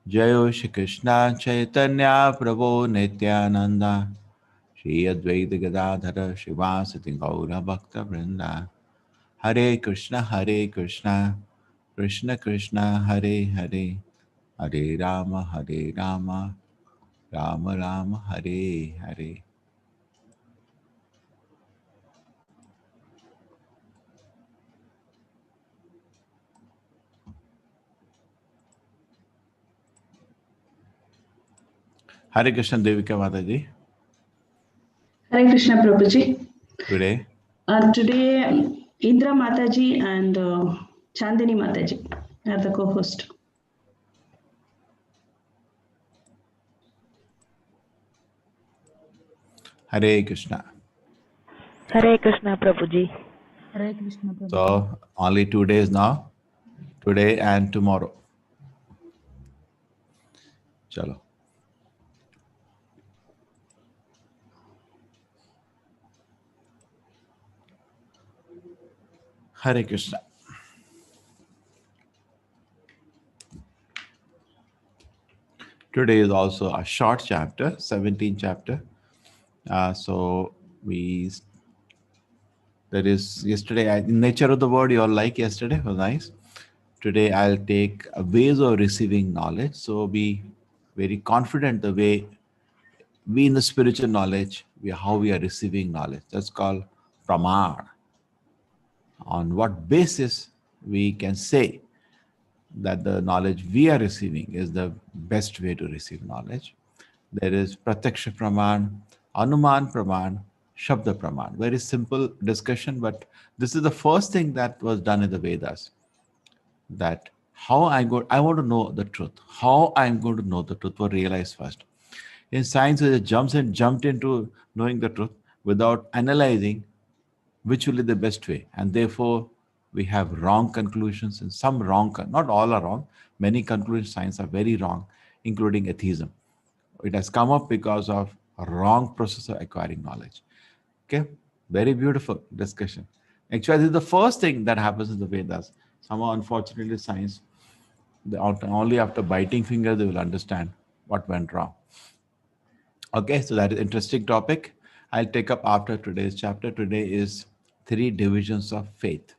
Jayo Shri Krishna Chaitanya Prabhu Nityananda Shri Advaita Gadadhara Shivasati Gaura Bhakta Vrinda Hare Krishna Krishna Krishna Hare Hare Hare Rama Rama Rama Hare Hare. Hare Krishna Devika Mataji. Hare Krishna Prabhuji. Today? Today Indra Mataji and Chandini Mataji are the co-host. Hare Krishna. Hare Krishna Prabhuji. Hare Krishna Prabhuji. So, only 2 days now. Today and tomorrow. Chalo. Hare Krishna. Today is also a short chapter, 17th chapter. So that is yesterday, nature of the word you all like yesterday, was nice. Today I'll take ways of receiving knowledge. So be very confident the way we in the spiritual knowledge, how we are receiving knowledge. That's called PRAMAN. On what basis we can say that the knowledge we are receiving is the best way to receive knowledge. There is PRATYAKSA PRAMAN, Anuman PRAMAN, Shabda PRAMAN. Very simple discussion, but this is the first thing that was done in the Vedas. That I want to know the truth. How I'm going to know the truth or realize first. In science, it jumped into knowing the truth without analyzing which will be the best way. And therefore, we have wrong conclusions and some wrong, not all are wrong. Many conclusions in science are very wrong, including atheism. It has come up because of a wrong process of acquiring knowledge. Okay, very beautiful discussion. Actually, this is the first thing that happens in the Vedas. Somehow, unfortunately, science, only after biting fingers they will understand what went wrong. Okay, so that is interesting topic. I'll take up after today's chapter. Today is 3 divisions of faith.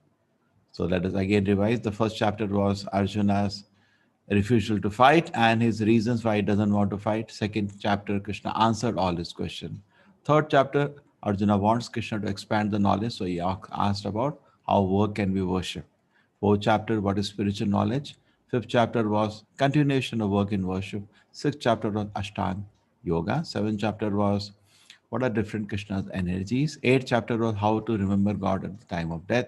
So let us again revise. The first chapter was Arjuna's refusal to fight and his reasons why he doesn't want to fight. Second chapter, Krishna answered all his questions. Third chapter, Arjuna wants Krishna to expand the knowledge. So he asked about how work can be worship. Fourth chapter, what is spiritual knowledge? Fifth chapter was continuation of work in worship. Sixth chapter was Ashtanga Yoga. Seventh chapter was what are different Krishna's energies. Eighth chapter was how to remember God at the time of death.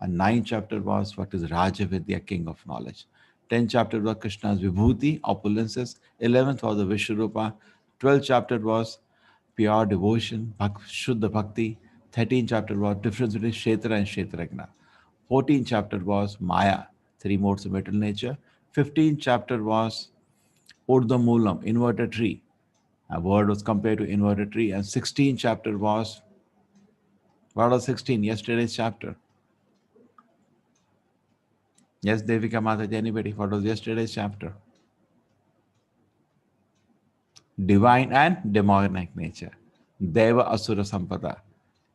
And ninth chapter was what is Raja Vidya, king of knowledge. 10th chapter was Krishna's Vibhuti, opulences. 11th was the Vishwarupa. 12th chapter was pure devotion, Shuddha Bhakti. 13th chapter was difference between Kshetra and Kshetragna. 14th chapter was Maya, 3 modes of material nature. 15th chapter was Urdhva Moolam, inverted tree. A word was compared to inverted tree. And 16th chapter was, what was 16? Yesterday's chapter. Yes, Devika Mataji, anybody? What was yesterday's chapter? Divine and demonic nature. Deva Asura Sampada.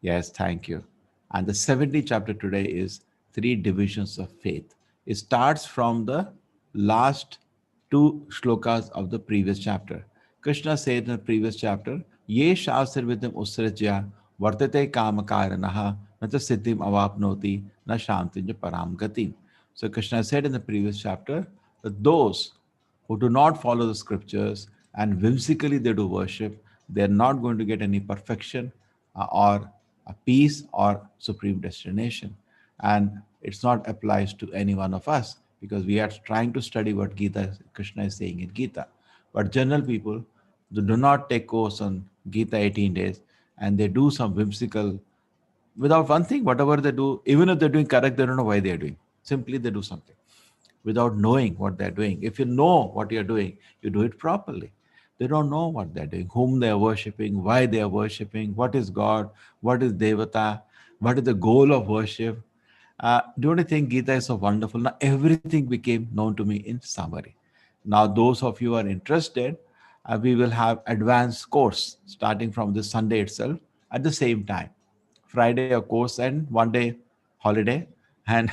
Yes, thank you. And the 70th chapter today is 3 divisions of faith. It starts from the last 2 shlokas of the previous chapter. Krishna said in the previous chapter, Ye shastra vidam usrajya vartate kamakaranaha nata siddhim avapnoti na shantinja param gatim. So Krishna said in the previous chapter that those who do not follow the scriptures and whimsically they do worship, they're not going to get any perfection or a peace or supreme destination. And it's not applies to any one of us because we are trying to study what Krishna is saying in Gita. But general people, they do not take course on Gita 18 days and they do some whimsical, without one thing, whatever they do, even if they're doing correct, they don't know why they're doing. Simply they do something without knowing what they're doing. If you know what you're doing, you do it properly. They don't know what they're doing, whom they are worshipping, why they are worshipping, what is God, what is Devata, what is the goal of worship. Don't you think Gita is so wonderful? Now everything became known to me in summary. Now, those of you who are interested, we will have advanced course starting from this Sunday itself at the same time. Friday a course and one day holiday, and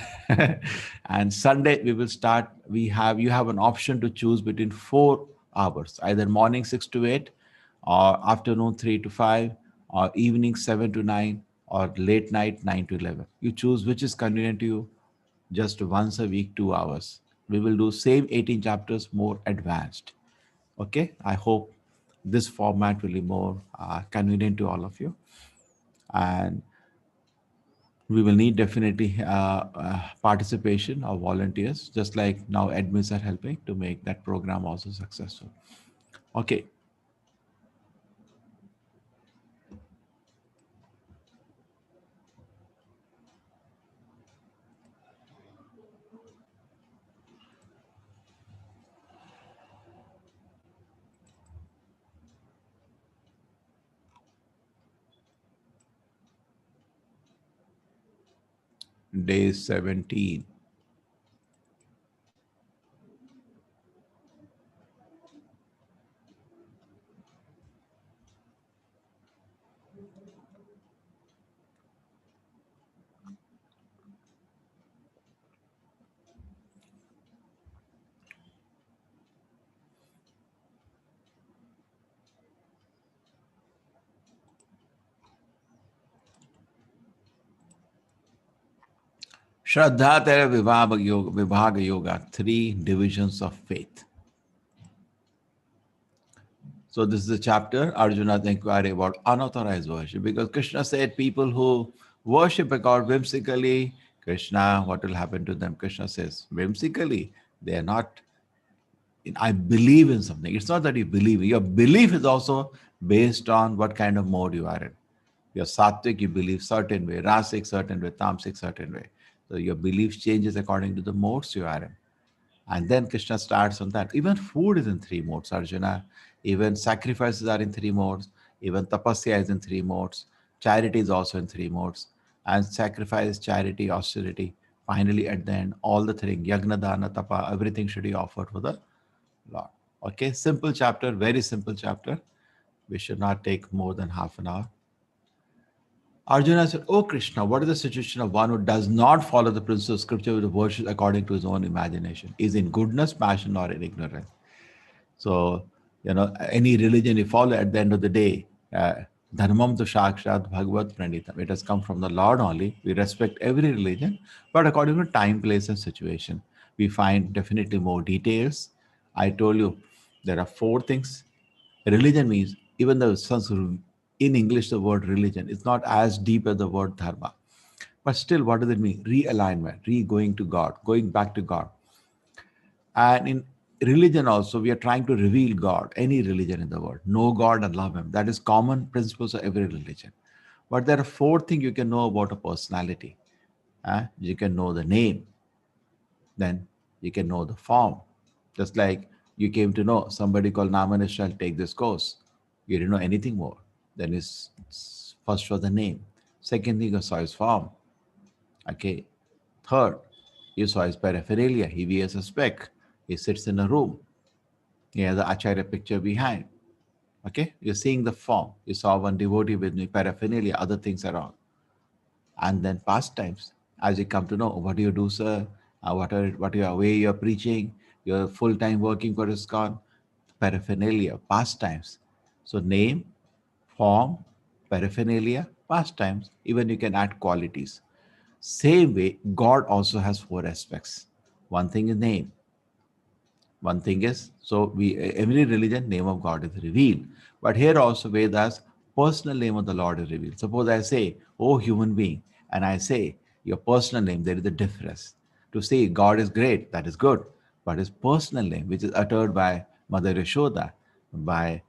and Sunday we will start. You have an option to choose between 4 hours, either morning 6 to 8, or afternoon 3 to 5, or evening 7 to 9, or late night 9 to 11. You choose which is convenient to you. Just once a week, 2 hours. We will do same 18 chapters more advanced. Okay, I hope this format will be more convenient to all of you, and we will need definitely participation of volunteers, just like now admins are helping to make that program also successful. Okay. Day 17. Shraddha Tera Vibhaga Yoga, 3 divisions of faith. So this is the chapter, Arjuna's inquiry about unauthorized worship, because Krishna said people who worship a god whimsically, Krishna, what will happen to them? Krishna says, whimsically, they are not, I believe in something. It's not that you believe. Your belief is also based on what kind of mode you are in. You're sattvic, you believe certain way, rasic certain way, tamasic certain way. So your belief changes according to the modes you are in. And then Krishna starts on that. Even food is in 3 modes, Arjuna. Even sacrifices are in 3 modes. Even tapasya is in 3 modes. Charity is also in 3 modes. And sacrifice, charity, austerity. Finally, at the end, all the 3, yagna, dana, tapa, everything should be offered for the Lord. Okay, simple chapter, very simple chapter. We should not take more than half an hour. Arjuna said, "Oh Krishna, what is the situation of one who does not follow the principles of scripture with the worship according to his own imagination? Is in goodness, passion, or in ignorance?" So, any religion you follow, at the end of the day, dharmam tu shakshat bhagavad pranitam. It has come from the Lord only. We respect every religion, but according to time, place, and situation, we find definitely more details. I told you there are 4 things. Religion means, even though in English the word religion is not as deep as the word dharma, but still, what does it mean? Realignment, going to God, going back to God. And in religion also, we are trying to reveal God, any religion in the world. Know God and love Him. That is common principles of every religion. But there are 4 things you can know about a personality. You can know the name, then you can know the form. Just like you came to know somebody called Namanis shall take this course. You didn't know anything more. Then it's first was the name. Second thing, you saw his form. Okay. Third, you saw his paraphernalia. He wears a spec. He sits in a room. He has the Acharya picture behind. Okay. You're seeing the form. You saw one devotee with me, paraphernalia, other things around. And then pastimes, as you come to know, what do you do, sir? What are your way you're preaching? You're full-time working for ISKCON. Paraphernalia, pastimes. So name, form, paraphernalia, pastimes. Even you can add qualities. Same way, God also has 4 aspects. One thing is name. One thing is, so every religion, name of God is revealed. But here also Vedas, personal name of the Lord is revealed. Suppose I say, "Oh human being," and I say your personal name, there is a difference. To say God is great, that is good. But his personal name, which is uttered by Mother Yashoda, by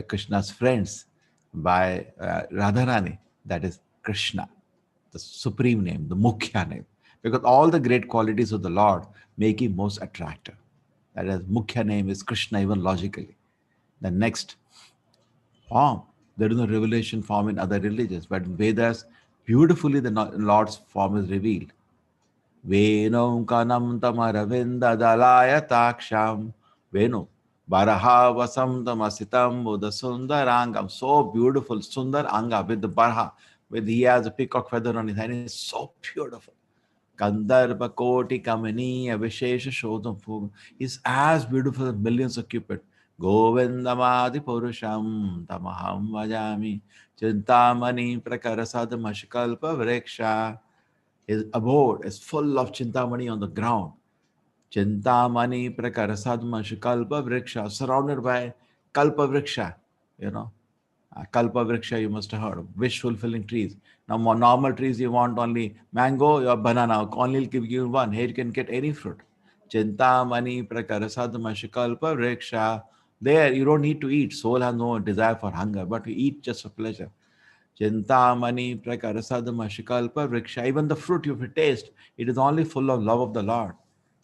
Krishna's friends, by Radharani, that is Krishna, the supreme name, the Mukhya name. Because all the great qualities of the Lord make him most attractive. That is, Mukhya name is Krishna, even logically. The next form, there is no revelation form in other religions, but in Vedas, beautifully the Lord's form is revealed. Venam kanam tamaravinda dalaya taksham Venu. Baraha vasam tamasitam buddha sundarangam. So beautiful. Sundar anga with the baraha. With he has a peacock feather on his head. It's so beautiful. Gandharva Koti Kamani Avishesha Shodam. He's as beautiful as millions of Cupid. Govindamadi Purusham Tamaham Vajami Chintamani Prakarasad Mashkalpa Vriksha. His abode is full of Chintamani on the ground. Chintamani Prakarasad Mashkalpa Vriksha, surrounded by Kalpa Vriksha, you know. Kalpa Vriksha, you must have heard of, wish fulfilling trees. Now, more normal trees, you want only mango or banana, only will give you one. Here you can get any fruit. Chintamani Prakarasad Mashikalpa Vriksha. There, you don't need to eat. Soul has no desire for hunger, but we eat just for pleasure. Chintamani Prakarasad Mashikalpa Vriksha. Even the fruit you taste, it is only full of love of the Lord.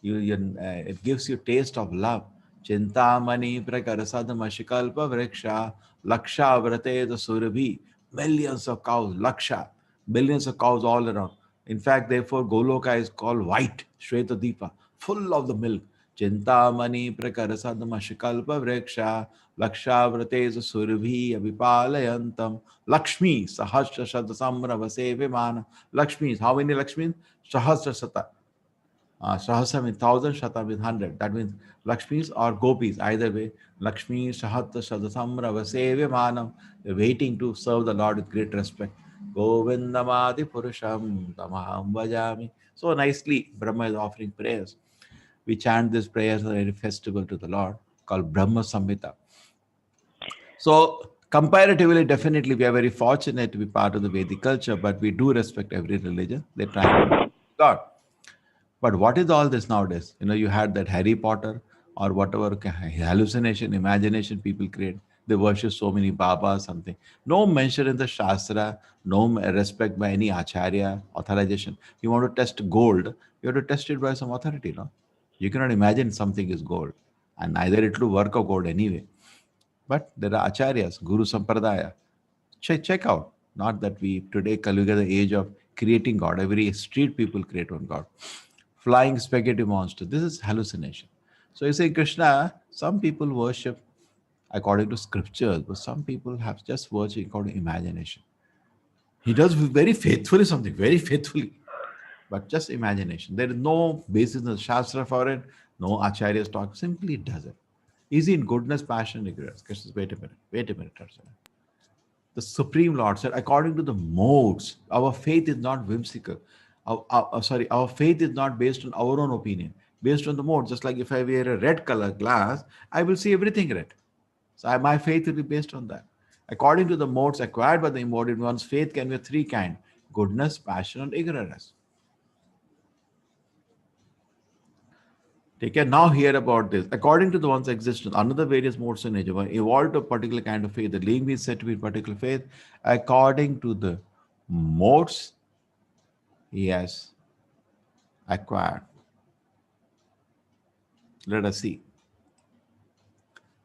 It gives you taste of love. Chintamani Prakarasad Mashikalpa Vriksha. Laksha Vrate the Surabhi. Millions of cows, Laksha. Billions of cows all around. In fact, therefore, Goloka is called white, Shweta Deepa, full of the milk. Chintamani Prakarasad Mashikalpa Vriksha. Laksha Vrate the Surabhi Abhipalayantam. Lakshmi Sahasra Shata Samra Vase Vimana. Lakshmi, how many Lakshmis? Sahasra Shata. Sahasra means 1,000, Shata means 100. That means Lakshmis or Gopis, either way. Lakshmi, Shahat, Shadasamra, Vasevya Manam. They're waiting to serve the Lord with great respect. Govindamadi Purusham Tamaham Vajami. So nicely, Brahma is offering prayers. We chant these prayers at a festival to the Lord called Brahma Samhita. So, comparatively, definitely, we are very fortunate to be part of the Vedic culture, but we do respect every religion. They're trying to God. But what is all this nowadays? You had that Harry Potter or whatever hallucination, imagination people create. They worship so many Babas, something. No mention in the Shastra, no respect by any Acharya, authorization. You want to test gold, you have to test it by some authority, no? You cannot imagine something is gold. And neither it will work of gold anyway. But there are acharyas, Guru Sampradaya. Check out. Not that we today Kalyuga the age of creating God. Every street people create one God. Flying spaghetti monster. This is hallucination. So you say Krishna, some people worship according to scriptures, but some people have just worship according to imagination. He does very faithfully something, very faithfully, but just imagination. There is no basis in the Shastra for it, no Acharyas talk, simply does it. Is he in goodness, passion, ignorance? Krishna says, wait a minute, Arjuna. The Supreme Lord said, according to the modes, our faith is not whimsical. Our faith is not based on our own opinion, based on the mode. Just like if I wear a red color glass, I will see everything red. So my faith will be based on that. According to the modes acquired by the embodied one's faith can be of three kinds: goodness, passion, and ignorance. Take care. Now hear about this. According to the one's existence, another various modes in nature were evolved to a particular kind of faith. The living being said to be a particular faith according to the modes he has acquired. Let us see.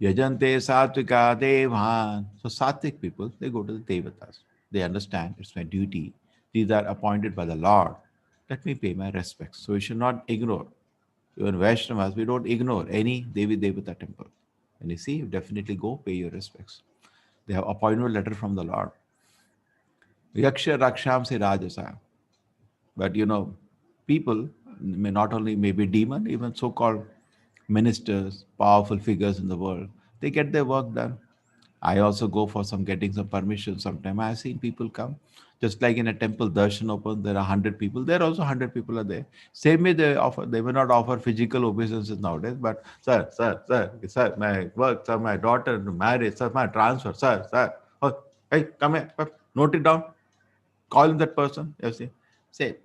Yajante Satvika Devan. So Sattvic people, they go to the Devatas. They understand it's my duty. These are appointed by the Lord. Let me pay my respects. So we should not ignore. Even Vaishnavas, we don't ignore any Devi Devata temple. And you see, you definitely go pay your respects. They have appointment letter from the Lord. Yaksha Raksham se Rajasa. But people may not only maybe demon, even so-called ministers, powerful figures in the world, they get their work done. I also go for getting some permission sometime. I have seen people come. Just like in a temple, darshan open, there are 100 people. There also 100 people are there. Same way they will not offer physical obeisances nowadays, but sir, my work, sir, my daughter marriage, sir, my transfer, sir. Oh, hey, come here, note it down. Call that person. You see, say,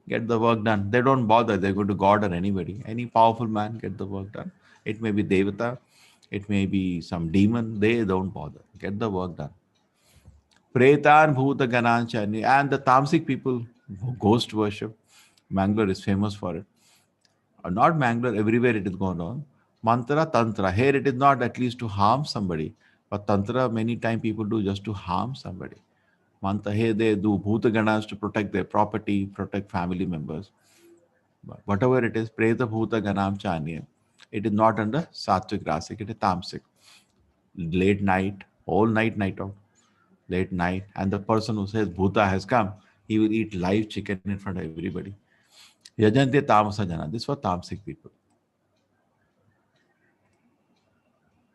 get the work done. They don't bother. They go to God or anybody. Any powerful man, get the work done. It may be Devata, it may be some demon. They don't bother. Get the work done. Pretan Bhuta Gananchani and the Tamsic people who ghost worship. Mangalore is famous for it. Not Mangalore, everywhere it is going on. Mantra, Tantra. Here it is not at least to harm somebody, but Tantra many times people do just to harm somebody. Mantra, here they do Bhuta Ganas to protect their property, protect family members. But whatever it is, Preta Bhuta Ganam Chanya. It is not under sattvic, rasic, it is tamasic. Late night, all night, night out, late night, and the person who says Bhuta has come, he will eat live chicken in front of everybody. Yajante tamasa jana. This was tamasic people.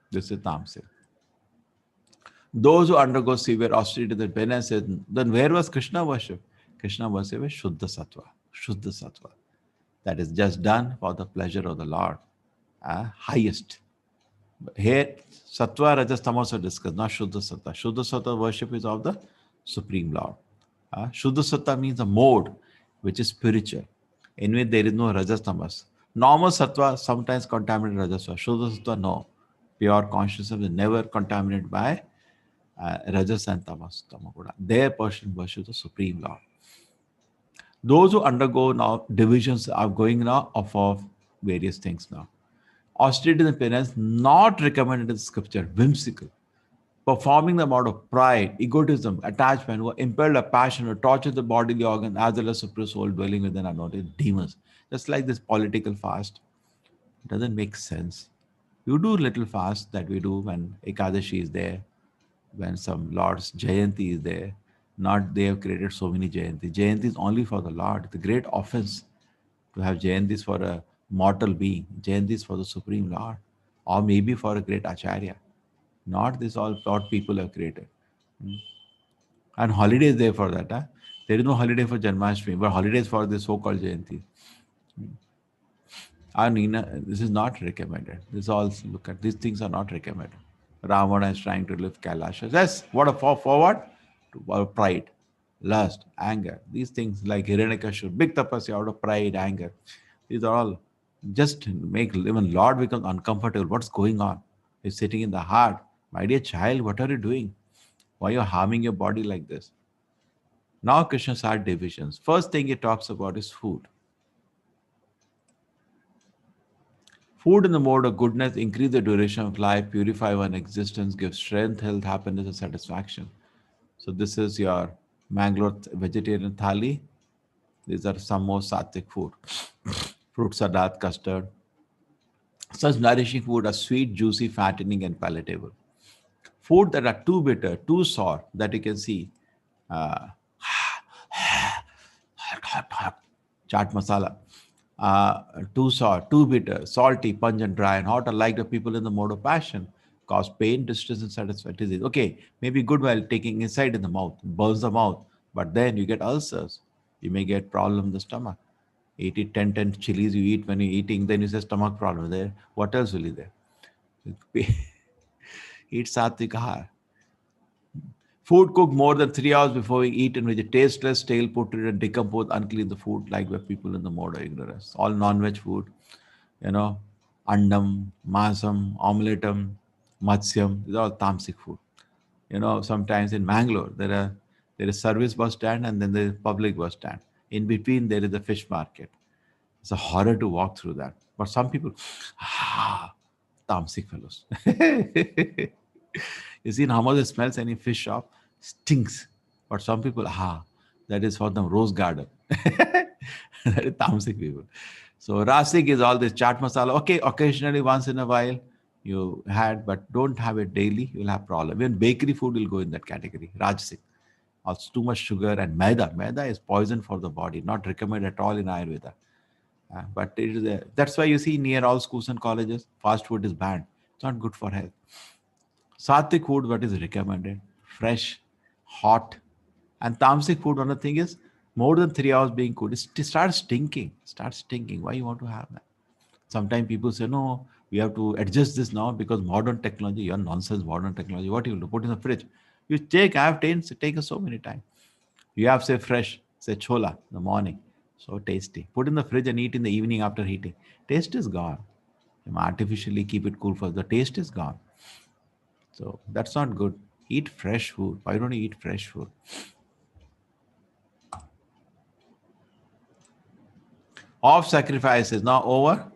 This is tamasic. Those who undergo severe austerity and penance, then where was Krishna worship? Krishna worship is Shuddha Sattva. Shuddha Sattva. That is just done for the pleasure of the Lord. Highest. Here, Sattva, Rajas, Tamas are discussed, not Shuddha Sattva. Shuddha Sattva worship is of the Supreme Lord. Shuddha Sattva means a mode which is spiritual. In which there is no Rajas, Tamas. Normal Sattva sometimes contaminated Rajas. Shuddha Sattva, no. Pure consciousness is never contaminated by Rajas and Tamas. Their person worships the Supreme Lord. Those who undergo now divisions are going now of various things now. Austerity and penance not recommended in the scripture, whimsical. Performing the amount of pride, egotism, attachment, who impelled a passion to torture the bodily organ as well as suppress soul dwelling within unnoted demons. Just like this political fast. It doesn't make sense. You do little fast that we do when Ekadashi is there, when some Lord's Jayanti is there. Not they have created so many Jayanti. Jayanti is only for the Lord. It's a great offense to have Jayantis for a mortal being. Jayanti is for the Supreme Lord. Or maybe for a great Acharya. Not this all what people have created. And holidays there for that. There is no holiday for Janmashtami, but holidays for the so-called Jayanti. This is not recommended. This all look at these things are not recommended. Ravana is trying to lift Kailasha. Yes, what for what? Pride, lust, anger. These things like Hiranyakashipu, big tapasya out of pride, anger. These are all just make even Lord becomes uncomfortable. What's going on? He's sitting in the heart. My dear child, what are you doing? Why are you harming your body like this? Now Krishna's heart divisions. First thing he talks about is food. Food in the mode of goodness increase the duration of life, purify one's existence, give strength, health, happiness, and satisfaction. So this is your Mangalore vegetarian thali. These are some more sattvic food. Fruit salad, custard. Such nourishing food are sweet, juicy, fattening, and palatable. Food that are too bitter, too sour, that you can see. Chaat masala. Too sour, too bitter, salty, pungent, dry, and hot are like the people in the mode of passion. Cause pain, distress, and satisfaction. Okay, maybe good while taking inside in the mouth, burns the mouth, but then you get ulcers. You may get problem in the stomach. 10 chilies you eat when you're eating, then you say stomach problem there. What else will you there? Eat sattvic ahar. Food cooked more than 3 hours before we eat and with a tasteless, stale, putrid, and decomposed, unclean the food, like where people in the mode of ignorance. All non-veg food, andam, masam, omeletum, matsyam, these are all tamasic food. Sometimes in Mangalore, there is service bus stand and then there is public bus stand. In between, there is a fish market. It's a horror to walk through that. But some people, tamasic fellows. You see how much it smells any fish shop? Stinks. But some people, that is for them rose garden. That is tamasic people. So rasik is all this chaat masala. Okay, occasionally once in a while you had, but don't have it daily, you'll have problem. Even bakery food will go in that category. Rajasik. Also too much sugar and maida. Maida is poison for the body, not recommended at all in Ayurveda. But it is that's why you see near all schools and colleges, fast food is banned. It's not good for health. Sattvic food, what is recommended? Fresh, hot. And tamasic food, one of the thing is, more than 3 hours being cooked, it starts stinking. Starts stinking. Why you want to have that? Sometimes people say, no, we have to adjust this now because modern technology, you're nonsense, modern technology. What you will do? Put in the fridge. You take, I have taken so many times. You have, say, fresh, say, chola in the morning. So tasty. Put in the fridge and eat in the evening after heating. Taste is gone. You artificially keep it cool for the taste is gone. So that's not good. Eat fresh food. Why don't you eat fresh food? Off sacrifice is now over.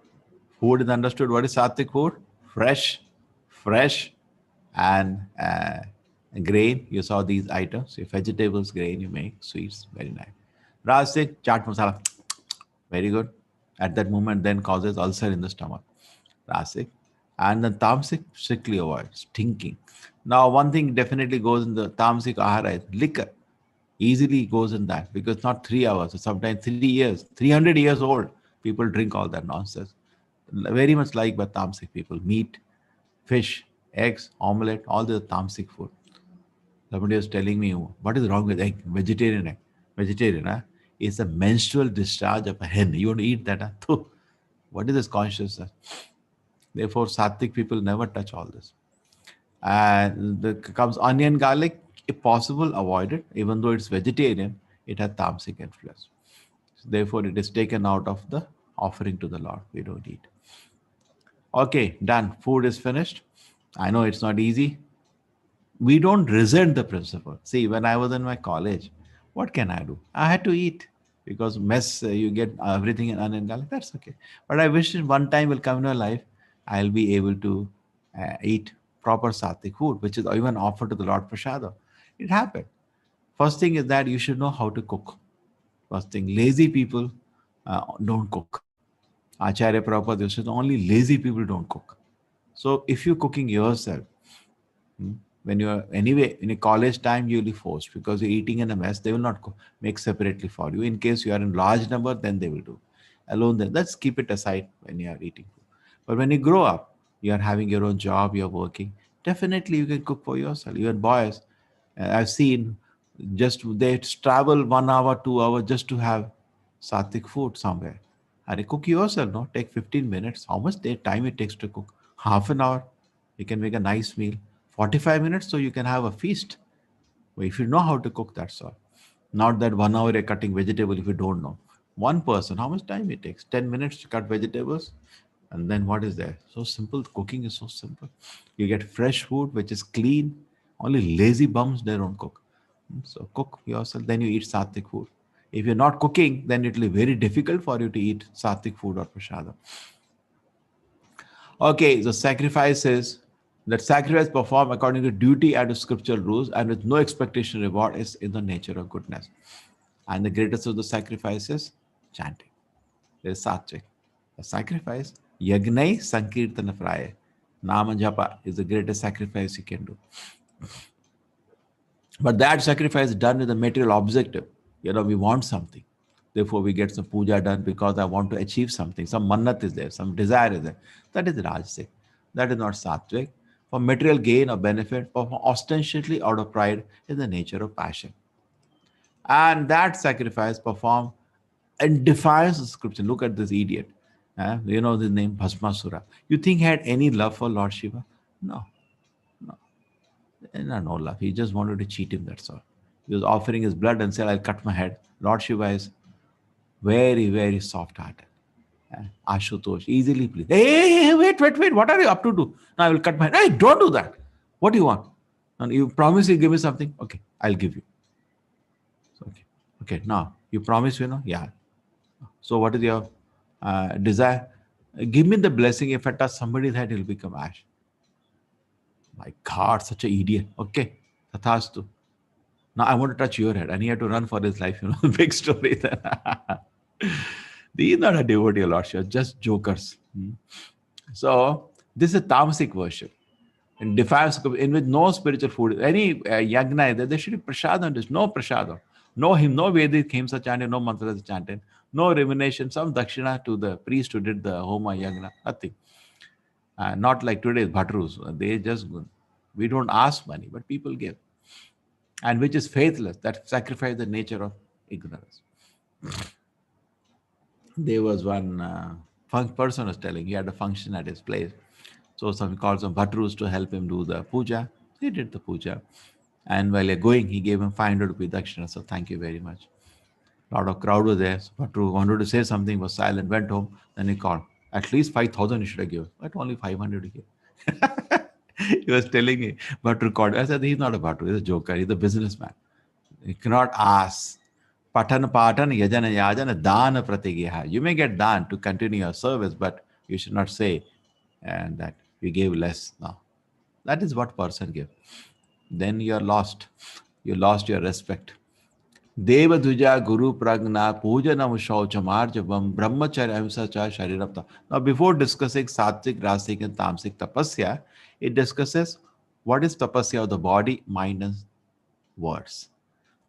Food is understood. What is sattvic food? Fresh, and grain. You saw these items. Your vegetables, grain, you make sweets. Very nice. Rajasik, chaat masala. Very good. At that moment, then causes ulcer in the stomach. Rasic. And the tamasic strictly avoid stinking. Now, one thing definitely goes in the tamasic ahara is liquor. Easily goes in that because not 3 hours, or sometimes 3 years, 300 years old, people drink all that nonsense. Very much like by tamasic people. Meat, fish, eggs, omelette, all the tamasic food. Somebody was telling me, what is wrong with egg? Vegetarian egg. Vegetarian, huh? It's a menstrual discharge of a hen. You want to eat that? Huh? Thuh. What is this consciousness? Therefore, Sattvic people never touch all this. And the comes onion, garlic, if possible, avoid it. Even though it's vegetarian, it has tamasic influence. So therefore, it is taken out of the offering to the Lord. We don't eat. Okay, done. Food is finished. I know it's not easy. We don't resent the principle. See, when I was in my college, what can I do? I had to eat because mess, you get everything in onion garlic. That's okay. But I wish one time will come in your life, I'll be able to eat proper sattvic food, which is even offered to the Lord Prasada. It happened. First thing is that you should know how to cook. First thing, lazy people don't cook. Acharya Prabhupada said only lazy people don't cook. So if you're cooking yourself, when you're anyway in a college time, you'll be forced because you're eating in a mess. They will not make separately for you. In case you are in large number, then they will do. Alone, then let's keep it aside when you are eating food. But when you grow up, you are having your own job, you're working. Definitely, you can cook for yourself. Even boys, I've seen just they travel 1 hour, 2 hours just to have sattvic food somewhere. And you cook yourself, no? Take 15 minutes. How much time it takes to cook? Half an hour. You can make a nice meal. 45 minutes, so you can have a feast. Well, if you know how to cook, that's all. Not that 1 hour you're cutting vegetable if you don't know. One person, how much time it takes? 10 minutes to cut vegetables. And then what is there? So simple. Cooking is so simple. You get fresh food, which is clean. Only lazy bums, they don't cook. So cook yourself, then you eat sattvic food. If you're not cooking, then it will be very difficult for you to eat sattvic food or prasada. Okay, the sacrifices that sacrifice performed according to duty and to scriptural rules and with no expectation reward is in the nature of goodness. And the greatest of the sacrifices, chanting. There is sattvic. The sacrifice, yagnai sankirtana praya. Nama japa is the greatest sacrifice you can do. But that sacrifice is done with a material objective. We want something. Therefore, we get some puja done because I want to achieve something. Some mannat is there, some desire is there. That is rajasic. That is not sattvic. For material gain or benefit, or for ostensibly out of pride is the nature of passion. And that sacrifice performed in defiance of scripture. Look at this idiot. You know the name Bhasmasura. You think he had any love for Lord Shiva? No. No love. He just wanted to cheat him, that's all. He was offering his blood and said, I'll cut my head. Lord Shiva is very, very soft-hearted. Ashutosh, easily please. Hey, wait. What are you up to do? Now I will cut my head. Hey, don't do that. What do you want? And you promise you give me something? Okay, I'll give you. Okay, now you promise, Yeah. So what is your desire? Give me the blessing. If I touch somebody's head, he'll become ash. My God, such an idiot. Okay, tathastu. Now I want to touch your head, and he had to run for his life. Big story. These are not a devotee, Lordship, just jokers. So this is a tamasic version. And defiles in with no spiritual food. Any yagna, there should be prasadam. There's no prasadam. No hymn, no Vedic hymns are chanted, no mantras are chanted, no remuneration, some dakshina to the priest who did the homa yagna, nothing. Not like today's bhatrus. They just, we don't ask money, but people give. And which is faithless, that sacrifice the nature of ignorance. There was one person was telling he had a function at his place. So some called some bhatrus to help him do the puja. He did the puja. And while you're going, he gave him 500 rupee dakshina. So thank you very much. A lot of crowd was there. So Bhatru wanted to say something, was silent, went home. Then he called. At least 5,000 you should have given. But only 500 he gave. He was telling me, Bhatru called. I said, he's not a Bhatru, he's a joker, he's a businessman. You cannot ask. Patan yajana yajana dana pratigya. You may get dan to continue your service, but you should not say and that you gave less. No. That is what person give. Then you are lost. You lost your respect. Devadhuja Guru Pragna Pujanam Shauchamarjavam Brahmacharya Ahimsacha Sharirapta. Now, before discussing Sattvic, Rasic, and Tamasic Tapasya, it discusses what is tapasya of the body, mind, and words.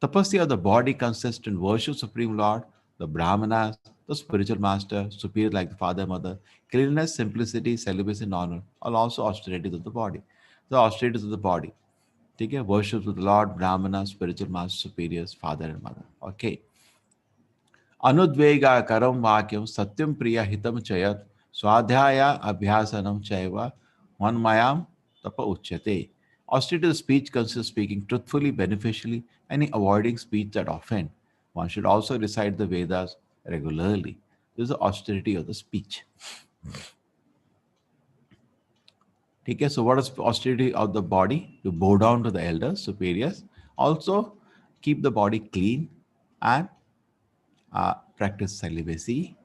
Tapasya of the body consists in worship of Supreme Lord, the Brahmanas, the spiritual master, superior like the father, mother, cleanliness, simplicity, celibacy, and honor, are also austerities of the body. The austerities of the body. ठीक है, worship with the Lord, Brahmana, spiritual master, superiors, father and mother. Okay. अनुद्वेगा करम वाक्यम सत्यम प्रिय हितम चयत स्वाध्याय अभ्यासनम चैव मनमयाम तप उच्यते. Austerity of speech consists of speaking truthfully, beneficially, and avoiding speech that offend. One should also recite the Vedas regularly. This is the austerity of the speech. Okay, so what is austerity of the body? To bow down to the elders, superiors. Also, keep the body clean and practice celibacy,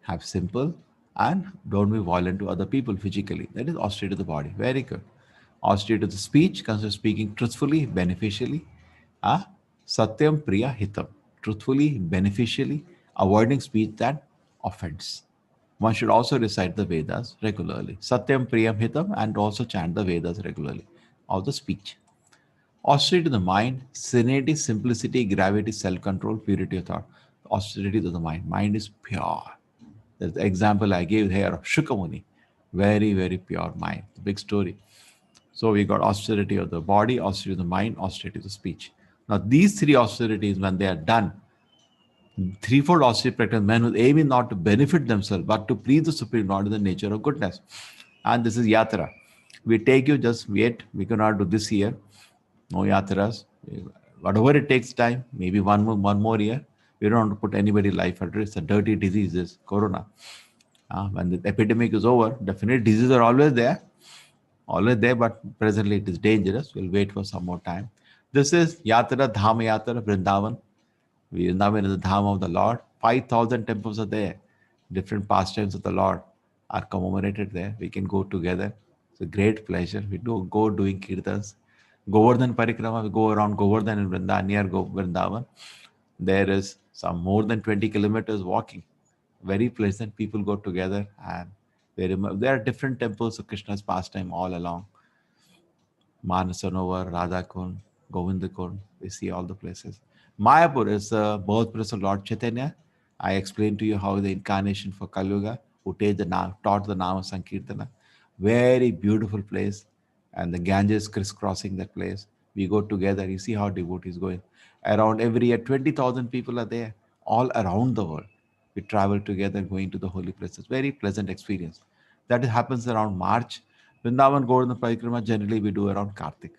have simple, and don't be violent to other people physically. That is austerity of the body. Very good. Austerity of the speech consists of speaking truthfully, beneficially. Satyam priya hitam. Truthfully, beneficially, avoiding speech that offends. One should also recite the Vedas regularly. Satyam priyam hitam, and also chant the Vedas regularly of the speech. Austerity to the mind, serenity, simplicity, gravity, self-control, purity of thought. Austerity to the mind. Mind is pure. That's the example I gave here of Shukamuni. Very, very pure mind. Big story. So we got austerity of the body, austerity of the mind, austerity of the speech. Now these three austerities, when they are done, threefold austerity practice, men who aim not to benefit themselves, but to please the Supreme Lord in the nature of goodness. And this is yatra. We take you, just wait. We cannot do this year. No yatras. Whatever it takes time, maybe one more year. We don't want to put anybody's life at risk. It's a dirty disease, this corona. When the epidemic is over, definitely diseases are always there, but presently it is dangerous. We'll wait for some more time. This is Yatra, Dhama Yatra, Vrindavan. Vrindavan is the Dham of the Lord. 5,000 temples are there. Different pastimes of the Lord are commemorated there. We can go together. It's a great pleasure. We do go doing kirtans. Govardhan Parikrama, we go around Govardhan in Vrindavan, near Vrindavan. There is some more than 20 kilometers walking. Very pleasant. People go together, and there are different temples of Krishna's pastime all along. Manasanovar, Radha Kund, Govinda Kund, we see all the places. Mayapur is the birthplace of Lord Chaitanya. I explained to you how the incarnation for Kali Yuga, who taught the Nama Sankirtana. Very beautiful place. And the Ganges crisscrossing that place. We go together. You see how devotees going. Around every year, 20,000 people are there, all around the world. We travel together, going to the holy places. Very pleasant experience. That happens around March. Vrindavan Govardhan Parikrama generally we do around Kartik.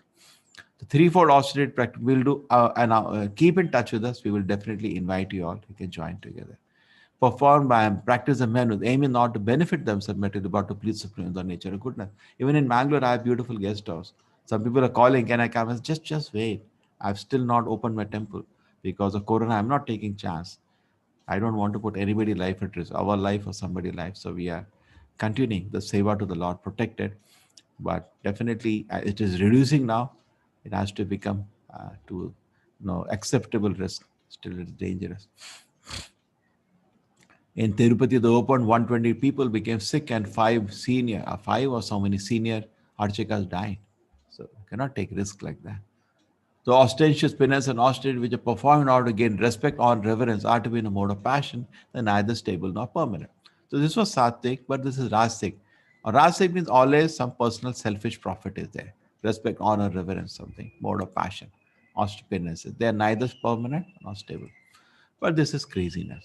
The threefold austerity practice we'll do, and keep in touch with us. We will definitely invite you all. You can join together. Performed by and practice of men with aiming not to benefit themselves materially, but to please Supreme, the nature of goodness. Even in Bangalore, I have beautiful guest house. Some people are calling, can I come? I say, just wait. I've still not opened my temple because of Corona. I'm not taking chance. I don't want to put anybody's life at risk, our life or somebody's life. So we are continuing the seva to the Lord, protected. But definitely it is reducing now. It has to become to acceptable risk. Still it's dangerous. In Tirupati, the open 120 people became sick and five or so many senior archakas died. So you cannot take risk like that. So ostentatious penance and austerity which are performed in order to gain respect or reverence are to be in a mode of passion, then neither stable nor permanent. So this was Sattvic, but this is Rasic. Rasic means always some personal selfish profit is there. Respect, honor, reverence, something, mode of passion. Penance. They are neither permanent nor stable. But this is craziness.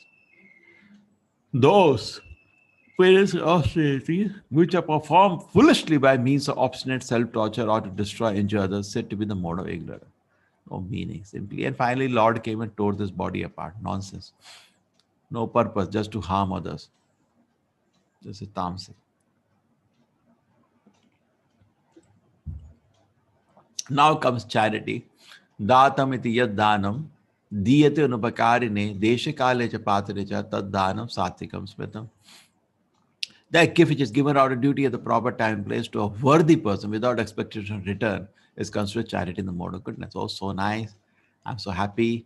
Those penance and austerities which are performed foolishly by means of obstinate self-torture or to destroy, injure others, said to be the mode of ignorance. No meaning, simply. And finally, Lord came and tore this body apart. Nonsense. No purpose, just to harm others. This is tamasic. Now comes charity. Datam iti yad danam diyate unupakarine deshakale cha patare cha tad danam satvicam smritam. That gift which is given out of duty at the proper time and place to a worthy person without expectation of return is considered charity in the mode of goodness. Oh, so nice. I'm so happy.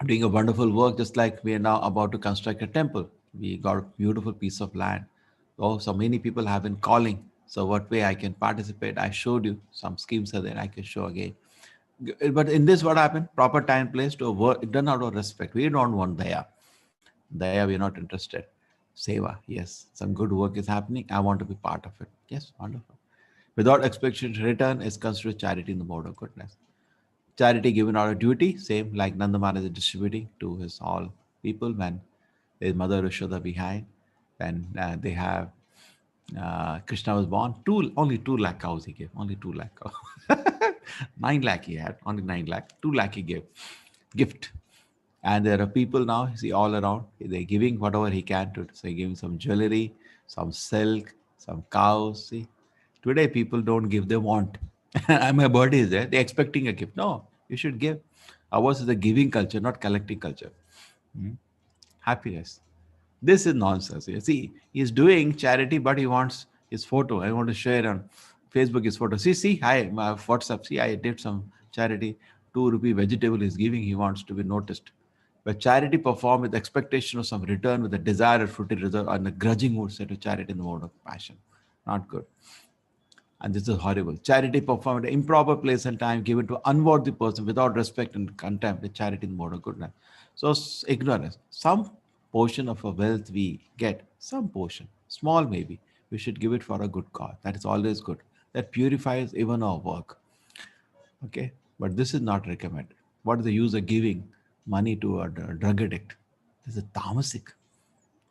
doing a wonderful work, just like we are now about to construct a temple. We got a beautiful piece of land. Oh, so many people have been calling. So what way I can participate? I showed you some schemes are there. I can show again. But in this, what happened? Proper time, place to work done out of respect. We don't want daya. Daya, we're not interested. Seva, yes. Some good work is happening. I want to be part of it. Yes, wonderful. Without expectation return is considered charity in the mode of goodness. Charity given out of duty, same like Nanda Maharaj is distributing to his all people when his mother Yashoda behind, and they have Krishna was born. Only 2 lakh cows he gave. Only 2 lakh cows. 9 lakh he had. Only 9 lakh. 2 lakh he gave. Gift. And there are people now, see, all around. They're giving whatever he can to. So giving some jewelry, some silk, some cows. See, today people don't give, they want. And my birthday is there. They're expecting a gift. No, you should give. Ours is a giving culture, not collecting culture. Happiness. This is nonsense. You see, he's doing charity, but he wants his photo. I want to share on Facebook his photo. See, hi, my WhatsApp. See, I did some charity. 2 rupee vegetable is giving. He wants to be noticed. But charity performed with expectation of some return, with a desire of fruity result, and a grudging would say to charity in the mode of passion. Not good. And this is horrible. Charity performed at an improper place and time given to unworthy person without respect and contempt. The charity in the mode of goodness. So ignorance. Some portion of our wealth we get, some portion, small maybe, we should give it for a good cause. That is always good. That purifies even our work. Okay, but this is not recommended. What is the use of giving money to a drug addict? This is tamasic.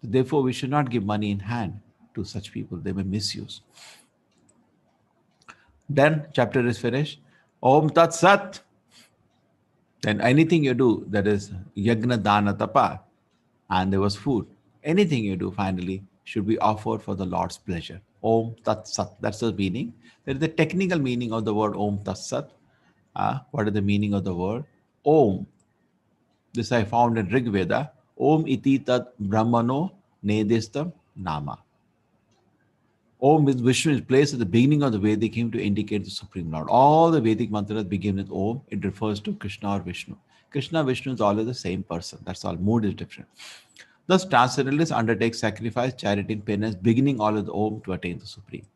Therefore, we should not give money in hand to such people. They may misuse. Then chapter is finished. Om Tat Sat. Then anything you do, that is Yagna Dana Tapa, and there was food. Anything you do finally should be offered for the Lord's pleasure. Om Tat Sat. That's the meaning. There is the technical meaning of the word Om Tat Sat. What is the meaning of the word? Om. This I found in Rig Veda. Om iti tat brahmano nedistam nama. Om with Vishnu is placed at the beginning of the Vedic hymn to indicate the Supreme Lord. All the Vedic mantras begin with Om. It refers to Krishna or Vishnu. Krishna, Vishnu is always the same person. That's all. Mood is different. Thus, transcendentalists undertake sacrifice, charity, and penance, beginning all with Om to attain the Supreme.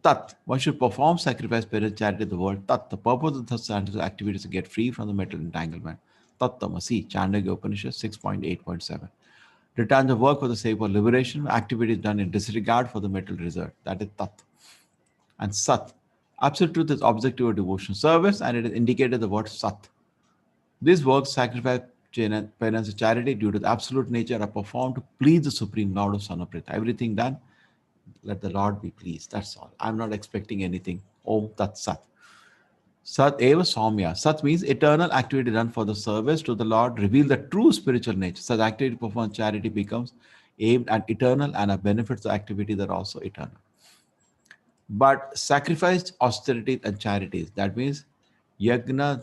Tat. One should perform sacrifice, penance, charity, the word Tat. The purpose of such activities is to get free from the mental entanglement. Tat Tamasi. Chandogya Upanishad 6.8.7. Return the work for the sake of liberation, activities done in disregard for the mental result. That is Tat. And Sat. Absolute truth is objective of devotion service, and it is indicated the word Sat. These works, sacrifice, penance, and charity, due to the absolute nature, are performed to please the Supreme Lord of Sanaprita. Everything done, let the Lord be pleased. That's all. I'm not expecting anything. Om Tat Sat. Sat eva Saumya. Sat means eternal activity done for the service to the Lord, reveal the true spiritual nature. Such activity performed charity becomes aimed at eternal, and benefits the activity that are also eternal. But sacrificed austerities and charities, that means yagna,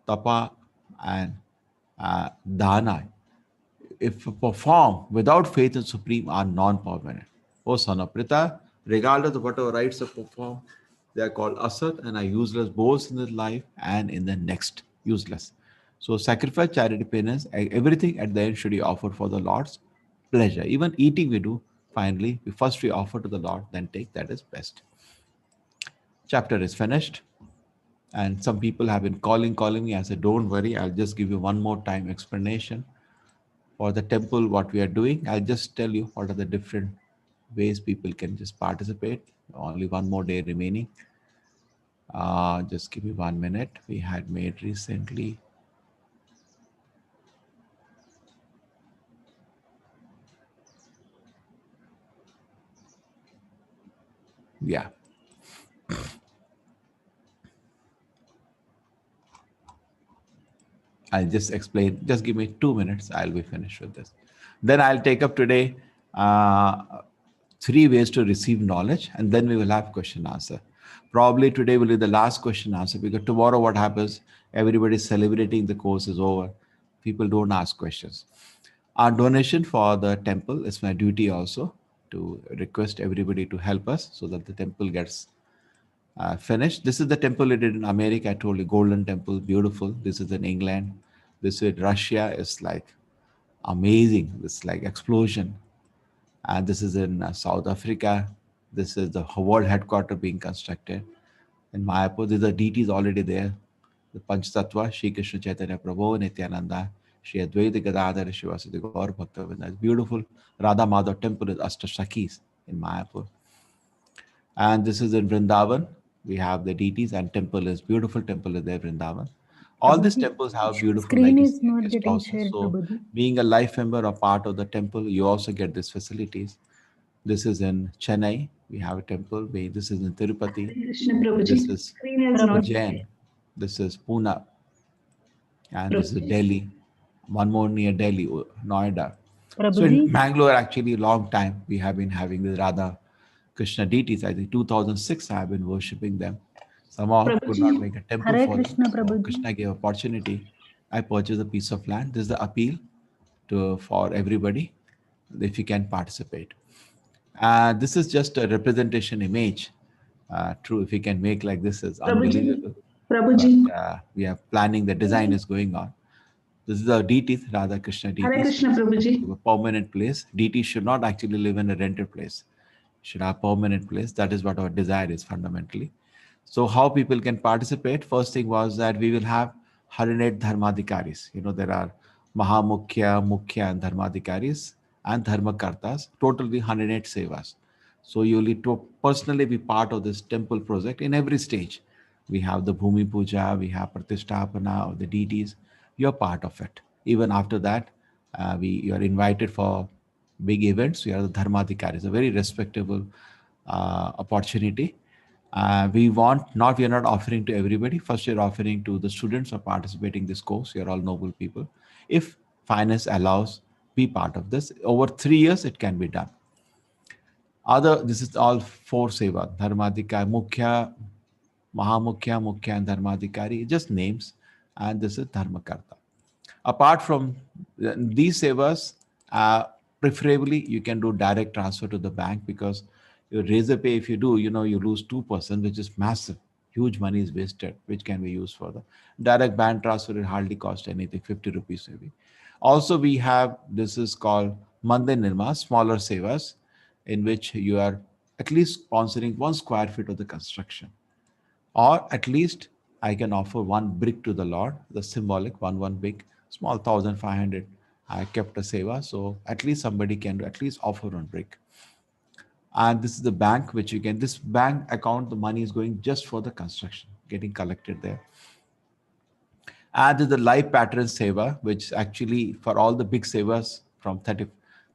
tapa, and dana, if performed without faith in Supreme, are non-permanent. O son of Prita, regardless of whatever rites are performed, they are called asat and are useless both in this life and in the next. Useless. So sacrifice, charity, penance, everything at the end should be offered for the Lord's pleasure. Even eating we do, finally, first we offer to the Lord, then take, that is best. Chapter is finished. And some people have been calling me. I said, don't worry, I'll just give you one more time explanation for the temple, what we are doing. I'll just tell you what are the different ways people can just participate. Only one more day remaining. Just give me 1 minute. We had made recently. Yeah. I'll just explain. Just give me 2 minutes. I'll be finished with this. Then I'll take up today 3 ways to receive knowledge, and then we will have question answer. Probably today will be the last question answer, because tomorrow what happens? Everybody is celebrating, the course is over. People don't ask questions. Our donation for the temple is my duty also, to request everybody to help us so that the temple gets finished. This is the temple it did in America. I told you, Golden Temple, beautiful. This is in England. This is Russia. Is like amazing. It's like explosion. And this is in South Africa. This is the world headquarters being constructed in Mayapur. These are deities already there. The Panchtattva, Shri Krishna Chaitanya Prabhu, Nityananda, Shri Advaita Gadadhar, Shivasati Gaur Bhaktavinda. It's beautiful. Radha Madhav temple is Ashtashakis in Mayapur. And this is in Vrindavan. We have the deities and temple is beautiful temple is there, Vrindavan. All these Prabhuji, temples have beautiful screen is legacy and not guest getting houses. shared, So Prabhuji. being a life member or part of the temple, you also get these facilities. This is in Chennai. We have a temple. This is in Tirupati. Krishna Prabhuji. This is Screen is not Ujjain. This is Pune. And this is Prabhuji. Delhi. One more near Delhi, Noida. So in Prabhuji, Bangalore, actually, long time we have been having the Radha Krishna deities. I think 2006 I have been worshipping them. Somehow could not make a temple Hare for them. Krishna, So Prabhuji. Krishna gave opportunity. I purchased a piece of land. This is the appeal for everybody if you can participate. This is just a representation image. True, if you can make like this is unbelievable. Prabhuji. But we are planning, the design is going on. This is the deities, Radha Krishna Hare deities. Krishna Prabhuji. A permanent place. Deities should not actually live in a rented place. Should have permanent place. That is what our desire is fundamentally. So how people can participate? First thing was that we will have 108 dharmadikaris. You know, there are Mahamukhya, Mukhya and dharmadikaris and dharmakartas, totally 108 sevas. So you need to personally be part of this temple project in every stage. We have the Bhumi Puja, we have Pratisthapana of the deities. You're part of it. Even after that, you are invited for big events. We are the dharmadikaris, a very respectable opportunity. We are not offering to everybody. First, you're offering to the students who are participating in this course. You're all noble people. If finance allows, be part of this. Over 3 years, it can be done. This is all 4 seva, Dharmadikari, Mukhya, Mahamukhya, Mukhya, and Dharmadikari, just names. And this is Dharmakarta. Apart from these sevas, preferably you can do direct transfer to the bank, because your razor pay, if you do, you lose 2%, which is massive. Huge money is wasted, which can be used for the direct bank transfer. It hardly cost anything, 50 rupees maybe. Also, we have, this is called Mandir Nirma, smaller sevas, in which you are at least sponsoring 1 square feet of the construction. Or at least I can offer 1 brick to the Lord, the symbolic one brick, small 1,500. I kept a seva, so at least somebody can at least offer 1 brick. And this is the bank, which you can, this bank account, the money is going just for the construction, getting collected there. And there's the life pattern seva, which actually for all the big sevas from 30,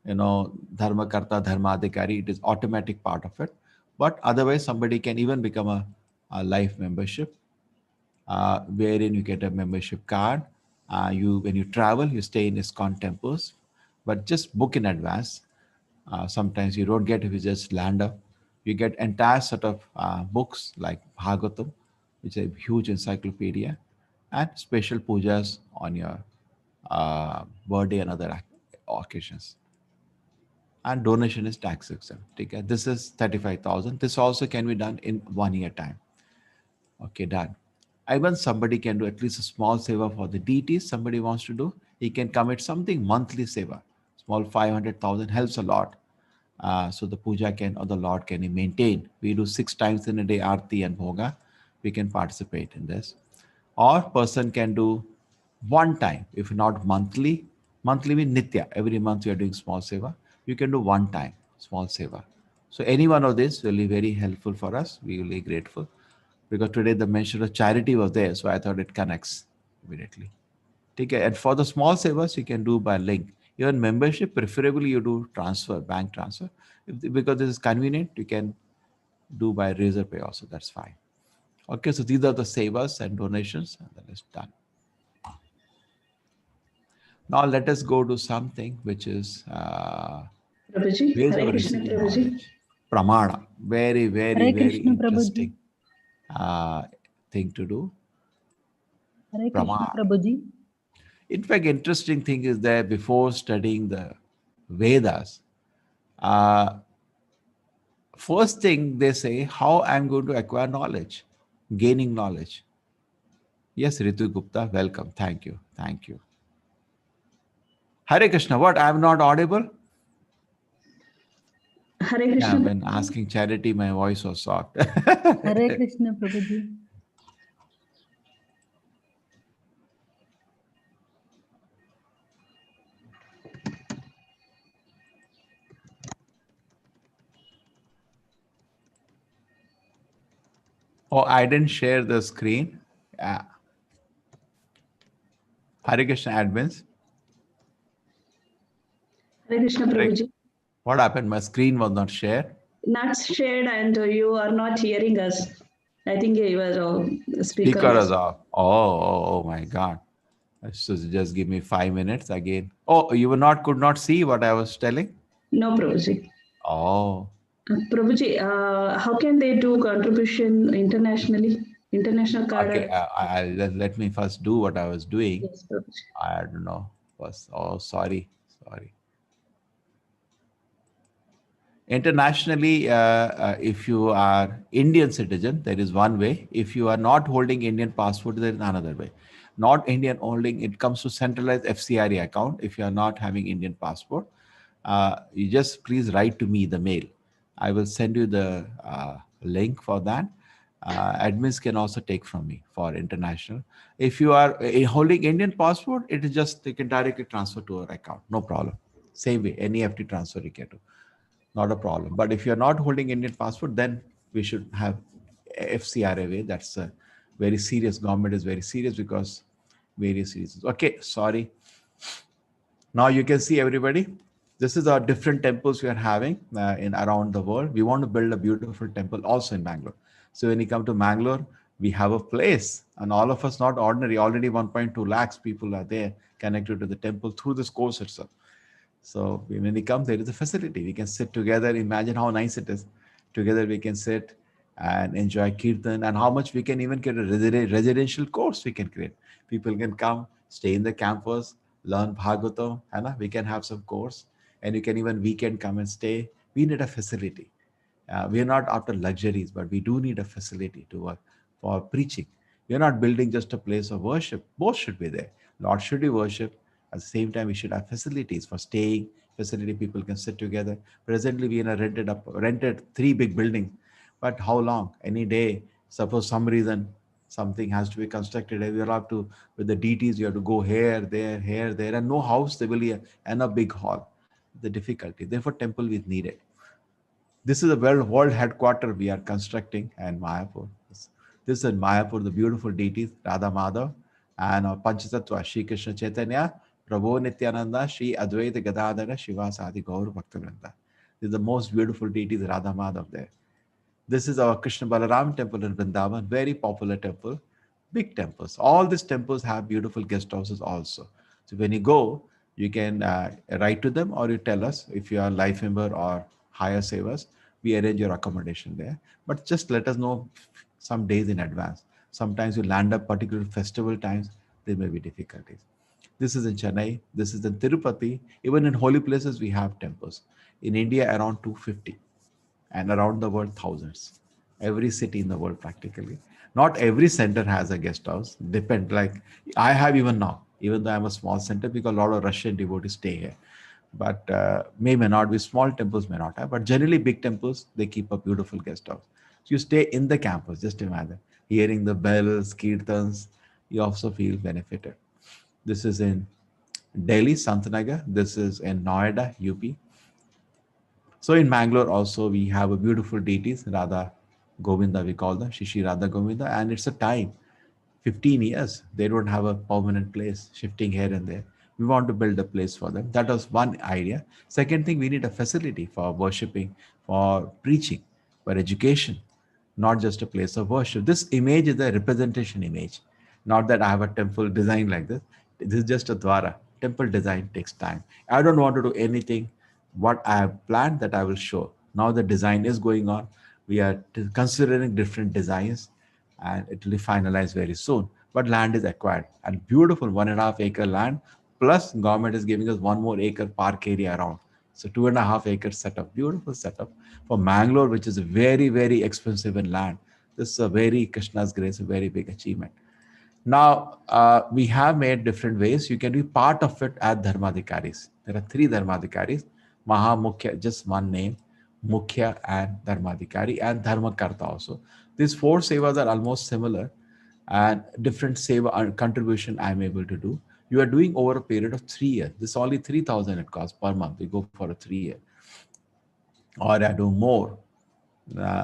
Dharmakarta, Dharmadikari, it is automatic part of it. But otherwise, somebody can even become a life membership, wherein you get a membership card. When you travel, you stay in ISKCON temples, but just book in advance. Sometimes you don't get if you just land up. You get entire set of books like Bhagavatam, which is a huge encyclopedia, and special pujas on your birthday and other occasions. And donation is tax exempt. Okay? This is 35,000. This also can be done in 1 year time. Okay, done. Even somebody can do at least a small seva for the deities. Somebody wants to do, he can commit something monthly seva. Small 500,000 helps a lot. So the puja can, or the Lord can maintain. We do 6 times in a day arti and bhoga. We can participate in this. Or person can do 1 time, if not monthly. Monthly means nitya. Every month we are doing small seva. You can do 1 time small seva. So any one of this will be very helpful for us. We will be grateful, because today the mention of charity was there, so I thought it connects immediately. Okay. And for the small sevas, you can do by link. Even membership, preferably you do transfer, bank transfer. Because this is convenient, you can do by razor pay also, that's fine. Okay, so these are the sevas and donations, and then it's done. Now let us go to something which is Prabhuji. ways Hare of Krishna receiving Prabhuji. knowledge. Pramana, very, very, Hare very Krishna, Prabhuji. interesting thing to do. Hare Krishna, Pramana. Prabhuji. In fact, interesting thing is that before studying the Vedas, first thing they say, how I'm going to acquire knowledge, gaining knowledge. Yes, Ritu Gupta, welcome. Thank you. Thank you. Hare Krishna, what? I'm not audible? Hare Yeah, Krishna. when asking charity, my voice was soft. Hare Krishna, Prabhuji. Oh, I didn't share the screen. Hare Krishna admins. Hare Krishna, Prabhuji. What happened? My screen was not shared. Not shared, and you are not hearing us. I think your speaker Speaker was. is off. Oh my God. So just give me 5 minutes again. Oh, you could not see what I was telling? No, Prabhuji. Oh. Prabhuji, how can they do contribution internationally? International card? Okay, let me first do what I was doing. Yes, Prabhuji. I don't know. Sorry. Internationally, if you are Indian citizen, there is one way. If you are not holding Indian passport, there is another way. Not Indian holding, it comes to centralized FCRA account. If you are not having Indian passport, you just please write to me the mail. I will send you the link for that. Admins can also take from me for international. If you are holding Indian passport, it is just they can directly transfer to our account. No problem. Same way, any FT transfer you can do, not a problem. But if you're not holding Indian passport, then we should have FCRA way. That's a very serious. Government is very serious because various reasons. Okay, sorry. Now you can see everybody. This is our different temples we are having in around the world. We want to build a beautiful temple also in Bangalore. So when you come to Bangalore, we have a place, and all of us not ordinary. Already 1.2 lakhs people are there connected to the temple through this course itself. So when we come, there is a facility. We can sit together. Imagine how nice it is. Together we can sit and enjoy kirtan, and how much we can even get a residential course we can create. People can come, stay in the campus, learn Bhagavatam, and we can have some course, and you can even weekend come and stay. We need a facility. We are not after luxuries, but we do need a facility to work for preaching. We are not building just a place of worship. Both should be there. Lord should be worshipped. At the same time, we should have facilities for staying. Facility people can sit together. Presently, we are rented 3 big buildings. But how long? Any day. Suppose some reason something has to be constructed. We will have to with the DTs. You have to go here, there, and no house. There will be a big hall. The difficulty. Therefore, temple is needed. This is a world headquarter we are constructing in Mayapur. This is in Mayapur, the beautiful deities, Radha Madhav, and Panchatattva, Shri Krishna Chaitanya, Prabhu Nityananda, Shri Advaita Gadadhara, Shiva Sadi Gaur Bhaktivinoda. This is the most beautiful deities, Radha Madhav there. This is our Krishna Balaram temple in Vrindavan, very popular temple, big temples. All these temples have beautiful guest houses also. So when you go, you can write to them or you tell us if you are life member or higher savers, we arrange your accommodation there. But just let us know some days in advance. Sometimes you land up particular festival times, there may be difficulties. This is in Chennai, this is in Tirupati. Even in holy places, we have temples. In India, around 250, and around the world, thousands. Every city in the world, practically. Not every center has a guest house. Depend. Like I have even now, even though I'm a small center, because a lot of Russian devotees stay here. But may not be small temples, may not have. But generally, big temples they keep a beautiful guest house. So you stay in the campus. Just imagine hearing the bells, kirtans. You also feel benefited. This is in Delhi, Santanagar. This is in Noida, UP. So in Bangalore also we have a beautiful deities, Radha Govinda we call them, Shishi Radha Govinda, and it's a time, 15 years, they don't have a permanent place, shifting here and there. We want to build a place for them. That was one idea. Second thing, we need a facility for worshipping, for preaching, for education, not just a place of worship. This image is a representation image. Not that I have a temple design like this. This is just a dwara. Temple design takes time. I don't want to do anything. What I have planned that I will show. Now the design is going on. We are considering different designs and it will be finalized very soon. But land is acquired and beautiful 1.5 acre land. Plus government is giving us 1 more acre park area around. So 2.5 acre setup, beautiful setup for Mangalore, which is very, very expensive in land. This is a very Krishna's grace, a very big achievement. Now, we have made different ways. You can be part of it as Dharmadhikaris. There are 3 Dharmadhikaris, Maha Mukhya, just one name, Mukhya and Dharmadhikari, and Dharmakarta also. These 4 sevas are almost similar, and different seva contribution I'm able to do. You are doing over a period of 3 years. This is only 3,000 it costs per month. We go for a 3 year. Or I do more,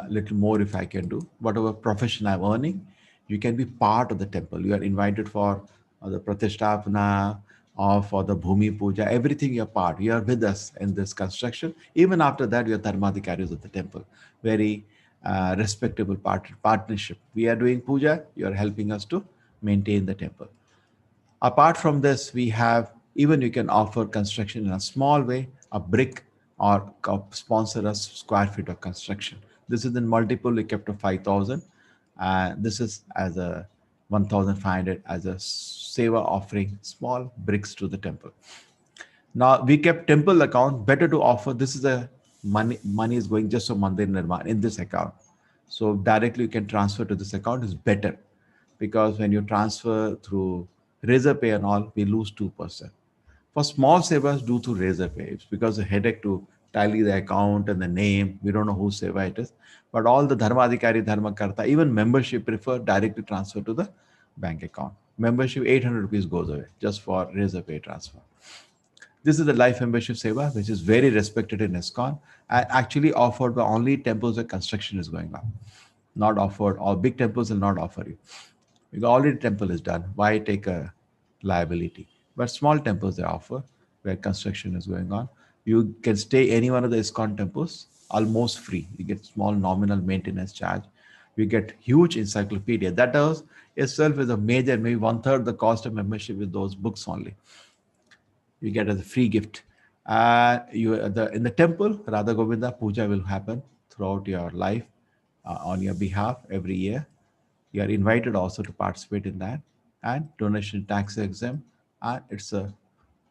little more if I can do. Whatever profession I'm earning, you can be part of the temple. You are invited for the Pratishtapana or for the Bhumi Puja, everything you're part. You are with us in this construction. Even after that, you are Dharmadhikaris of the temple. Very respectable partnership. We are doing puja, you are helping us to maintain the temple. Apart from this, we have, even you can offer construction in a small way, a brick, or sponsor a square feet of construction. This is in multiple, we kept to 5,000. This is as a 1,500 as a seva offering, small bricks to the temple. Now we kept temple account, better to offer. This is a money is going just for Mandir Nirman in this account. So directly you can transfer to this account is better, because when you transfer through razor pay and all, we lose 2%. For small savers, do through razor pay. It's because the headache to tally the account and the name. We don't know whose seva it is. But all the Dharmadhikari, Dharmakarta, even membership prefer directly transfer to the bank account. Membership 800 rupees goes away just for razor pay transfer. This is the life membership seva, which is very respected in ISKCON and actually offered by only temples where construction is going on. Not offered, all big temples will not offer you. Because already temple is done. Why take a liability? But small temples they offer where construction is going on. You can stay any one of the ISKCON temples almost free. You get small nominal maintenance charge. You get huge encyclopedia. That does itself is a major, maybe 1/3 the cost of membership with those books only. You get as a free gift. In the temple, Radha Govinda puja will happen throughout your life on your behalf every year. You are invited also to participate in that, and donation tax exempt, and it's a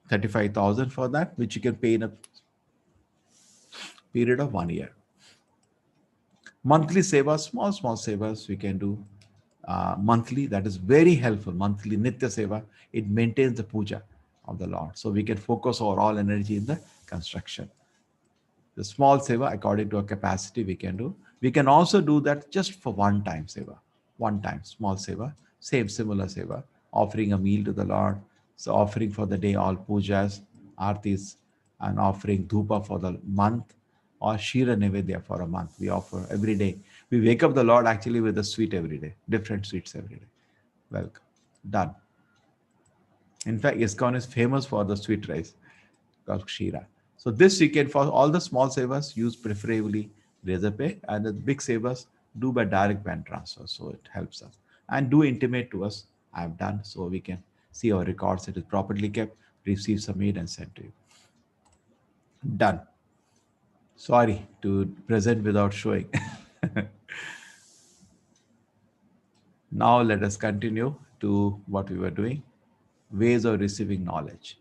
35,000 for that, which you can pay in a period of 1 year. Monthly sevas, small sevas we can do monthly. That is very helpful. Monthly Nitya Seva, it maintains the puja of the Lord. So we can focus our all energy in the construction. The small seva, according to our capacity, we can do. We can also do that just for one time seva. One time, small seva, same similar seva, offering a meal to the Lord. So offering for the day all pujas, artis, and offering dhupa for the month, or Shira Nevedya for a month. We offer every day. We wake up the Lord actually with a sweet every day, different sweets every day. Welcome. Done. In fact, ISKCON is famous for the sweet rice called Kshira. So this you can, for all the small savers, use preferably razor pay, and the big savers do by direct bank transfer. So it helps us. And do intimate to us. I have done, so we can see our records. It is properly kept, receive, submit, and sent to you. Done. Sorry to present without showing. Now let us continue to what we were doing. Ways of receiving knowledge.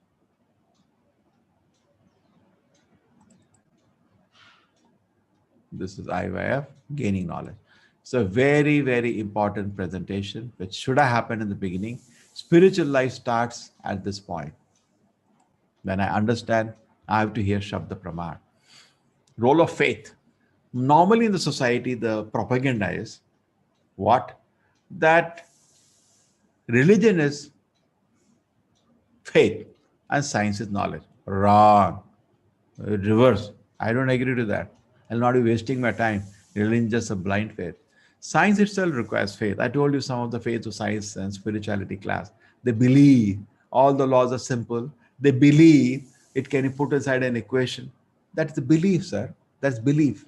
This is IYF, gaining knowledge. So very, very important presentation, which should have happened in the beginning. Spiritual life starts at this point. When I understand, I have to hear Shabda Praman. Role of faith. Normally in the society, the propaganda is what? That religion is faith and science is knowledge. Wrong. Reverse. I don't agree to that. I'll not be wasting my time. Religion is just a blind faith. Science itself requires faith. I told you some of the faiths of science and spirituality class. They believe all the laws are simple. They believe it can be put inside an equation. That's the belief, sir. That's belief.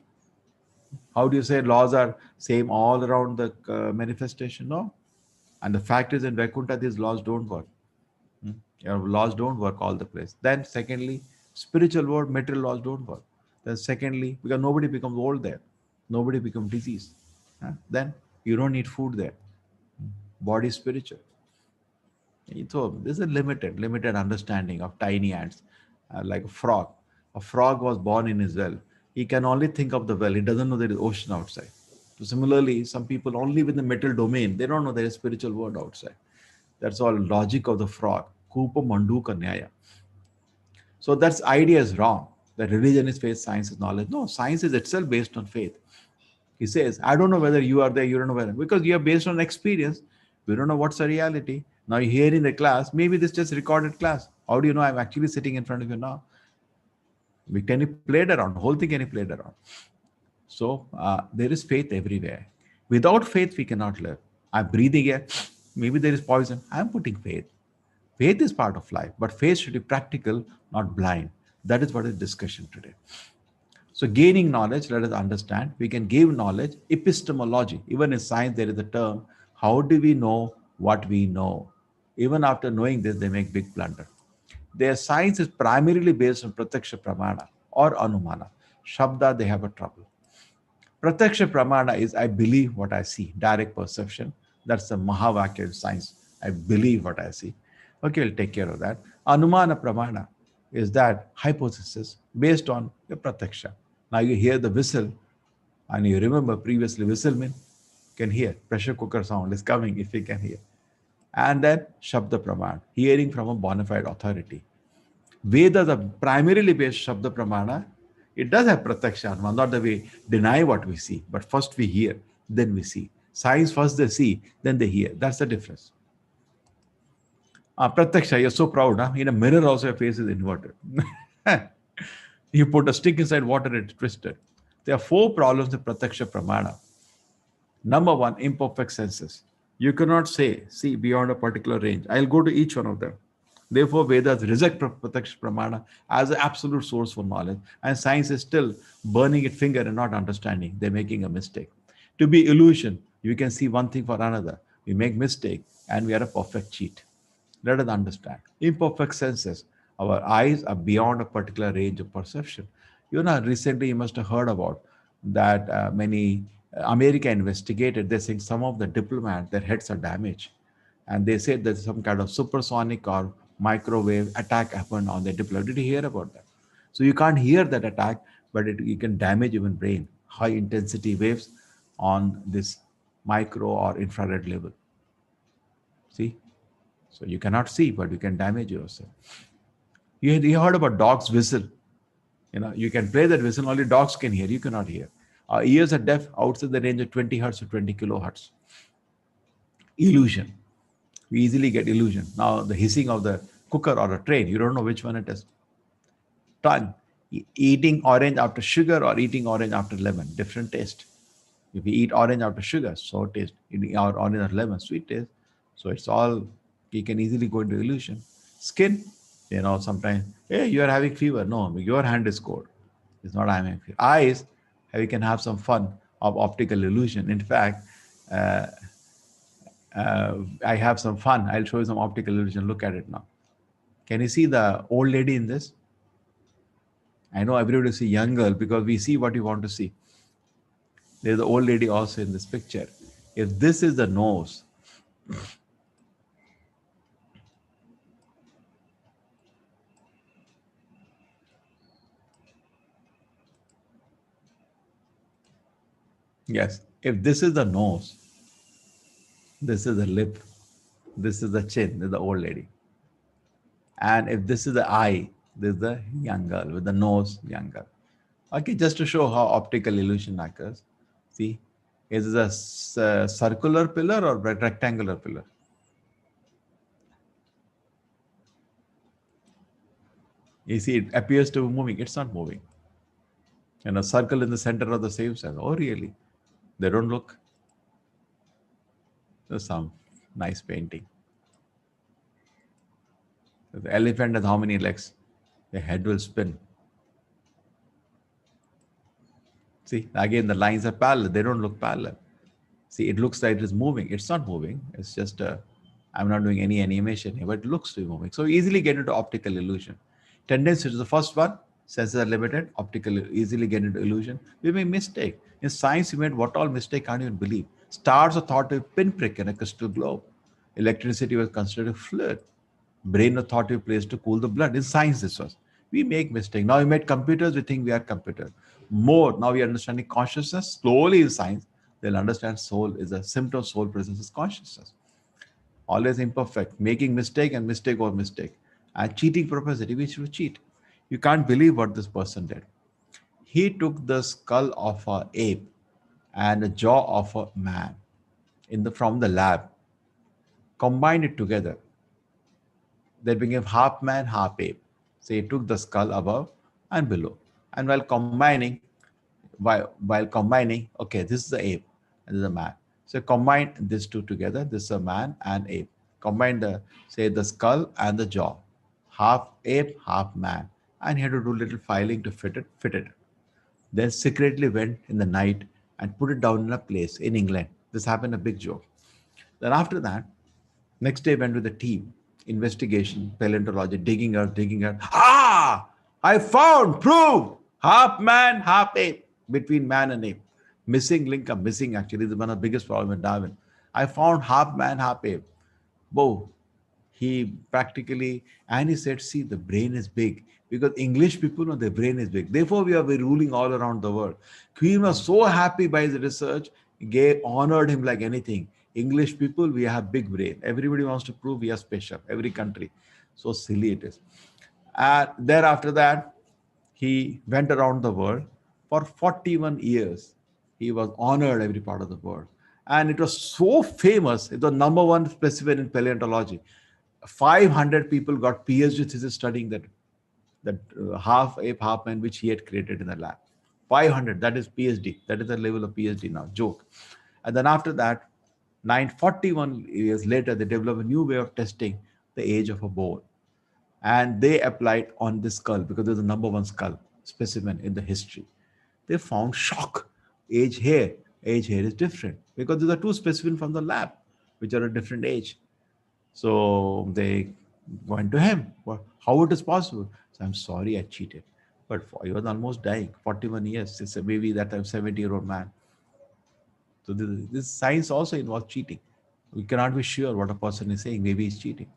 How do you say laws are same all around the manifestation? No. And the fact is in Vaikuntha, these laws don't work. Your laws don't work all the place. Then secondly, spiritual world, material laws don't work. Then secondly, because nobody becomes old there. Nobody becomes diseased. Then you don't need food there. Body is spiritual. So this is a limited understanding of tiny ants, like a frog. A frog was born in his well. He can only think of the well. He doesn't know there is ocean outside. So similarly, some people only within the metal domain, they don't know there is spiritual world outside. That's all logic of the frog. Kupa manduka nyaya. So that's idea is wrong. That religion is faith, science is knowledge. No, science is itself based on faith. He says, I don't know whether you are there, you don't know whether, because you are based on experience. We don't know what's the reality. Now you're here in the class, maybe this just recorded class. How do you know I'm actually sitting in front of you now? Can you play it around? The whole thing can you play it around? So there is faith everywhere. Without faith, we cannot live. I'm breathing air. Maybe there is poison. I'm putting faith. Faith is part of life, but faith should be practical, not blind. That is what is discussion today. So gaining knowledge, let us understand, we can give knowledge, epistemology. Even in science, there is a term, how do we know what we know? Even after knowing this, they make big blunder. Their science is primarily based on Pratyaksha Pramana or Anumana. Shabda, they have a trouble. Pratyaksha Pramana is I believe what I see, direct perception. That's the Mahavakya in science. I believe what I see. Okay, we'll take care of that. Anumana Pramana is that hypothesis based on the Pratyaksha. Now you hear the whistle and you remember previously whistle mean can hear. Pressure cooker sound is coming if you can hear. And then Shabda Pramana, hearing from a bona fide authority. Vedas are primarily based Shabda Pramana. It does have Pratyaksha, not that we deny what we see, but first we hear, then we see. Science first they see, then they hear. That's the difference. Pratyaksha, you're so proud. Huh? In a mirror also your face is inverted. You put a stick inside water, it's twisted. There are 4 problems in Pratyaksha Pramana. Number 1, imperfect senses. You cannot see beyond a particular range. I'll go to each one of them. Therefore, Vedas reject Pratyaksha Pramana as an absolute source for knowledge, and science is still burning its finger and not understanding. They're making a mistake. To be illusion, you can see one thing for another. We make mistake, and we are a perfect cheat. Let us understand. Imperfect senses. Our eyes are beyond a particular range of perception. Recently you must have heard about that many America investigated. They think some of the diplomats, their heads are damaged. And they said that some kind of supersonic or microwave attack happened on the diplomat. Did you hear about that? So you can't hear that attack, but you can damage even brain. High intensity waves on this micro or infrared level. See? So you cannot see, but you can damage yourself. You heard about dog's whistle. You can play that whistle, only dogs can hear, you cannot hear. Our ears are deaf outside the range of 20 hertz to 20 kilohertz. Illusion. We easily get illusion. Now the hissing of the cooker or a train, you don't know which one it is. Tongue. Eating orange after sugar or eating orange after lemon, different taste. If you eat orange after sugar, sour taste. Eating orange after lemon, sweet taste. So it's all, you can easily go into illusion. Skin, sometimes, hey, you are having fever. No, your hand is cold. It's not I'm having fever. Eyes, you can have some fun of optical illusion. In fact, I have some fun. I'll show you some optical illusion. Look at it now. Can you see the old lady in this? I know everybody see young girl because we see what you want to see. There's the old lady also in this picture. If this is the nose, yes, if this is the nose, this is the lip, this is the chin, this is the old lady. And if this is the eye, this is the young girl with the nose, young girl. Okay, just to show how optical illusion occurs. See, is this a circular pillar or a rectangular pillar? You see, it appears to be moving. It's not moving. And a circle in the center of the same cell. Oh, really? They don't look. There's some nice painting. The elephant has how many legs? The head will spin. See, again, the lines are parallel. They don't look parallel. See, it looks like it is moving. It's not moving. It's just, I'm not doing any animation here, but it looks to be moving. So easily get into optical illusion. Tendency is the first one. Senses are limited. Optical, easily get into illusion. We make mistake. In science, we made what all mistake can't even believe. Stars are thought to be pinprick in a crystal globe. Electricity was considered a fluid. Brain was thought to be placed to cool the blood. In science, this was. We make mistake. Now we made computers, we think we are computer. More, now we are understanding consciousness. Slowly in science, they'll understand soul is a symptom of soul presence is consciousness. Always imperfect, making mistake and mistake over mistake. And cheating propensity, which will cheat. You can't believe what this person did. He took the skull of a ape and the jaw of a man from the lab, combined it together. They became half man, half ape. So he took the skull above and below. And while combining, okay, this is the ape and this is a man. So combine these two together. This is a man and ape. Combine the skull and the jaw. Half ape, half man. And he had to do little filing to fit it. Then secretly went in the night and put it down in a place in England. This happened a big joke. Then after that, next day went with the team, investigation, paleontology, digging earth, digging earth. Ah! I found, proof! Half man, half ape, between man and ape. Missing link, missing actually, this is one of the biggest problems with Darwin. I found half man, half ape. Whoa. He practically, and he said, see, the brain is big. Because English people know their brain is big. Therefore, we are ruling all around the world. Queen was so happy by his research, honored him like anything. English people, we have big brain. Everybody wants to prove we are special. Every country. So silly it is. And thereafter that, he went around the world for 41 years. He was honored every part of the world. And it was so famous. It was number one specimen in paleontology. 500 people got PhD thesis studying that half ape, half man, which he had created in the lab. 500, that is PhD. That is the level of PhD now, joke. And then after that, 941 years later, they developed a new way of testing the age of a bone. And they applied on this skull because there's the number one skull specimen in the history. They found shock. Age hair is different because these are two specimens from the lab, which are a different age. So they went to him. Well, how it is possible? So I'm sorry, I cheated. But he was almost dying, 41 years. It's a baby that I'm 70-year-old man. So this science also involves cheating. We cannot be sure what a person is saying. Maybe he's cheating.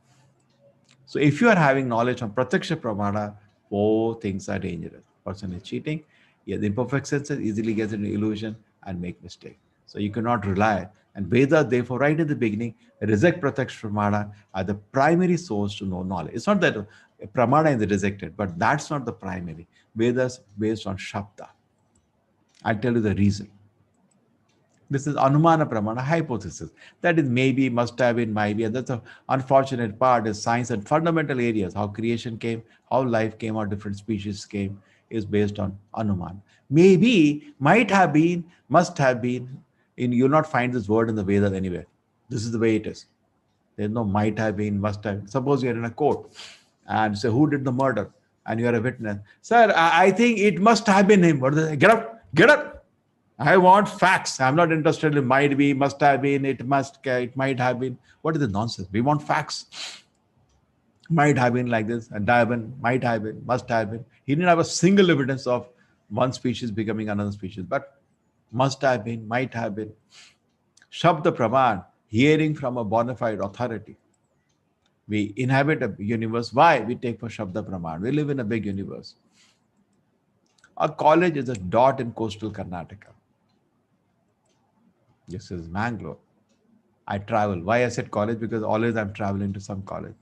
So if you are having knowledge on Pratyaksha Pramana, both things are dangerous. Person is cheating. Yeah, the imperfect senses easily gets into illusion and make mistake. So you cannot rely. And Vedas, therefore, right in the beginning, reject Pratyaksha Pramana as the primary source to know knowledge. It's not that Pramana is rejected, but that's not the primary. Vedas based on Shabda. I'll tell you the reason. This is Anumana Pramana hypothesis. That is maybe, must have been, might be. And that's the unfortunate part is science and fundamental areas, how creation came, how life came, how different species came, is based on Anuman. Maybe, might have been, must have been. You'll not find this word in the Vedas anywhere. This is the way it is. There's no might have been, must have been. Suppose you're in a court and say, who did the murder? And you're a witness. Sir, I think it must have been him. What do they say? Get up, get up. I want facts. I'm not interested in might be, must have been, it might have been. What is the nonsense? We want facts. Might have been like this, and diamond might have been, must have been. He didn't have a single evidence of one species becoming another species, but must have been, might have been. Shabda Praman, hearing from a bona fide authority. We inhabit a universe. Why? We take for Shabda Praman. We live in a big universe. Our college is a dot in coastal Karnataka. This is Mangalore. I travel. Why I said college? Because always I'm traveling to some college.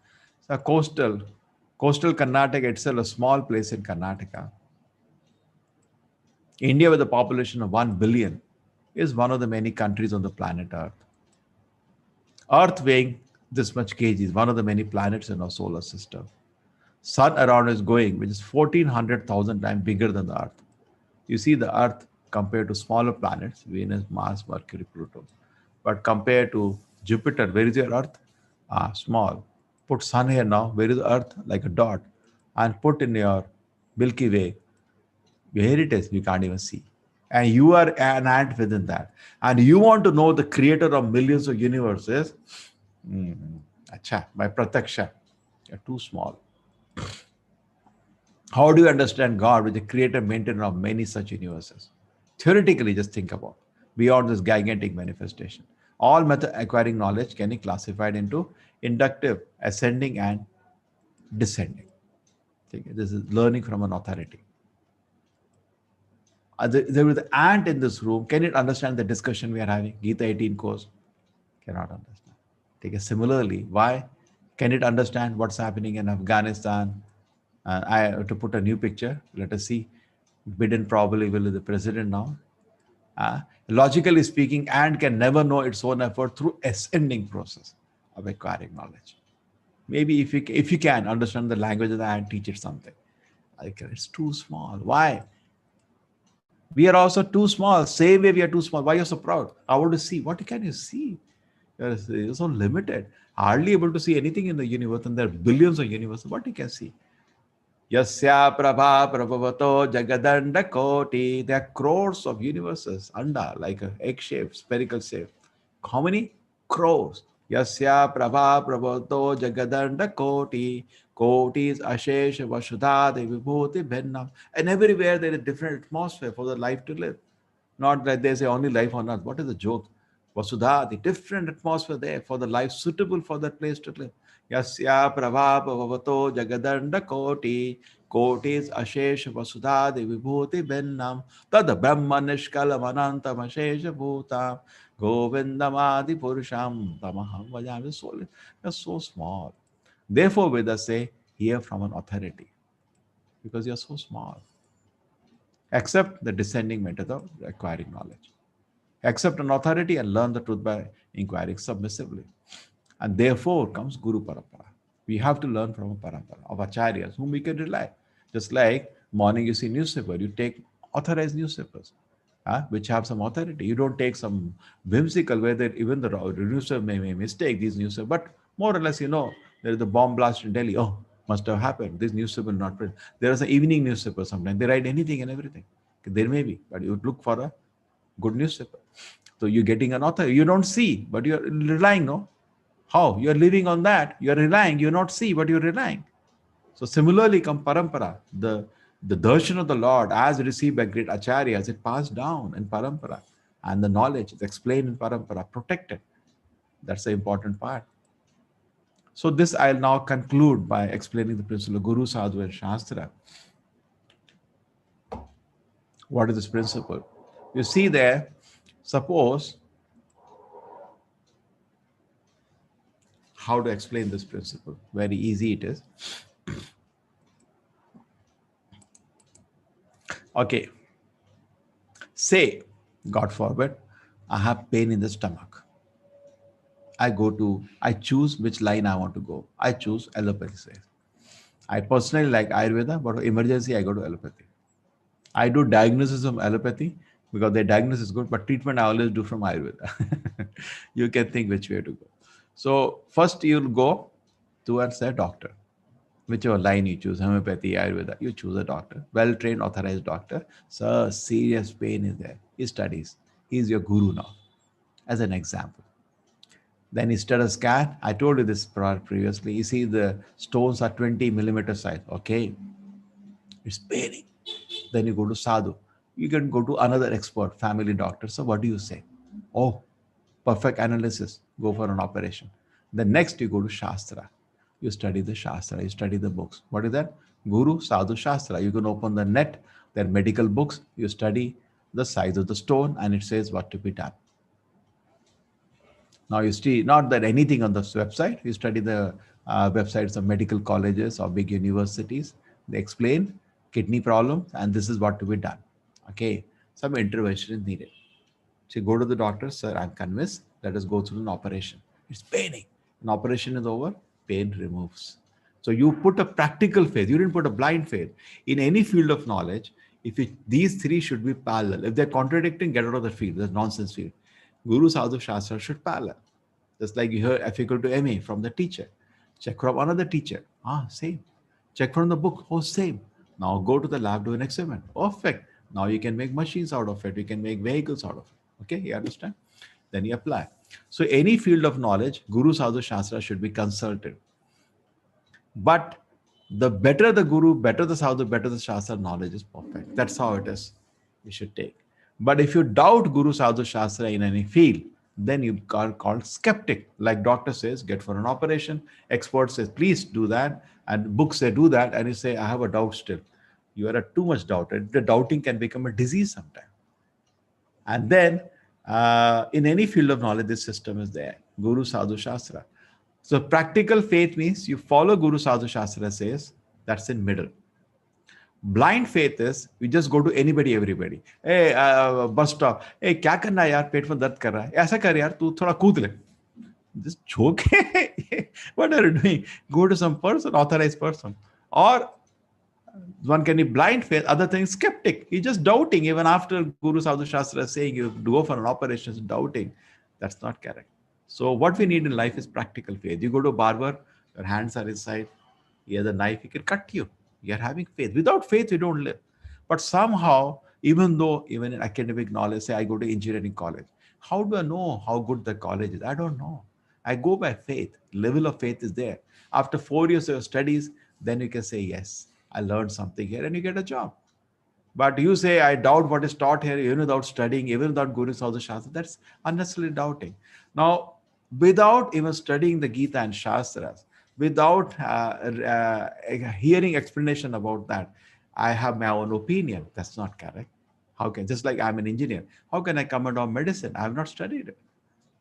So coastal Karnataka itself, a small place in Karnataka. India with a population of 1 billion is one of the many countries on the planet Earth. Earth weighing this much kgs, one of the many planets in our solar system. Sun around is going, which is 1400,000 times bigger than the Earth. You see the Earth compared to smaller planets, Venus, Mars, Mercury, Pluto. But compared to Jupiter, where is your Earth? Small. Put Sun here now, where is the Earth? Like a dot. And put in your Milky Way, where it is, you can't even see. And you are an ant within that. And you want to know the creator of millions of universes? By Pratyaksha, you're too small. How do you understand God with the creator, maintainer of many such universes? Theoretically, just think about beyond this gigantic manifestation. All method acquiring knowledge can be classified into inductive, ascending, and descending. Okay, this is learning from an authority. There was an ant in this room. Can it understand the discussion we are having? Gita 18 course. Cannot understand. Take it similarly. Why? Can it understand what's happening in Afghanistan? I have to put a new picture. Let us see. Biden probably will be the president now. Logically speaking, ant can never know its own effort through ascending process of acquiring knowledge. Maybe if you can understand the language of the ant, teach it something. Like, it's too small. Why? We are also too small. Same way we are too small. Why are you so proud? I want to see. What can you see? You're so limited. Hardly able to see anything in the universe, and there are billions of universes. What you can see? Yasya Prabha Prabhavato Jagadanda Koti. There are crores of universes. Anda, like an egg shape, spherical shape. How many? Crores. Yasya Prabha Prabhavato Jagadanda Koti. Koti is Ashesha Vasudha Vibhuti Bhennam. And everywhere there is different atmosphere for the life to live. Not that they say only life on earth. What is the joke? Vasudha, the different atmosphere there for the life suitable for that place to live. Yasya Prabha Bhavato Jagadanda Koti. Kotis Ashesh Vasudha Vibhuti Bennam. Tada Brahma Nishkalam Anantam Ashesha Bhutam. Govindamadi Purusham Tamaham Vajami. You're so small. Therefore, Vedas say, hear from an authority. Because you're so small. Accept the descending method of acquiring knowledge. Accept an authority and learn the truth by inquiring submissively. And therefore comes Guru Parampara. We have to learn from a parampara of acharyas whom we can rely. Just like morning you see newspaper, you take authorized newspapers, which have some authority. You don't take some whimsical where even the newspaper may mistake these newspapers, but more or less there is a bomb blast in Delhi. Oh, must have happened. This newspaper not print. There is an evening newspaper sometimes. They write anything and everything. There may be, but you would look for a good newspaper. So you're getting an author. You don't see, but you're relying, no? How? You're living on that. You're relying. You not see, but you're relying. So similarly, come parampara. The darshan of the Lord, as received by great acharyas, it passed down in parampara. And the knowledge is explained in parampara, protected. That's the important part. So this I'll now conclude by explaining the principle of Guru, Sadhu, and Shastra. What is this principle? You see there, suppose, how to explain this principle? Very easy it is. Okay. Say, God forbid, I have pain in the stomach. I choose which line I want to go. I choose allopathy. I personally like Ayurveda, but for emergency, I go to allopathy. I do diagnosis of allopathy because the diagnosis is good, but treatment I always do from Ayurveda. You can think which way to go. So first you'll go towards a doctor. Whichever line you choose, homeopathy, Ayurveda, you choose a doctor, well-trained, authorized doctor. Sir, serious pain is there. He studies. He's your guru now, as an example. Then he started a scan. I told you this previously. You see the stones are 20 millimeter size. Okay. It's paining. Then you go to sadhu. You can go to another expert, family doctor. So what do you say? Oh, perfect analysis. Go for an operation. Then next you go to Shastra. You study the Shastra. You study the books. What is that? Guru, Sadhu, Shastra. You can open the net. There are medical books. You study the size of the stone and it says what to be done. Now you see, not that anything on this website. You study the websites of medical colleges or big universities. They explain kidney problems and this is what to be done. Okay, some intervention is needed. So you go to the doctor, sir, I'm convinced, let us go through an operation. It's paining. An operation is over, pain removes. So you put a practical faith. You didn't put a blind faith. In any field of knowledge, these three should be parallel. If they're contradicting, get out of the field. That's nonsense field. Guru, Sadhu, Shastra should parallel. Just like you hear F equal to MA from the teacher. Check from another teacher. Same. Check from the book. Oh, same. Now go to the lab, do an experiment. Perfect. Now you can make machines out of it. You can make vehicles out of it. Okay, you understand? Then you apply. So any field of knowledge, Guru, Sadhu, Shastra should be consulted. But the better the Guru, better the Sadhu, better the Shastra, knowledge is perfect. That's how it is. We should take. But if you doubt Guru, Sadhu, Shastra in any field, then you are called skeptic. Like doctor says, get for an operation. Expert says, please do that. And books say, do that. And you say, I have a doubt still. You are a too much doubt. The doubting can become a disease sometimes. And then in any field of knowledge, this system is there. Guru Sadhu Shastra. So practical faith means you follow Guru Sadhu Shastra says, that's in middle. Blind faith is we just go to anybody, everybody. Hey, bus stop. Hey, क्या करना है यार? पेट में दर्द कर रहा है. ऐसा कर यार, तू थोड़ा कूद ले. Just joke. What are you doing? Go to some person, authorized person. Or one can be blind faith, other things skeptic. He's just doubting. Even after Guru Sadhu Shastra is saying you go for an operation, is doubting. That's not correct. So what we need in life is practical faith. You go to a barber, your hands are inside. He has a knife, he can cut you. You are having faith. Without faith, you don't live. But somehow, even in academic knowledge, say I go to engineering college, how do I know how good the college is? I don't know. I go by faith. Level of faith is there. After 4 years of studies, then you can say, yes, I learned something here, and you get a job. But you say, I doubt what is taught here, even without studying, even without Guru Sadhu Shastra, that's unnecessarily doubting. Now, without even studying the Gita and Shastras, without hearing explanation about that, I have my own opinion. That's not correct. How can, just like I'm an engineer, how can I comment on medicine? I have not studied it.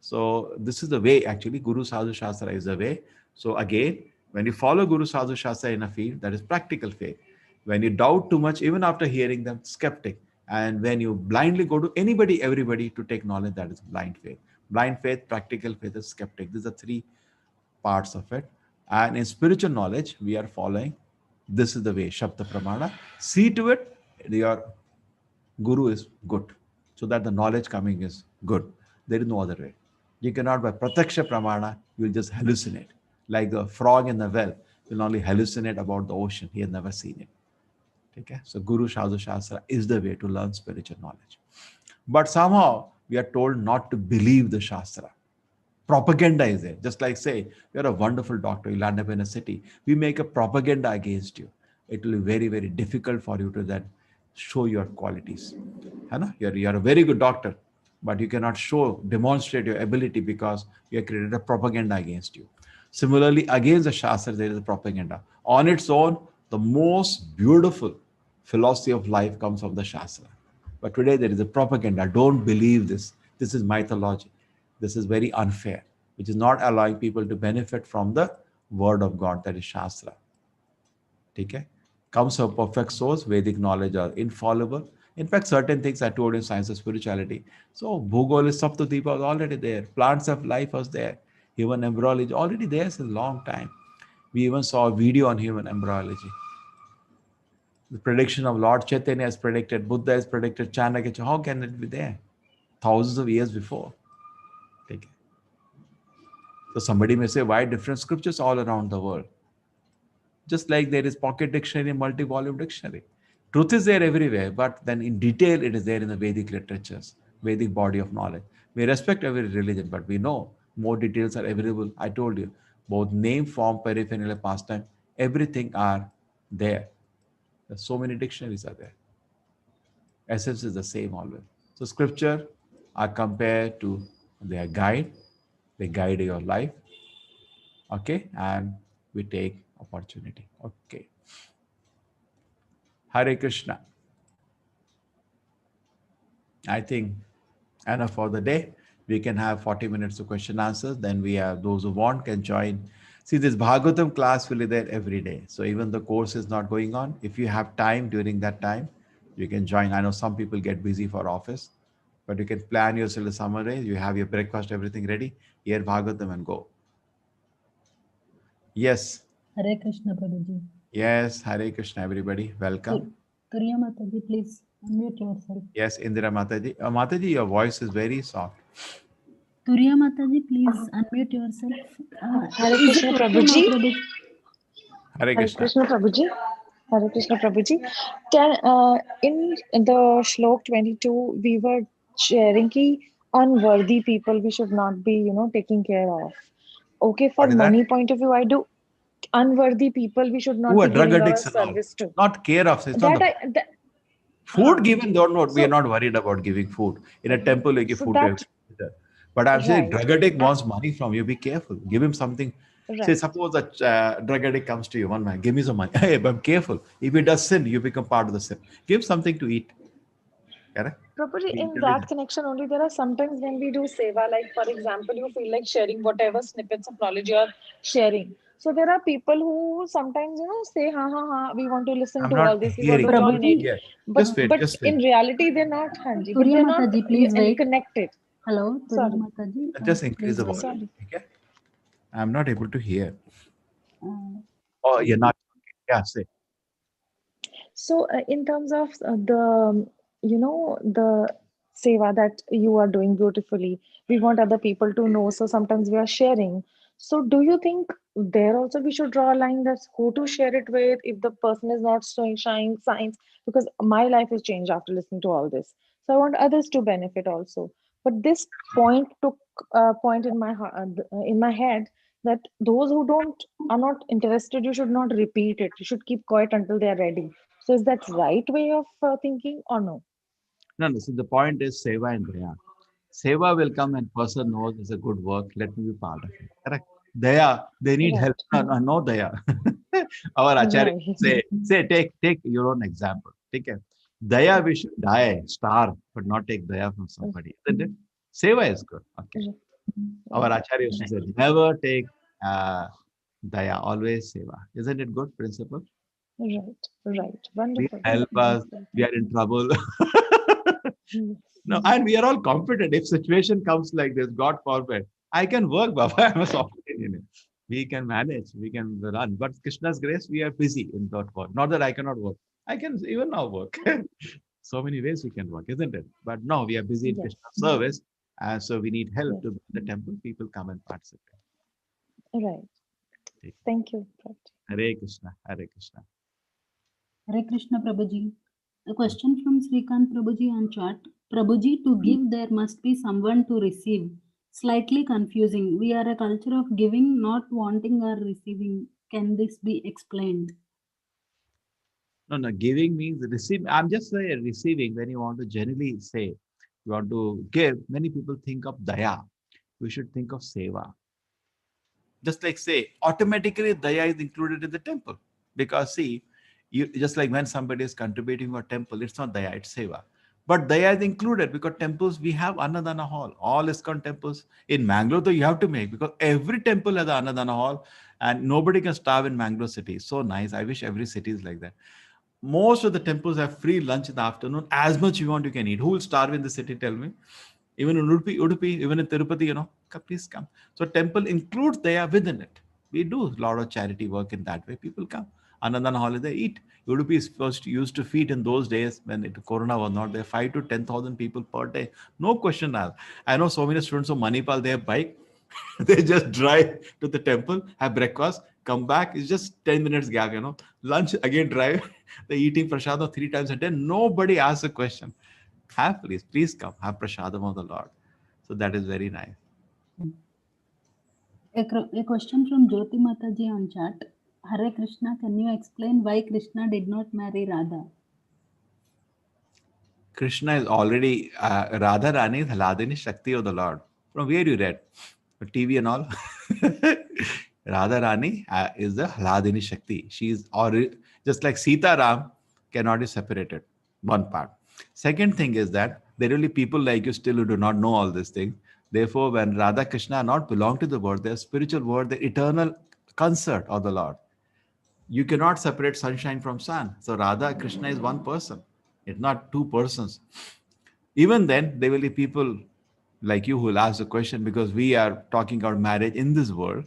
So this is the way, actually, Guru Sadhu Shastra is the way. So again, when you follow Guru Sadhu Shastra in a field, that is practical faith. When you doubt too much, even after hearing them, skeptic. And when you blindly go to anybody, everybody to take knowledge, that is blind faith. Blind faith, practical faith, is skeptic. These are three parts of it. And in spiritual knowledge, we are following, this is the way, Shabda Pramana. See to it, your Guru is good, so that the knowledge coming is good. There is no other way. You cannot, by Pratyaksha Pramana, you will just hallucinate. Like the frog in the well will only hallucinate about the ocean. He has never seen it. Okay? So Guru Sadhu Shastra is the way to learn spiritual knowledge. But somehow we are told not to believe the Shastra. Propaganda is there. Just like say, you're a wonderful doctor, you land up in a city. We make a propaganda against you. It will be very, very difficult for you to then show your qualities. You're a very good doctor, but you cannot demonstrate your ability because you have created a propaganda against you. Similarly, against the Shastra, there is a propaganda. On its own, the most beautiful philosophy of life comes from the Shastra. But today there is a propaganda. Don't believe this. This is mythology. This is very unfair, which is not allowing people to benefit from the word of God, that is Shastra. Okay? Comes from perfect source. Vedic knowledge are infallible. In fact, certain things I told in science of spirituality. So, Bhugol is Saptadipa was already there. Plants of life was there. Human embryology already there since a long time. We even saw a video on human embryology. The prediction of Lord Chaitanya is predicted, Buddha is predicted, Chanakya. How can it be there? Thousands of years before. Okay. So somebody may say, why different scriptures all around the world? Just like there is pocket dictionary, multi-volume dictionary. Truth is there everywhere, but then in detail it is there in the Vedic literatures, Vedic body of knowledge. We respect every religion, but we know more details are available. I told you, both name, form, peripheral, pastime, everything are there. There's so many dictionaries are there. Essence is the same always. So scripture are compared to their guide. They guide your life. Okay, and we take opportunity. Okay. Hare Krishna. I think enough for the day. We can have 40 minutes of question answers. Then we have those who want can join. See, this Bhagavatam class will be there every day. So even the course is not going on. If you have time during that time, you can join. I know some people get busy for office, but you can plan yourself a summary. You have your breakfast, everything ready. Hear Bhagavatam and go. Yes. Hare Krishna, Prabhuji. Yes, Hare Krishna, everybody. Welcome. Turiya Mataji, please unmute yourself. Yes, Indira Mataji. Mataji, your voice is very soft. Turiya Mataji, please unmute yourself. Hare Krishna, Prabhuji. Hare Krishna. Krishna, Prabhuji. Hare Krishna, Prabhuji. In the Shlok 22, we were sharing ki unworthy people we should not be, taking care of. Okay, for money point of view, I do. Unworthy people we should not Who are be drug giving our addicts and all. service to. Not care of. It's not food given, don't know. We are not worried about giving food. In a temple, we give food. But I'm saying Right. drug addict wants money from you. Be careful. Give him something. Say, Right. suppose a drug addict comes to you, one man, give me some money. Hey, but careful. If he does sin, you become part of the sin. Give something to eat. Correct? Probably Be in that intelligent. connection only, there are sometimes when we do seva, like for example, you feel like sharing whatever snippets of knowledge you are sharing. So there are people who sometimes, say, ha, we want to listen I'm to all not this, we want to hearing you. join it. Prabhuji, Yeah. But Just wait. but Just wait. in reality, they're not, Hanji, but Turiya they're not Mataji, please wait. connected. Hello, Turiya Sorry, Mataji, Just increase please the wait. volume. sorry. Okay? I'm not able to hear. Uh, Oh, you're not. Yeah, say. So, in terms of the seva that you are doing beautifully, we want other people to know. So sometimes we are sharing. So, do you think there also we should draw a line that's who to share it with if the person is not showing signs? Because my life has changed after listening to all this. So, I want others to benefit also. But this point took a point in my head that those who don't are not interested, you should not repeat it. You should keep quiet until they are ready. So is that right way of thinking or no? No, no. See, the point is seva and daya. Seva will come when person knows it's a good work. Let me be part of it. Correct. Daya, they need help. Right. No, no, no daya. Our acharya Right. say, take your own example. Take care. Daya, we should die, starve, but not take daya from somebody, isn't it? Seva is good. Okay. Our Right. acharya used to say, never take uh, daya, always seva. Isn't it good principle? Right. Right. Please Wonderful. help us. Wonderful. We are in trouble. Yes. No, and we are all competent. If situation comes like this, God forbid, I can work, Baba. I'm a software engineer. We can manage, we can run. But Krishna's grace, we are busy in that work. Not that I cannot work. I can even now work. So many ways we can work, isn't it? But no, we are busy in Yes. Krishna's service. And so we need help Yes. to build the temple. People come and participate. Right. Thank you. Right. Hare Krishna, Hare Krishna. Hare Krishna Prabhuji. A question from Srikant Prabhuji on chat. Prabhuji, to give there must be someone to receive. Slightly confusing. We are a culture of giving, not wanting or receiving. Can this be explained? No, no, giving means receive. I'm just saying receiving when you want to generally say, you want to give. Many people think of daya. We should think of seva. Just like say, automatically daya is included in the temple. Because see, you just like when somebody is contributing to a temple, it's not daya, it's seva. But daya is included because temples, we have Annadana hall. All ISKCON temples in Mangalore, though you have to make because every temple has an Annadana hall and nobody can starve in Mangalore city. So nice. I wish every city is like that. Most of the temples have free lunch in the afternoon. As much you want, you can eat. Who will starve in the city? Tell me. Even in Udupi, even in Tirupati, please come. So temple includes Daya within it. We do a lot of charity work in that way. People come. Another holiday, eat. Udupi is first used to feed in those days when Corona was not there, 5 to 10,000 people per day. No question asked. I know so many students of Manipal, they have bike. They just drive to the temple, have breakfast, come back. It's just 10 minutes gap. Lunch, again drive. They're eating prasadam 3 times a day. Nobody asks a question. Have please come. Have prasadam of the Lord. So that is very nice. A question from Jyoti Mataji on chat. Hare Krishna, can you explain why Krishna did not marry Radha? Krishna is already, Radha Rani is Hladini Shakti of the Lord. From where you read? TV and all. Radha Rani is the Hladini Shakti. She is just like Sita Ram cannot be separated. One part. Second thing is that there will be people like you still who do not know all these things. Therefore, when Radha Krishna are not belong to the world, they are spiritual world, the eternal concert of the Lord. You cannot separate sunshine from sun. So Radha Krishna is one person. It's not two persons. Even then, there will be people like you who will ask the question because we are talking about marriage in this world.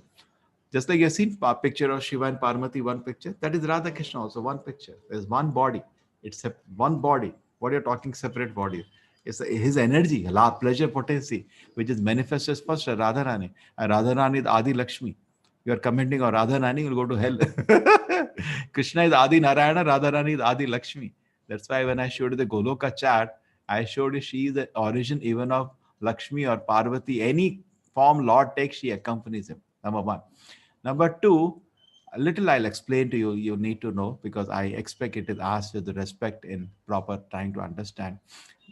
Just like you've seen a picture of Shiva and Parvati, one picture. That is Radha Krishna also, one picture. There's one body. It's one body. What you're talking, separate bodies. It's his energy, pleasure, potency, which is manifested first as Radharani. And Radharani is Adi Lakshmi. You are commenting on Radharani, you'll go to hell. Krishna is Adi Narayana, Radharani is Adi Lakshmi. That's why when I showed you the Goloka chart, I showed you she is the origin even of Lakshmi or Parvati. Any form Lord takes, she accompanies him. Number one. Number two, a little I'll explain to you. You need to know because I expect it is asked with respect in proper trying to understand.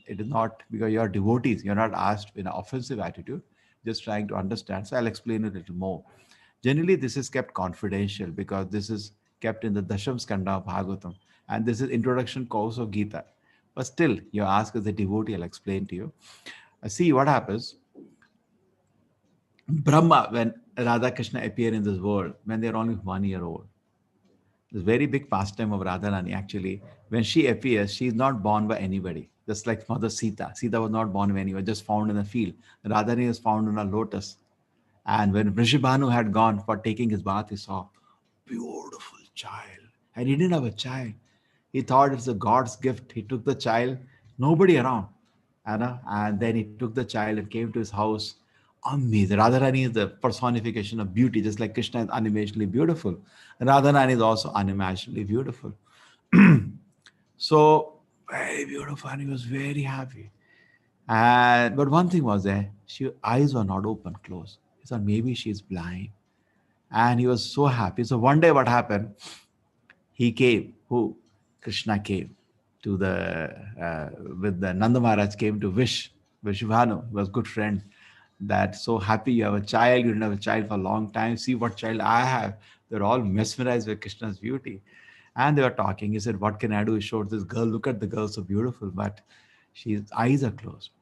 It is not because you are devotees. You're not asked in an offensive attitude. just trying to understand. So I'll explain it a little more. Generally, this is kept confidential because this is kept in the Dasham Skanda of Bhagavatam. And this is introduction course of Gita. But still, you ask as a devotee, I'll explain to you. See what happens. Brahma, when Radha Krishna appear in this world, when they're only 1 year old, this very big pastime of Radharani actually, when she appears, she is not born by anybody. Just like Mother Sita. Sita was not born by anyone, just found in a field. Radharani was found in a lotus. And when Vrishibhanu had gone for taking his bath, he saw beautiful child. And he didn't have a child. He thought it's a God's gift. He took the child, nobody around. And then he took the child and came to his house. Amazing. Radharani is the personification of beauty, just like Krishna is unimaginably beautiful. Radharani is also unimaginably beautiful. So, very beautiful. And he was very happy. But one thing was there, her eyes were not open, closed. He thought maybe she's blind. And he was so happy. So one day what happened? He came. Who? Krishna came to with the Nanda Maharaj came to wish Vishvanu, was good friend, that so happy you have a child. You didn't have a child for a long time. See what child I have. They're all mesmerized with Krishna's beauty. And they were talking. He said, what can I do? He showed this girl. Look at the girl, so beautiful, but she's eyes are closed.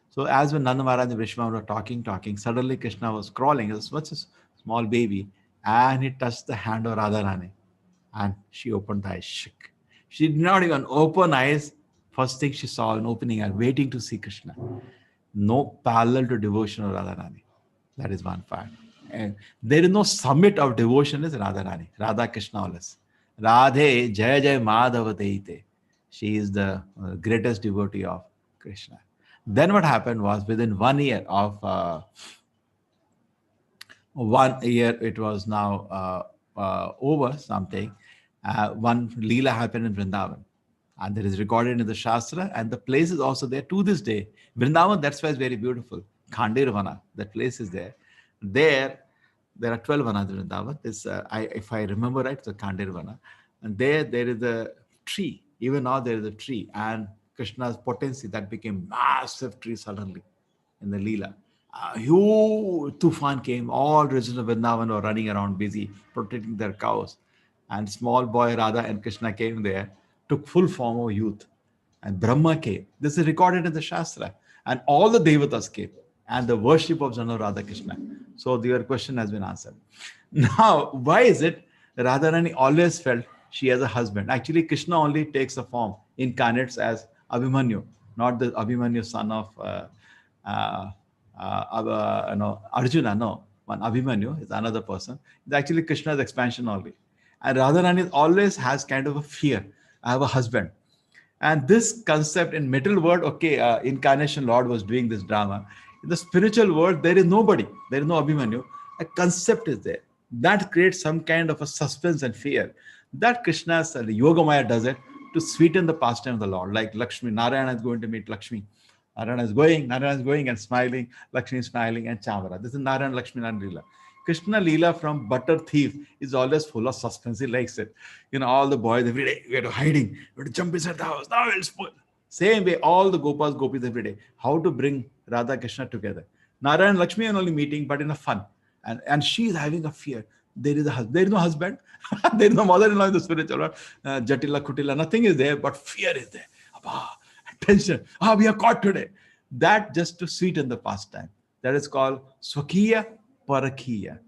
So as when Nanda Maharaj and Vishvanu were talking, suddenly Krishna was crawling. It was such a small baby. And he touched the hand of Radharani. And she opened the eyes. Shook. She did not even open eyes. First thing she saw an opening eye, waiting to see Krishna. No parallel to devotion of Radharani. That is one part. And there is no summit of devotion is Radharani. Radha Krishna always. Radhe Jaya Jaya Madhava Deite. She is the greatest devotee of Krishna. Then what happened was within 1 year of 1 year, it was now over something. One Leela happened in Vrindavan. And that is recorded in the Shastra, and the place is also there to this day. Vrindavan, that's why it's very beautiful. Khandirvana, that place is there. There are 12 vanas in Vrindavan. If I remember right, it's a Khandirvana. And there is a tree. Even now there is a tree. And Krishna's potency, that became massive tree suddenly in the Leela. A huge tufan came. All residents of Vrindavan were running around busy, protecting their cows. And small boy Radha and Krishna came there, took full form of youth. And Brahma came. This is recorded in the Shastra. And all the Devatas came. And the worship of Jana Radha Krishna. So your question has been answered. Now, why is it Radharani always felt she has a husband? Actually, Krishna only takes a form, incarnates as Abhimanyu, not the Abhimanyu son of Arjuna. No, one Abhimanyu is another person. It's actually Krishna's expansion only. And Radharani always has kind of a fear. I have a husband. And this concept in middle world, incarnation Lord was doing this drama. In the spiritual world, there is nobody. There is no Abhimanyu. A concept is there. That creates some kind of a suspense and fear. That Krishna's Yogamaya does it to sweeten the pastime of the Lord. Like Lakshmi, Narayana is going to meet Lakshmi. Narayana is going and smiling. Lakshmi is smiling and Chamara. This is Narayana, Lakshmi, Narayana Leela. Krishna Leela from Butter Thief is always full of suspense. He likes it. All the boys every day, we are hiding. We have to jump inside the house. Now we'll spoil. Same way, all the Gopas, Gopis every day. How to bring Radha Krishna together. Narayana and Lakshmi are only meeting, but in a fun. And she is having a fear. There is no husband. There is no mother-in-law in the spiritual world. Jatila, Kutila, nothing is there, but fear is there. Tension. We are caught today. That just to sweeten the pastime. That is called Swakiya Parakhiya.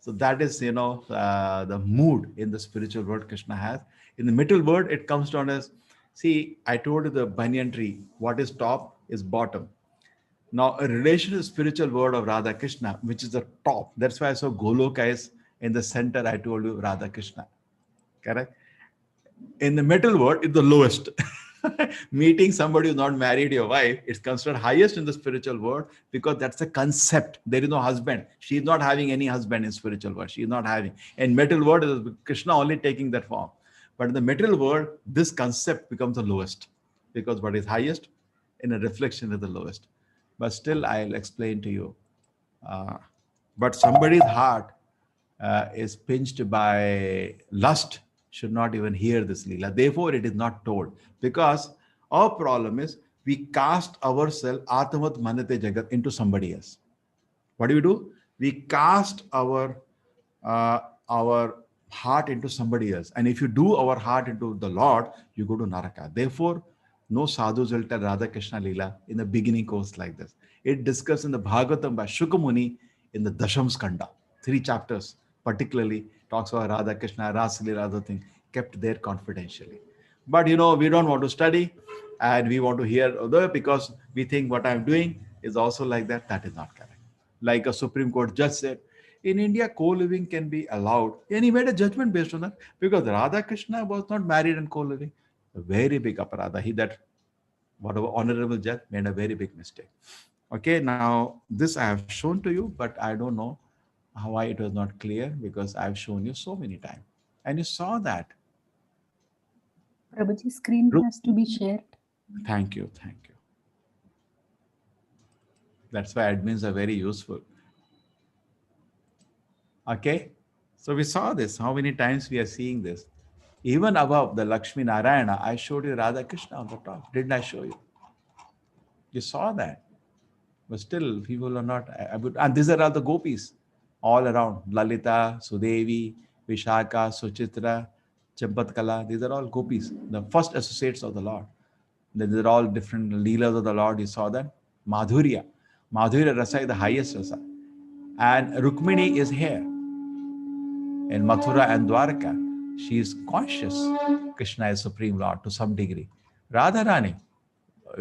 So that is, the mood in the spiritual world Krishna has. In the middle world, it comes down as, see, I told you the banyan tree, what is top is bottom. Now, a relation to the spiritual world of Radha Krishna, which is the top. That's why I saw Goloka is in the center, I told you, Radha Krishna. Correct? In the middle world, it's the lowest. Meeting somebody who's not married, your wife, it's considered highest in the spiritual world because that's a concept. There is no husband. She is not having any husband in spiritual world. She is not having. In middle world, it is Krishna only taking that form. But in the middle world, this concept becomes the lowest because what is highest in a reflection is the lowest. But still, I'll explain to you. But somebody's heart is pinched by lust should not even hear this Leela. Therefore, it is not told. Because our problem is we cast ourselves Atmat Manate Jagat into somebody else. What do? We cast our heart into somebody else. And if you do our heart into the Lord, you go to Naraka. Therefore, no sadhus will tell Radha Krishna Leela in the beginning course like this. It discussed in the Bhagavatam by Shukamuni in the Dasham Skanda. 3 chapters particularly talks about Radha Krishna, Rasa Leela, other thing, kept there confidentially. But we don't want to study and we want to hear other because we think what I'm doing is also like that. That is not correct. Like a Supreme Court judge said, in India, co-living can be allowed. And he made a judgment based on that because Radha Krishna was not married and co-living. A very big aparadha. That whatever honorable judge made a very big mistake. Okay, now this I have shown to you, but I don't know why it was not clear because I've shown you so many times. And you saw that. Prabhuji, screen has to be shared. Thank you. That's why admins are very useful. Okay, so we saw this. How many times we are seeing this? Even above the Lakshmi Narayana, I showed you Radha Krishna on the top. Didn't I show you? You saw that. But still, people are not. And these are all the gopis all around. Lalita, Sudevi, Vishaka, Suchitra, Champatkala. These are all gopis, the first associates of the Lord. These are all different leelas of the Lord. You saw that. Madhurya. Madhurya Rasa is the highest Rasa. And Rukmini is here. In Mathura and Dwarka, she is conscious Krishna is Supreme Lord to some degree. Radharani,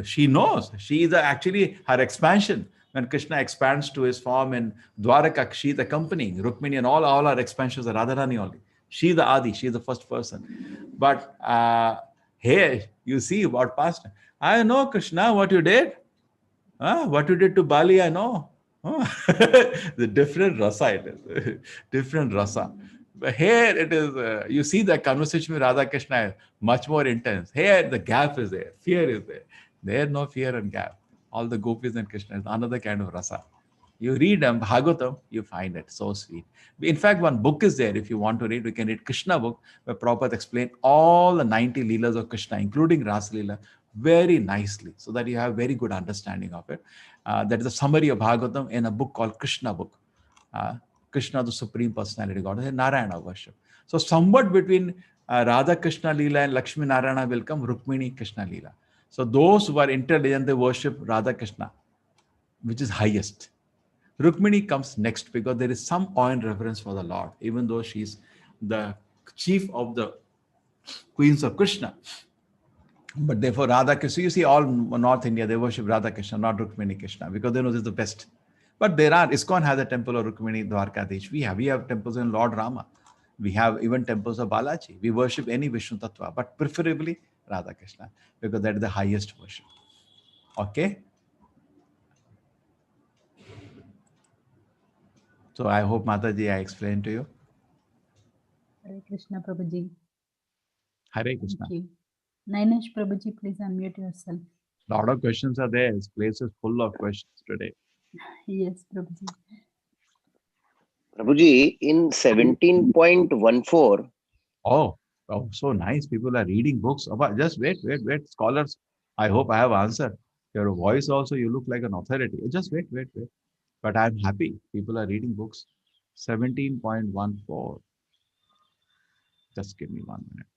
she knows. She is actually her expansion. When Krishna expands to his form in Dwaraka, she is accompanying Rukmini and all our expansions are Radharani only. She is the Adi, she is the first person. But here, you see about past. I know, Krishna, what you did. What you did to Bali, I know. The different rasa it is. Different rasa. But here it is, you see the conversation with Radha Krishna is much more intense. Here the gap is there. Fear is there. There no fear and gap. All the gopis and Krishna is another kind of rasa. You read Bhagavatam, you find it so sweet. In fact, one book is there. If you want to read, we can read Krishna book where Prabhupada explain all the 90 leelas of Krishna, including Rasa Leela, very nicely, so that you have very good understanding of it. That is a summary of Bhagavatam in a book called Krishna book. Krishna, the Supreme Personality God, and Narayana worship. So somewhat between Radha Krishna Leela and Lakshmi Narayana will come Rukmini Krishna Leela. So those who are intelligent, they worship Radha Krishna, which is highest. Rukmini comes next because there is some awe and reverence for the Lord, even though she's the chief of the queens of Krishna. But therefore, Radha Krishna, you see all North India, they worship Radha Krishna, not Rukmini Krishna, because they know this is the best. But there are, ISKCON has a temple of Rukmini Dwarkadish. We have temples in Lord Rama. We have even temples of Balaji. We worship any Vishnu Tattva, but preferably Radha Krishna, because that is the highest worship. Okay? So I hope, Mataji, I explained to you. Hare Krishna, Prabhuji. Hare Krishna. Thank you. Nainesh Prabhuji, please unmute yourself. A lot of questions are there. This place is full of questions today. Yes, Prabhuji. Prabhuji, in 17.14. Oh, so nice. People are reading books. Just wait. Scholars, I hope I have answered. Your voice also, you look like an authority. Just wait. But I'm happy. People are reading books. 17.14. Just give me 1 minute.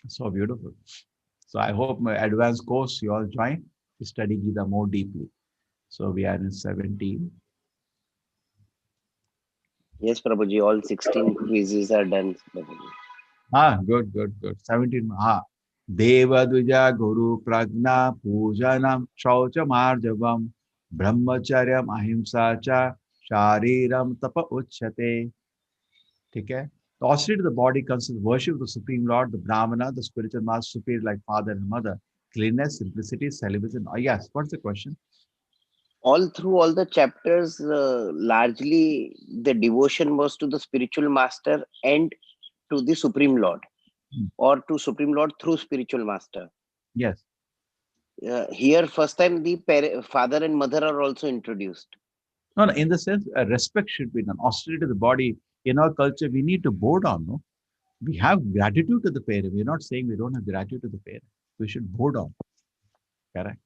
So beautiful. So I hope my advanced course you all join to study Gita more deeply. So we are in 17. Yes, Prabhuji, all 16 quizzes are done, Prabhuji. Good. 17. Deva Duja Guru Pragna Pujanam Shaucha Marjavam Brahmacharyam Ahimsa Cha Shariram Tapa Uchyate. Okay? The austerity of the body consists worship of the Supreme Lord, the Brahmana, the spiritual master superior like father and mother, cleanness, simplicity, celibacy. Yes, what's the question? All through all the chapters, largely the devotion was to the spiritual master and to the Supreme Lord, or to Supreme Lord through spiritual master. Yes. Here, first time the father and mother are also introduced. No, in the sense, respect should be done. Austerity of the body, in our culture, we need to bow down, no? We have gratitude to the parent. We're not saying we don't have gratitude to the parent. We should bow down. Correct.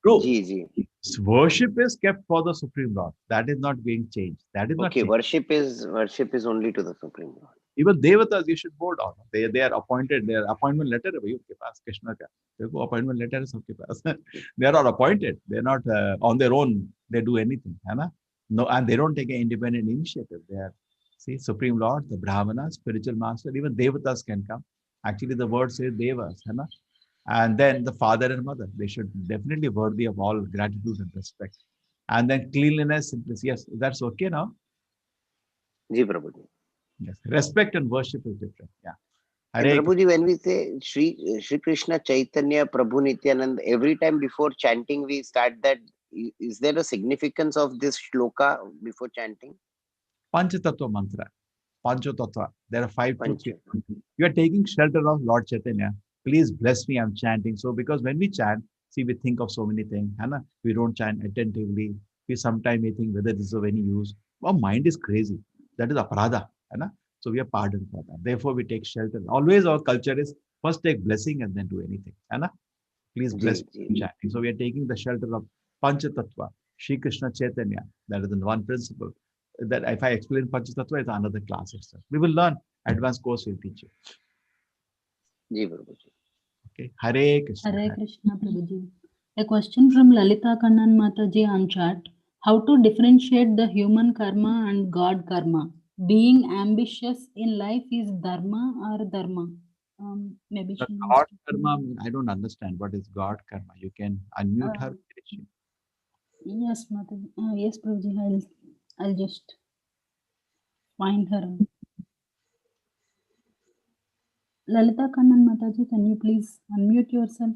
True. Ji, ji. Worship is kept for the Supreme Lord. That is not being changed. That is not Okay, changed. worship is only to the Supreme Lord. Even Devatas, you should bow down. They are appointed. Their appointment letter है भाई उनके पास कृष्णा का. देखो appointment letter है सबके पास. They are not appointed. They are not on their own. They do anything, है ना? No, and they don't take an independent initiative. They are, see, Supreme Lord, the Brahmana, spiritual master, even Devatas can come. Actually, the word says Devas, है ना? And then the father and mother, they should definitely worthy of all gratitude and respect. And then cleanliness, simplicity. Yes, that's okay now. Ji, Prabhuji. Yes, respect and worship is different. Yeah. And Prabhuji, when we say Shri Krishna Chaitanya Prabhu Nityanand, every time before chanting we start that. Is there a significance of this shloka before chanting? Panchatattva mantra. Panchatattva. There are 5 truths. Pancha. You are taking shelter of Lord Chaitanya. Please bless me. I'm chanting. So because when we chant, see, we think of so many things. Hana? We don't chant attentively. We sometimes may think whether this is of any use. Our mind is crazy. That is aparadha. Hana? So we are pardoned for that. Therefore, we take shelter. Always our culture is first take blessing and then do anything. Hana? Please bless me chanting. So we are taking the shelter of Panchatattva, Shri Krishna Chaitanya. That is the one principle. That if I explain Panchatattva, it's another class itself. We will learn. Advanced course will teach you. Ji, Prabhuji. Okay. Hare Krishna. Hare Krishna, Prabhuji. A question from Lalita Kannan Mataji on chat. How to differentiate the human karma and God karma? Being ambitious in life is dharma or dharma? Maybe The she God missed it. karma, I don't understand what is God karma. You can unmute her. Yes, Mataji. Yes, Prabhuji. I'll just find her. Lalita Kannan Mataji, can you please unmute yourself?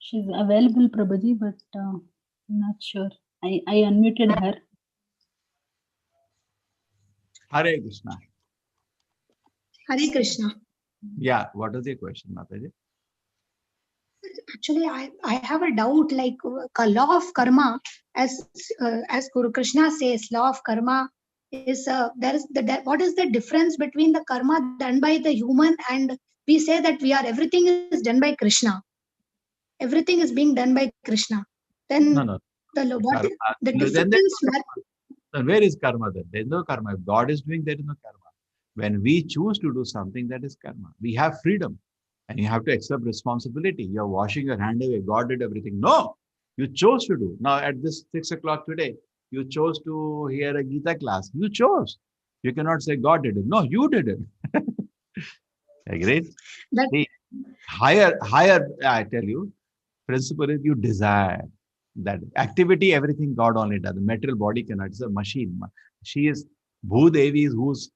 She's available, Prabhuji, but I'm not sure. I unmuted her. Hare Krishna. Hare Krishna. Yeah, what is your question, Mataji? Actually, I have a doubt, like law of karma, as Guru Krishna says, law of karma is what is the difference between the karma done by the human, and we say that everything is done by Krishna. Everything is being done by Krishna. Then No. the difference? Where is karma then? There is no karma. If God is doing, there is no karma. When we choose to do something, that is karma. We have freedom and you have to accept responsibility. You're washing your hand away. God did everything. No, you chose to do. Now at this 6 o'clock today, you chose to hear a Gita class. You chose. You cannot say God did it. No, you did it. Agreed? See, higher, I tell you, principle is you desire that activity, everything God only does. The material body cannot. It's a machine. She is Bhudevi is whose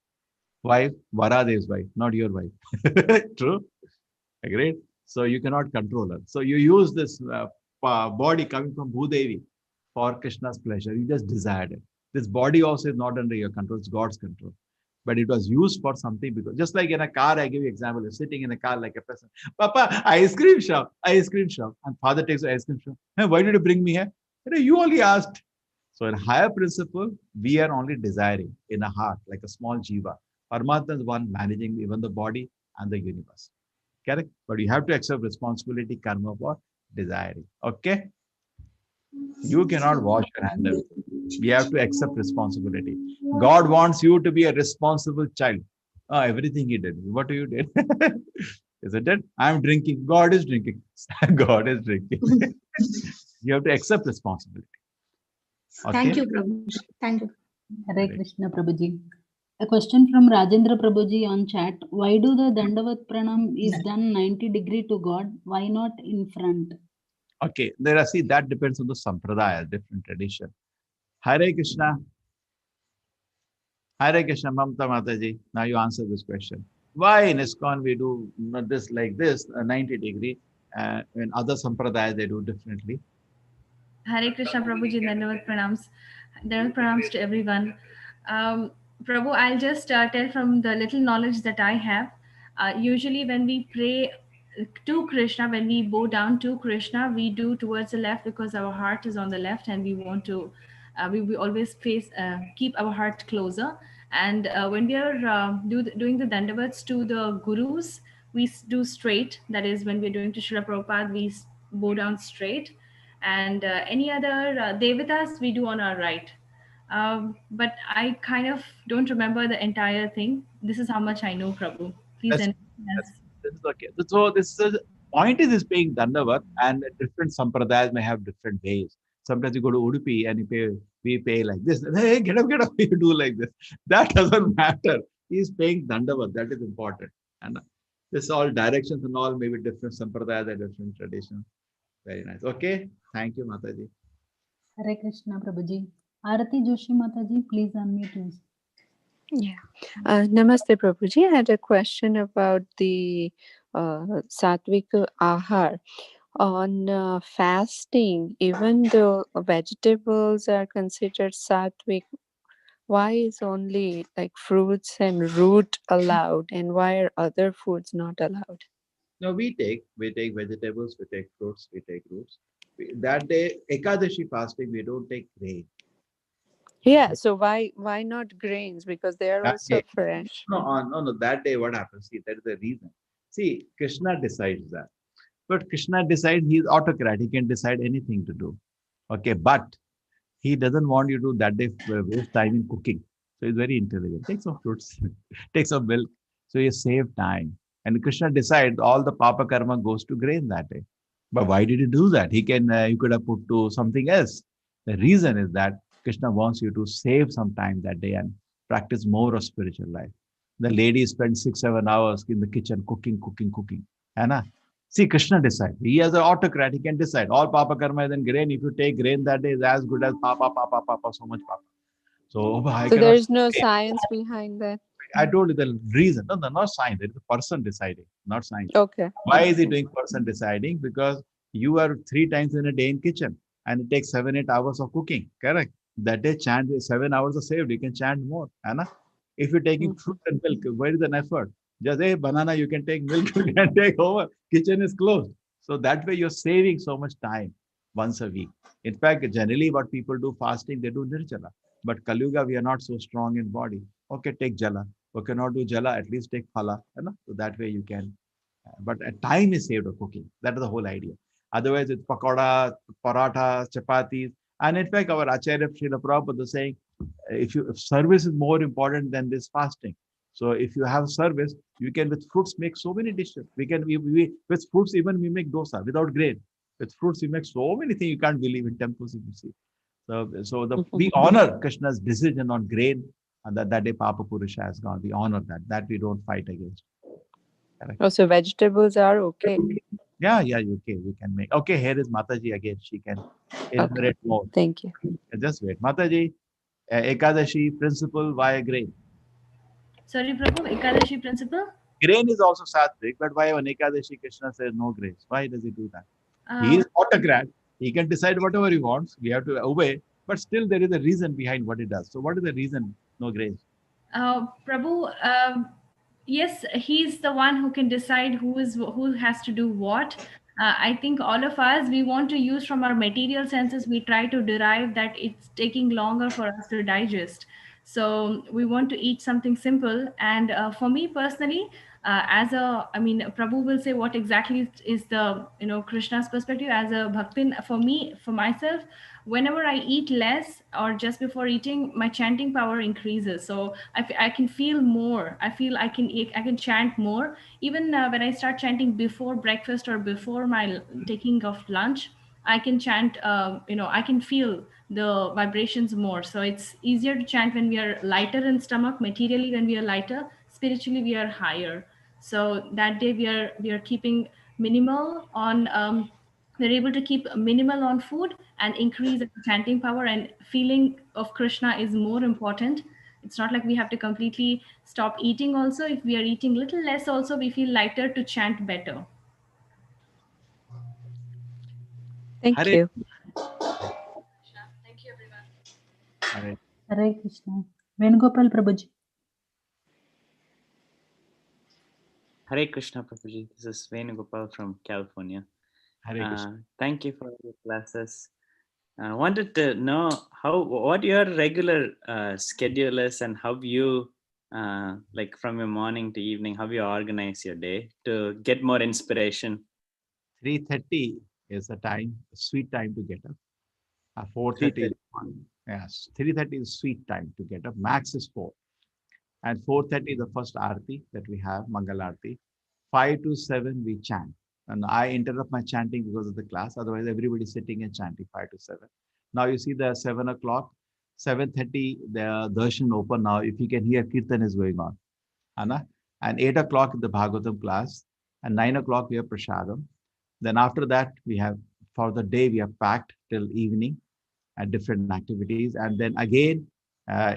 wife? Varadevi's wife, not your wife. True? Agreed? So you cannot control her. So you use this body coming from Bhudevi for Krishna's pleasure. You just desired it. This body also is not under your control. It's God's control. But it was used for something, because just like in a car, I give you example, you're sitting in a car like a person, Papa, ice cream shop. And father takes the ice cream shop. Hey, why did you bring me here? You only asked. So in higher principle, we are only desiring in a heart, like a small jiva. Paramatma is one managing even the body and the universe. Correct? But you have to accept responsibility, karma for desiring. Okay? You cannot wash your hand away. We have to accept responsibility. God wants you to be a responsible child. Everything he did. What do you did? Isn't it? I'm drinking. God is drinking. God is drinking. You have to accept responsibility. Okay? Thank you, Prabhuji. Thank you. Hare Krishna, Prabhuji. A question from Rajendra Prabhuji on chat. Why do the Dandavat Pranam is done 90 degree to God? Why not in front? Okay, see, that depends on the sampradaya, different tradition. Hare Krishna. Hare Krishna, Mamta Mataji. Now you answer this question. Why in ISKCON we do this like this, 90 degree, when other sampradayas they do differently? Hare Krishna, Prabhuji, Dandavat Pranams. Dandavat Pranams to everyone. Prabhu, I'll just tell from the little knowledge that I have. Usually when we pray to Krishna, when we bow down to Krishna, we do towards the left because our heart is on the left, and we want to, we always keep our heart closer. And when we are doing the dandavats to the gurus, we do straight. That is, when we're doing to Srila Prabhupada, we bow down straight. And any other devatas, we do on our right. But I kind of don't remember the entire thing. This is how much I know, Prabhu. Please. This is okay. So this is point is paying Dandavat, and different sampradayas may have different ways. Sometimes you go to Udupi and we pay like this. Hey, get up, you do like this. That doesn't matter. He's paying Dandavat. That is important. And this all directions and all maybe different sampradayas and different traditions. Very nice. Okay. Thank you, Mataji. Hare Krishna, Prabhuji. Arati Joshi Mataji, please unmute yourself. Yeah. Namaste, Prabhuji. I had a question about the sattvic ahar. On fasting, even though vegetables are considered sattvic, why is only like fruits and root allowed, and why are other foods not allowed? No, we take vegetables, we take fruits, we take roots. That day, Ekadashi fasting, we don't take grain. Yeah, so why not grains? Because they are That also day, fresh. no. That day, what happens? See, that is the reason. See, Krishna decides that. But Krishna decides, he is autocrat. He can decide anything to do. Okay, but he doesn't want you to that day waste time in cooking. So he's very intelligent. Take some fruits, take some milk. So you save time. And Krishna decides all the papa karma goes to grain that day. But why did he do that? He could have put to something else. The reason is that Krishna wants you to save some time that day and practice more of spiritual life. The lady spends 6-7 hours in the kitchen cooking. Anna, see, Krishna decides. He has an autocrat. He can decide. All papa karma is in grain. If you take grain that day, is as good as papa, so much papa. So I So cannot. there's no science behind that. I told you the reason. No, not science. It is a person deciding, not science. Okay. Why is he doing person deciding? Because you are 3 times in a day in kitchen, and it takes 7-8 hours of cooking. Correct. That day, chant 7 hours are saved. You can chant more. Anna, if you're taking fruit and milk, where is an effort? Just a banana, you can take milk, you can take over. Kitchen is closed. So that way you're saving so much time once a week. In fact, generally what people do fasting, they do nirjala. But Kalyuga, we are not so strong in body. Okay, take jala. Okay, not do jala, at least take phala. So that way you can. But time is saved of cooking. That is the whole idea. Otherwise, it's pakoda, paratha, chapatis. And in fact, our Acharya Srila Prabhupada is saying, if service is more important than this fasting. So if you have service, you can with fruits make so many dishes. We with fruits even we make dosa without grain. With fruits we make so many things you can't believe in temples if you see. We honor Krishna's decision on grain, and that day Papa Purusha has gone. We honor that. That we don't fight against. Correct. Oh, so vegetables are okay. Yeah, okay. We can make. Okay, here is Mataji again. She can elaborate more. Thank you. Just wait. Mataji, Ekadashi principle, why grain? Sorry, Prabhu, Ekadashi principle? Grain is also sattvic, but why on Ekadashi Krishna says no grains? Why does he do that? He is autocrat. He can decide whatever he wants. We have to obey, but still there is a reason behind what he does. So what is the reason no grains? Prabhu, yes, he's the one who can decide who has to do what. I think all of us, we want to use from our material senses, we try to derive that it's taking longer for us to digest. So we want to eat something simple. And for me personally, Prabhu will say what exactly is the, Krishna's perspective as a bhaktin. For me, for myself, whenever I eat less or just before eating, my chanting power increases. So I can feel more. I feel I can chant more. Even when I start chanting before breakfast or before my taking of lunch, I can chant, I can feel the vibrations more. So it's easier to chant when we are lighter in stomach, materially when we are lighter, spiritually we are higher. So that day we are keeping minimal on, we're able to keep minimal on food and increase the chanting power, and feeling of Krishna is more important. It's not like we have to completely stop eating also. If we are eating little less also, we feel lighter to chant better. Thank you. Thank you, everyone. Hare Krishna. Venugopal Prabhuji. Hare Krishna Prabhuji. This is Venugopal from California. Hare Krishna. Thank you for your classes. I wanted to know what your regular schedule is and how you, like from your morning to evening, how you organize your day to get more inspiration. 3:30 is the time, sweet time to get up. 4:30 is fine. Yes, 3:30 is sweet time to get up. Max is 4. And 4:30 is the first arti that we have, Mangal Arti. 5 to 7 we chant. And I interrupt my chanting because of the class. Otherwise, everybody's sitting and chanting 5 to 7. Now you see the 7 o'clock, 7:30, the darshan open now. If you can hear, Kirtan is going on. Anna? And 8 o'clock in the Bhagavatam class. And 9 o'clock we have Prasadam. Then after that, we have, for the day, we have packed till evening and different activities. And then again,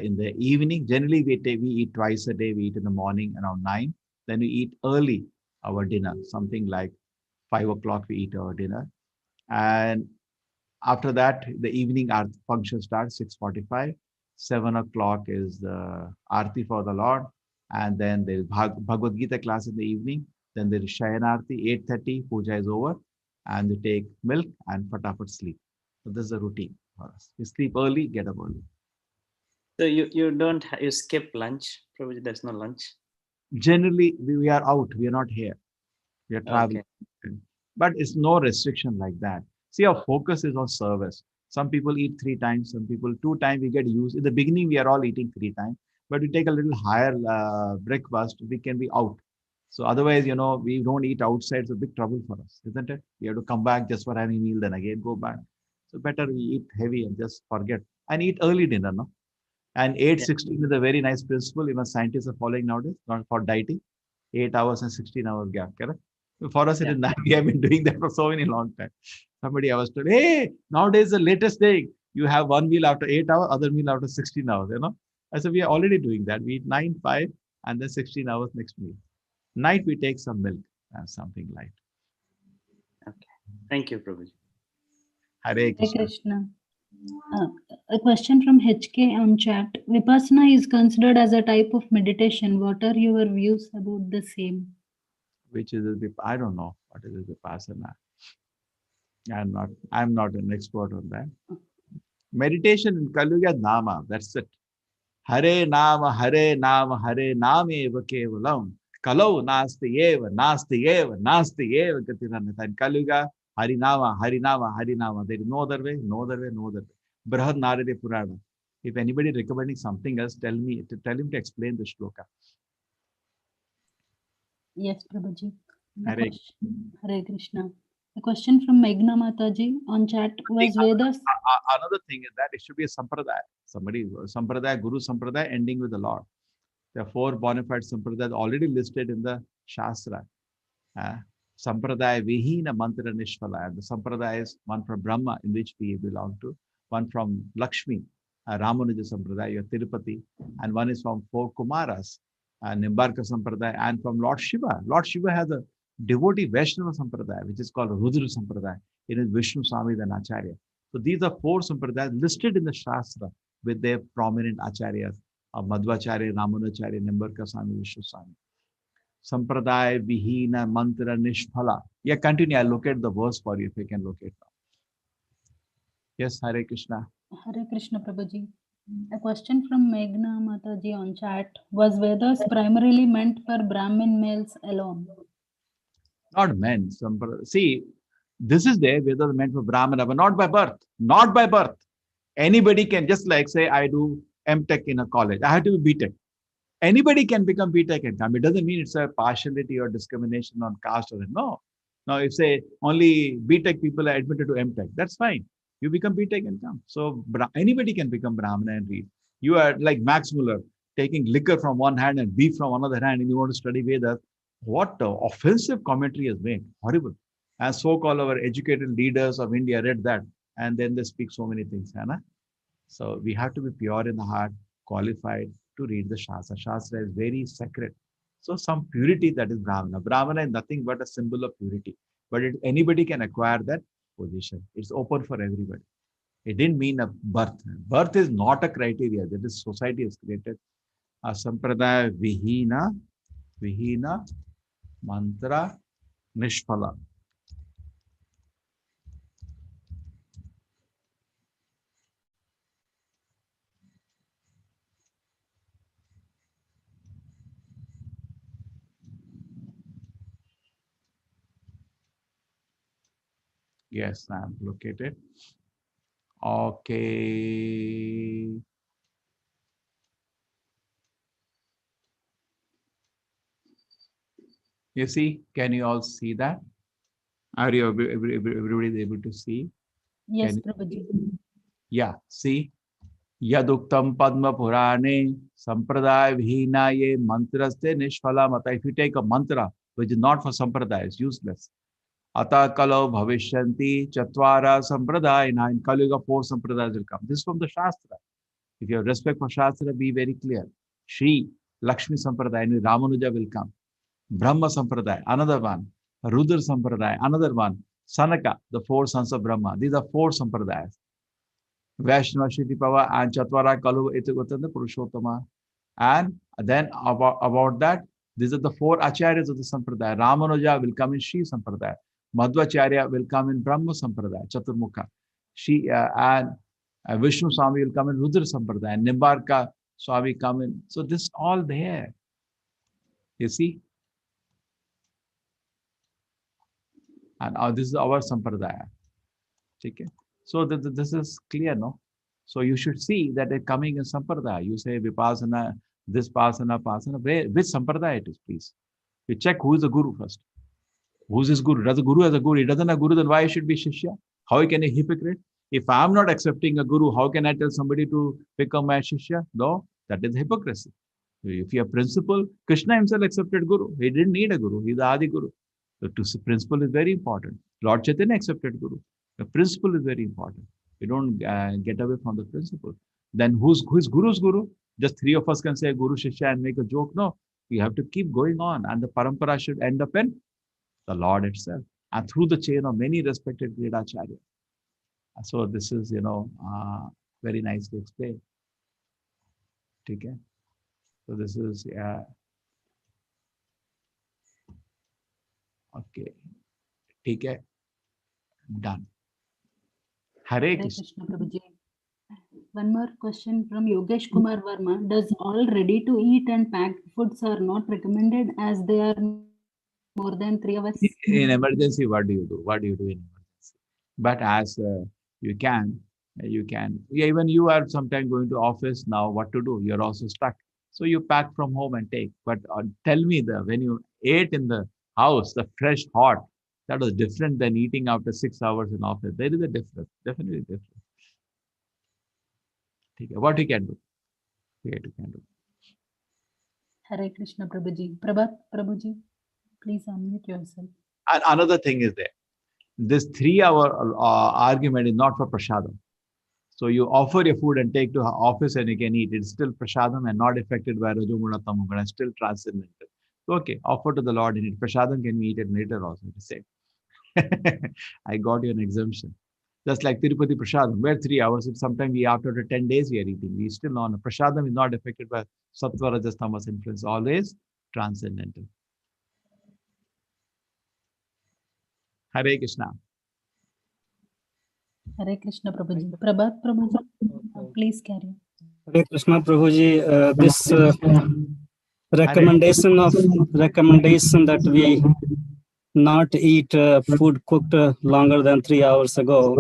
in the evening, generally we eat twice a day. We eat in the morning around 9. Then we eat early our dinner, something like 5 o'clock we eat our dinner. And after that, the evening function starts 6:45. 7 o'clock is the Arti for the Lord. And then there's Bhagavad Gita class in the evening. Then there is Shayan Arti, 8:30, puja is over. And we take milk and fatafat sleep. So this is a routine for us. We sleep early, get up early. So you don't, you skip lunch? Probably there's no lunch. Generally, we are out. We are not here. We are traveling. Okay. But it's no restriction like that. See, our focus is on service. Some people eat 3 times, some people 2 times. We get used. In the beginning, we are all eating 3 times. But we take a little higher breakfast, we can be out. So otherwise, we don't eat outside. It's a big trouble for us, isn't it? We have to come back just for having a meal, then again go back. So better we eat heavy and just forget. And eat early dinner, no? And 8:16 is a very nice principle. Even scientists are following nowadays, not for dieting. 8 hours and 16 hours gap, correct? For us, it is 9. We have been doing that for so many long time. Somebody I was told, hey, nowadays the latest thing, you have one meal after 8 hours, other meal after 16 hours, I said, we are already doing that. We eat 9, 5, and then 16 hours next meal. Night, we take some milk and something light. Okay. Thank you, Prabhuji. Hare Krishna. Hare Krishna. A question from HK on chat. Vipassana is considered as a type of meditation. What are your views about the same? Which is I don't know what is Vipassana. I'm not an expert on that. Meditation in Kaluga Nama, that's it. Hare Nama, Hare Nama, Hare Nama eva kevalam. Kalau nasti eva, nasti eva, nasti eva gatiranata. In Kaluga, Harinama, Harinama, Harinama. There is no other way, no other way, no other way. Brahad Narade Purana. If anybody recommending something else, tell him to explain the shloka. Yes, Prabhuji. Hare Krishna. A question from Meghna Mataji on chat. Was Vedas... Another thing is that it should be a sampradaya. Sampradaya, Guru Sampradaya ending with the Lord. There are 4 bona fide sampradayas already listed in the Shastra. Sampradaya Vihina Mantra Nishphala. The sampradaya is one from Brahma, in which we belong to, one from Lakshmi, Ramanuja Sampradaya, Tirupati, and one is from 4 Kumaras, Nimbarka Sampradaya, and from Lord Shiva. Lord Shiva has a devotee Vaishnava Sampradaya, which is called Rudra Sampradaya. It is Vishnu Swami and Acharya. So these are 4 sampradayas listed in the Shastra with their prominent acharyas of Madhvacharya, Ramanacharya, Nimbarka Swami, Vishnu Swami. Sampradaya Vihina Mantra Nishphala. Yeah, continue. I'll locate the verse for you if you can locate now. Yes, Hare Krishna. Hare Krishna, Prabhuji. A question from Meghna Mataji on chat. Was Vedas primarily meant for Brahmin males alone? Not men. See, this is there, Vedas meant for Brahmana, but not by birth. Not by birth. Anybody can, just like say, I do M.Tech in a college. I have to be B.Tech. Anybody can become B.Tech and come. It doesn't mean it's a partiality or discrimination on caste or no. Now, if say only B.Tech people are admitted to M.Tech, that's fine. You become B.Tech and come. So anybody can become Brahmana and read. You are like Max Muller, taking liquor from one hand and beef from another hand, and you want to study Vedas. What offensive commentary is made. Horrible. And so-called our educated leaders of India read that, and then they speak so many things. So we have to be pure in the heart, qualified to read the Shastra. Shastra is very sacred. So some purity, that is Brahmana. Brahmana is nothing but a symbol of purity. But anybody can acquire that position. It's open for everybody. It didn't mean a birth. Birth is not a criteria that this society has created. A sampradaya vihina Mantra Nishphala. Yes, I'm located. Okay. You see, can you all see that? Are you everybody able to see? Yes, Can Prabhuji. yeah, see? Yaduktam Padma Purane Sampradaya Vihinaye Mantraste Nishphala Mata. If you take a mantra which is not for Sampradaya, it's useless. Ata Kalo Bhavishyanti Chatvara Sampradayana. In Kali Yuga, 4 Sampradayas will come. This is from the Shastra. If you have respect for Shastra, be very clear. Shri Lakshmi Sampradaya, Ramanuja will come. Brahma Sampradaya, another one. Rudra Sampradaya, another one. Sanaka, the 4 sons of Brahma. These are 4 Sampradayas. Vaishnava, Shritipava, and Chatvara, Kalu, Etigotanda, Purushottama. And then about that, these are the 4 acharyas of the Sampradaya. Ramanuja will come in Shri Sampradaya. Madhvacharya will come in Brahma Sampradaya, Chaturmukha. And Vishnu Swami will come in Rudra Sampradaya. Nimbarka Swami come in. So this is all there. You see? And this is our Sampradaya. Okay? So this is clear, no? So you should see that they're coming in Sampradaya. You say Vipassana, this Pasana, which Sampradaya it is, please. You check who is the Guru first. Who's his Guru? Does the Guru has a Guru? He doesn't have a Guru, then why should be Shishya? How can a hypocrite? If I'm not accepting a Guru, how can I tell somebody to become my Shishya? No, that is hypocrisy. If you have principle, Krishna himself accepted Guru. He didn't need a Guru. He's the Adi Guru. So principle is very important. Lord Chaitanya accepted Guru. The principle is very important. We don't get away from the principle. Then who's Guru's Guru? Just 3 of us can say Guru Shishya and make a joke. No, we have to keep going on. And the parampara should end up in the Lord itself. And through the chain of many respected Vedacharya. So this is, very nicely explained. Okay. So this is, okay. Okay. Done. Hare Hare Krishna. Krishna, Prabhuji. One more question from Yogesh Kumar Verma. Does all ready to eat and packed foods are not recommended as they are more than 3 hours? In emergency, what do you do? What do you do in emergency? But as you can, yeah, even you are sometimes going to office now, what to do? You're also stuck. So you pack from home and take. But tell me, when you ate in the house, the fresh hot, that was different than eating after 6 hours in office. There is a difference, definitely different. Okay. What you can do? What you can do? Hare Krishna, Prabhuji. Prabhuji, please unmute yourself. And another thing is there. This 3-hour argument is not for prasadam. So you offer your food and take to office and you can eat. It's still prasadam and not affected by rajoguna, tamoguna, still transcendental. Okay, offer to the Lord and eat. Prasadam can be eaten later also. It is safe. I got you an exemption. Just like Tirupati Prasadam, where 3 hours, sometimes after 10 days we are eating. We still on. Prasadam is not affected by sattva, rajas, tamas influence. Always transcendental. Hare Krishna. Hare Krishna, Prabhuji. Prabhuji, please carry. Hare Krishna, Prabhuji. This recommendation that we not eat food cooked longer than 3 hours ago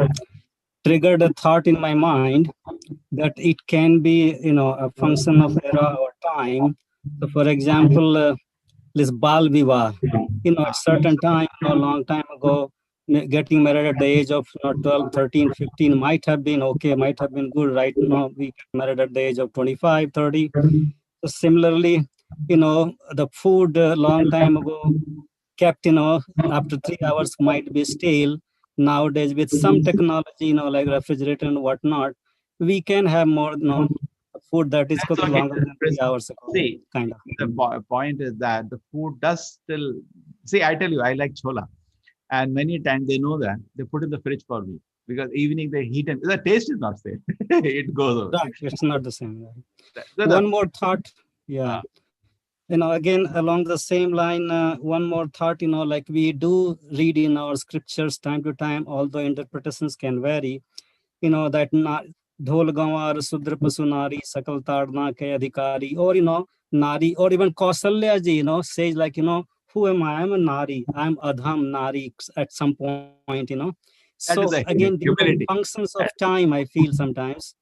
triggered a thought in my mind that it can be, a function of era or time. So, for example, this Bal Viva, at certain time, long time ago, getting married at the age of 12, 13, 15 might have been okay, might have been good. Right now, we get married at the age of 25, 30. So similarly, the food long time ago kept, after 3 hours might be stale. Nowadays, with some technology, like refrigerator and whatnot, we can have more, food that is cooked longer than 3 hours ago. See, kind of. The point is that the food does still. See, I tell you, I like chola, and many times they know that they put in the fridge for me because evening they heat and the taste is not same. It goes over. Right, it's not the same. One more thought. Yeah. Again, along the same line, one more thought, like we do read in our scriptures time to time, although interpretations can vary, that dhol gawar sudra pasunari sakal tadna ke adhikari, or nari, or even Kausalya ji says like who am I'm a nari, I'm adham nari at some point. That So is the again, these are humility. functions of time, I feel sometimes,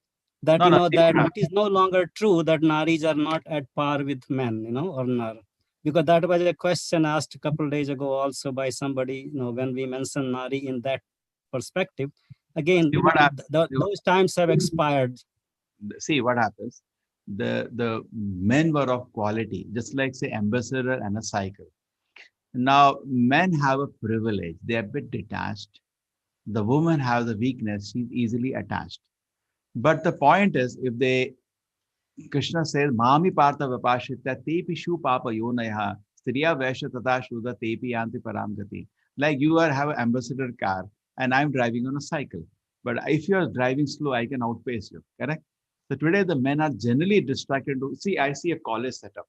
that No, no, that it is no longer true that naris are not at par with men, or nar. Because that was a question asked a couple of days ago also by somebody, when we mention nari in that perspective. Again, See what happens. those times have expired. See what happens. The men were of quality, just like say ambassador and a cycle. Now men have a privilege; they are a bit detached. The woman have the weakness; she's easily attached. But the point is, if they Krishna says, Mami Partha Vipashitya Tepi Shu Papa Yonaya Striya Vaishya Tata Shuddha Tepi Yanti Paramgati. Like you are have an ambassador car and I'm driving on a cycle. But if you are driving slow, I can outpace you. Correct? So today the men are generally distracted. See, I see a college setup.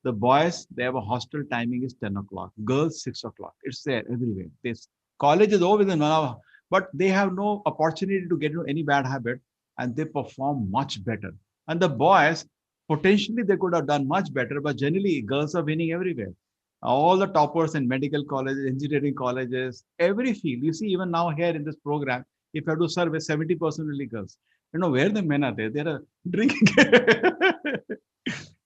The boys, they have a hostel timing is 10 o'clock. Girls, 6 o'clock. It's there everywhere. This college is over within 1 hour, but they have no opportunity to get into any bad habit and they perform much better. And the boys, potentially they could have done much better, but generally girls are winning everywhere. All the toppers in medical colleges, engineering colleges, every field. You see, even now here in this program, if I have to survey, 70% only girls. Where the men are there, they're drinking.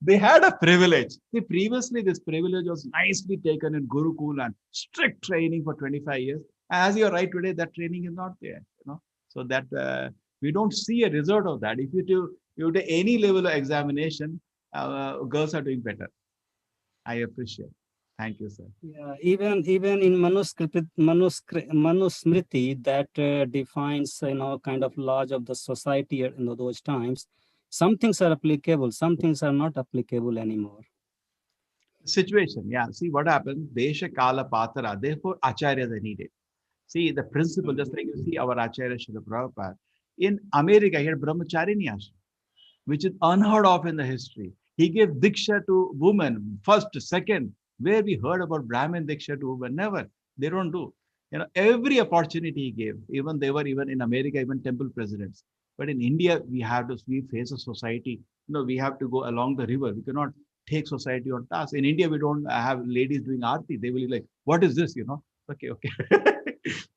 They had a privilege. See, previously, this privilege was nicely taken in Gurukul and strict training for 25 years. As you're right today, that training is not there. So that we don't see a result of that. If you do any level of examination, girls are doing better. I appreciate. Thank you, sir. Yeah, even in Manusmriti that defines kind of laws of the society in those times. Some things are applicable, some things are not applicable anymore. Situation, yeah. See what happens. Desha Kala Patara. Therefore, acharyas are needed. See the principle, just like you see our Acharya Srila Prabhupada. In America, he had Brahmacharini ashram, which is unheard of in the history. He gave Diksha to women, first, second. Where we heard about Brahmin Diksha to women? Never. They don't do. Every opportunity he gave. Even they were even in America, even temple presidents. But in India, we face a society. We have to go along the river. We cannot take society on task. In India, we don't have ladies doing aarti. They will be like, what is this? Okay.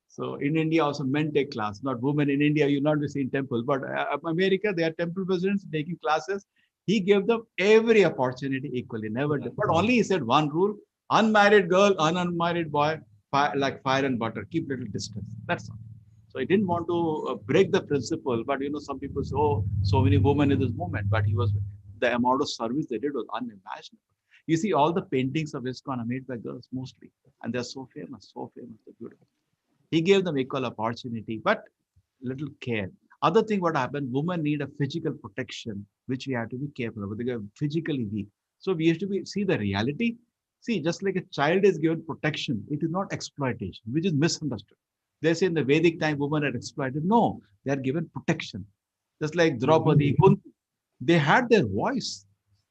So in India, also men take class, not women. In India, you not be seen temple, but America, they are temple presidents taking classes. He gave them every opportunity equally, never did. But only he said one rule: unmarried girl, unmarried boy, like fire and butter, keep little distance. That's all. So he didn't want to break the principle. But some people say, oh, so many women in this movement. But the amount of service they did was unimaginable. You see, all the paintings of ISKCON are made by girls mostly, and they're so famous, they're beautiful. He gave them equal opportunity, but little care. Other thing, what happened, women need a physical protection, which we have to be careful about. They are physically weak. So we have to see the reality. See, just like a child is given protection, it is not exploitation, which is misunderstood. They say in the Vedic time, women are exploited. No, they are given protection. Just like Draupadi, Kunti, they had their voice.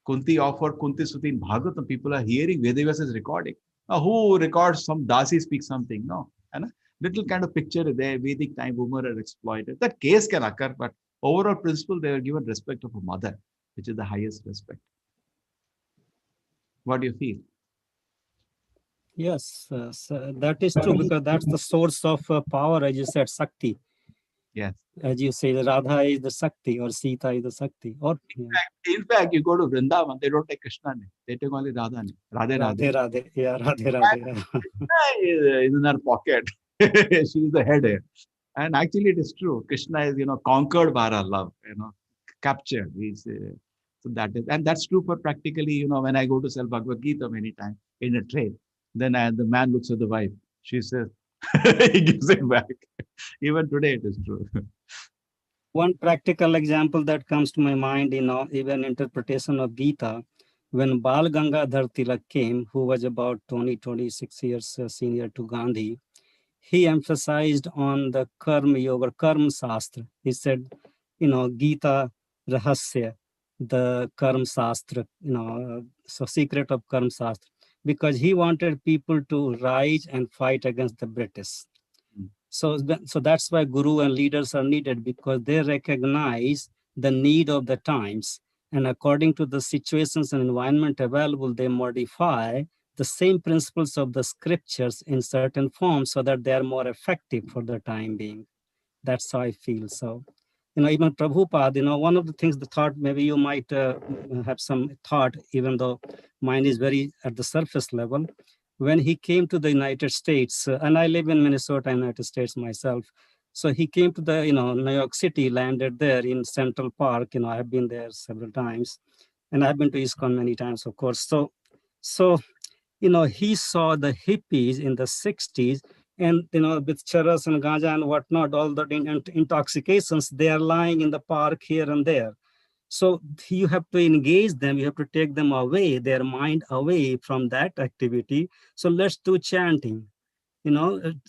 Kunti offered Kunti Suti in Bhagavatam. People are hearing, Vedavyas is recording. Now, who records some Dasi speak something? No. Little kind of picture there, Vedic time, women are exploited. That case can occur, but overall principle, they are given respect of a mother, which is the highest respect. What do you feel? Yes, so that is true, because that's the source of power, as you said, Shakti. Yes. As you say, Radha is the Shakti, or Sita is the Shakti. Or in fact, you go to Vrindavan, they don't take Krishna name. They take only Radha name. Radhe Radhe. Radhe. Yeah, Radhe Radhe. Krishna is in her pocket. She is the head here. And actually, it is true. Krishna is, conquered by our love, captured. So that is, and that's true for practically, when I go to sell Bhagavad Gita many times in a train, then the man looks at the wife. She says, he gives it back. Even today, it is true. One practical example that comes to my mind, even interpretation of Gita, when Bal Gangadhar Tilak came, who was about 26 years senior to Gandhi, he emphasized on the Karma Yoga, Karma Shastra. He said, Gita Rahasya, the Karma Shastra, so secret of Karma Shastra, because he wanted people to rise and fight against the British. So that's why guru and leaders are needed, because they recognize the need of the times, and according to the situations and environment available, they modify the same principles of the scriptures in certain forms so that they are more effective for the time being. That's how I feel. So, even Prabhupada, one of the things, the thought, maybe you might have some thought, even though mine is very at the surface level. When he came to the United States, and I live in Minnesota, United States myself. So he came to the, New York City, landed there in Central Park. I have been there several times, and I've been to ISKCON many times, of course. So he saw the hippies in the 60s, and, with charas and ganja and whatnot, all the intoxications, they are lying in the park here and there. So you have to engage them, you have to take them away, their mind away from that activity. So let's do chanting,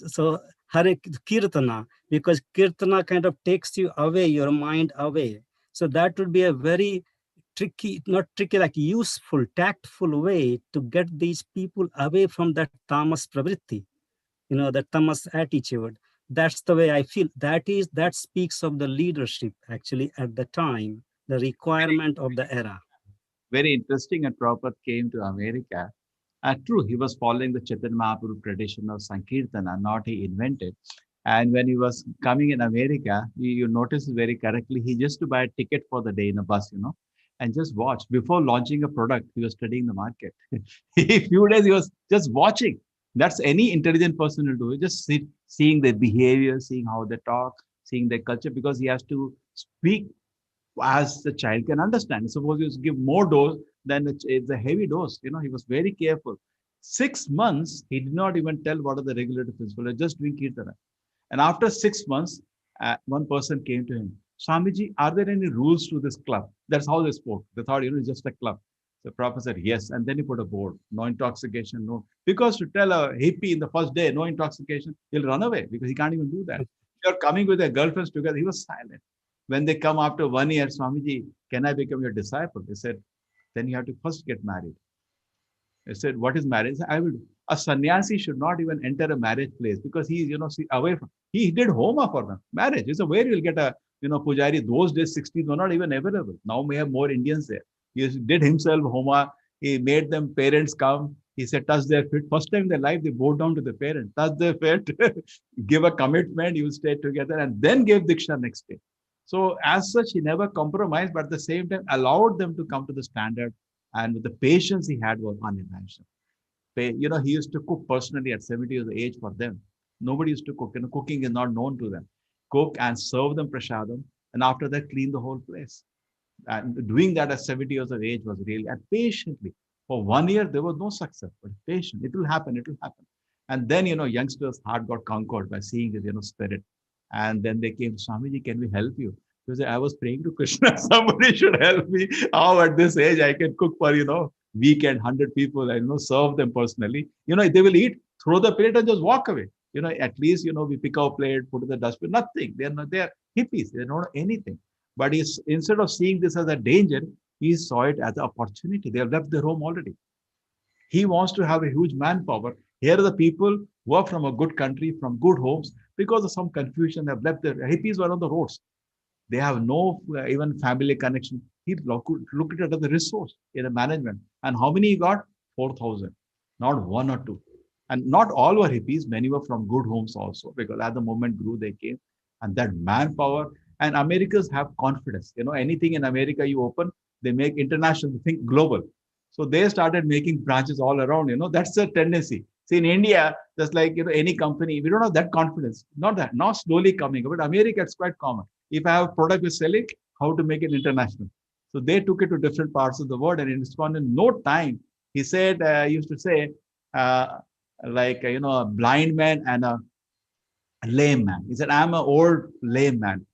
so Hare Kirtana, because Kirtana kind of takes you away, your mind away. So that would be a very tricky, not tricky, like useful, tactful way to get these people away from that tamas pravritti, the tamas attitude. That's the way I feel. That speaks of the leadership actually at the time, the requirement of the era. Very interesting. And Prabhupada came to America. True, he was following the Chaitanya Mahaprabhu tradition of Sankirtana, not he invented. And when he was coming in America, you notice very correctly, he used to buy a ticket for the day in a bus, and just watch. Before launching a product, he was studying the market. A few days, he was just watching. That's any intelligent person will do. Just seeing their behavior, seeing how they talk, seeing their culture, because he has to speak as the child can understand. Suppose you give more dose, then it's a heavy dose. He was very careful. 6 months, he did not even tell what are the regulative principles, just doing Kirtana. And after 6 months, one person came to him, Swamiji, are there any rules to this club? That's how they spoke. They thought, it's just a club. The Prabhupada said, yes. And then he put a board, no intoxication, no. Because to tell a hippie in the first day, no intoxication, he'll run away because he can't even do that. You're coming with their girlfriends together. He was silent. When they come after 1 year, Swamiji, can I become your disciple? They said, then you have to first get married. I said, what is marriage? I will. A sannyasi should not even enter a marriage place because he's, away from. He did homa for them. Marriage is where you'll get a, pujari. Those days, 60s were not even available. Now we have more Indians there. He did himself homa. He made them parents come. He said, touch their feet. First time in their life, they bowed down to the parents. Touch their feet, give a commitment, you stay together, and then gave Diksha next day. So as such, he never compromised, but at the same time, allowed them to come to the standard. And with the patience he had was unimaginable. He used to cook personally at 70 years of age for them. Nobody used to cook. Cooking is not known to them. Cook and serve them prasadam, and after that, clean the whole place. And doing that at 70 years of age was really, and patiently. For 1 year, there was no success, but patient. It will happen. It will happen. And then, youngsters' heart got conquered by seeing this, spirit. And then they came, Swamiji, can we help you? Because I was praying to Krishna, somebody should help me. How at this age I can cook for, weekend, 100 people, and, serve them personally. They will eat, throw the plate and just walk away. At least, we pick our plate, put in the dustbin, nothing. They're hippies. They don't know anything. But instead of seeing this as a danger, he saw it as an opportunity. They have left their home already. He wants to have a huge manpower. Here are the people who are from a good country, from good homes, because of some confusion, they have left their hippies were on the roads. They have no even family connection. He looked at it as a resource in a management. And how many he got? 4,000, not 1 or 2. And not all were hippies. Many were from good homes also, because as the movement grew, they came. And that manpower, and Americans have confidence. Anything in America you open, they make international, think global. So they started making branches all around, that's a tendency. See, in India, just like, any company, we don't have that confidence. Not that, not slowly coming, but America, it's quite common. If I have a product with selling, how to make it international. So they took it to different parts of the world, and in no time, he said, he used to say, a blind man and a lame man. He said, I'm an old lame man,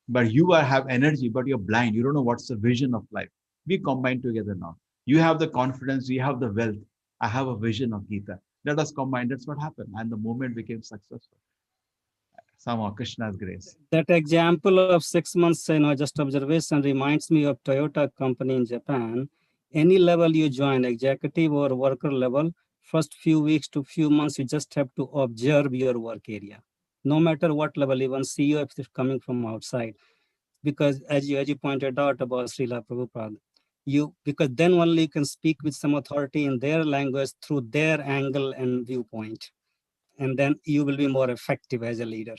but you have energy, but you're blind. You don't know what's the vision of life. We combine together now. You have the confidence, you have the wealth. I have a vision of Gita. Let us combine. That's what happened. And the movement became successful. Somehow Krishna's grace. That example of 6 months, just observation reminds me of Toyota company in Japan. Any level you join, executive or worker level, first few weeks to few months, you just have to observe your work area. No matter what level, even CEO if it's coming from outside. Because as you pointed out about Srila Prabhupada, because then only you can speak with some authority in their language through their angle and viewpoint. And then you will be more effective as a leader.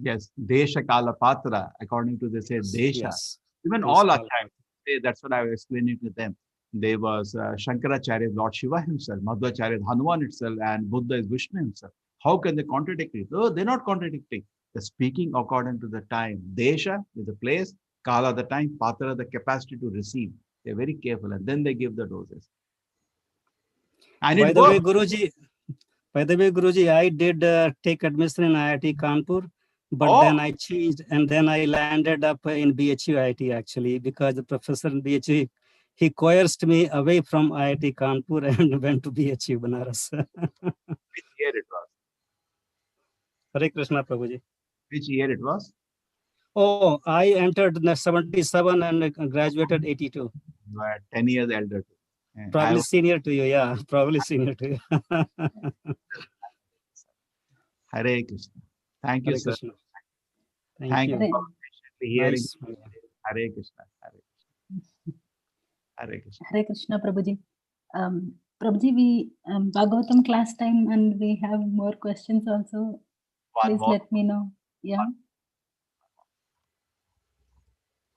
Yes, Desha Kala Patra, according to they say Desha. Yes. Even Desha all Kala acharyas, that's what I was explaining to them. There was Shankaracharya, Lord Shiva himself, Madhvacharya, Hanuman itself, and Buddha is Vishnu himself. How can they contradict it? Oh, they're not contradicting. They're speaking according to the time. Desha is the place, Kala the time, Patra the capacity to receive. They're very careful, and then they give the doses. And By it the way, works. Guruji, I did take admission in IIT Kanpur, but then I changed and then I landed up in BHU IIT actually, because the professor in BHU, he coerced me away from IIT Kanpur and went to BHU Banaras. Which year it was? Hare Krishna Prabhuji. Which year it was? Oh, I entered in 77 and graduated 82. 10 years elder. Probably senior to you, yeah. Probably senior to you. Hare Krishna. Thank you, Hare sir. Krishna. Thank you you. for patiently hearing. Nice. Hare Krishna. Hare Krishna. Hare Krishna. Hare Krishna, Prabhuji. Prabhuji, we Bhagavatam class time and we have more questions also. Please let me know. Yeah.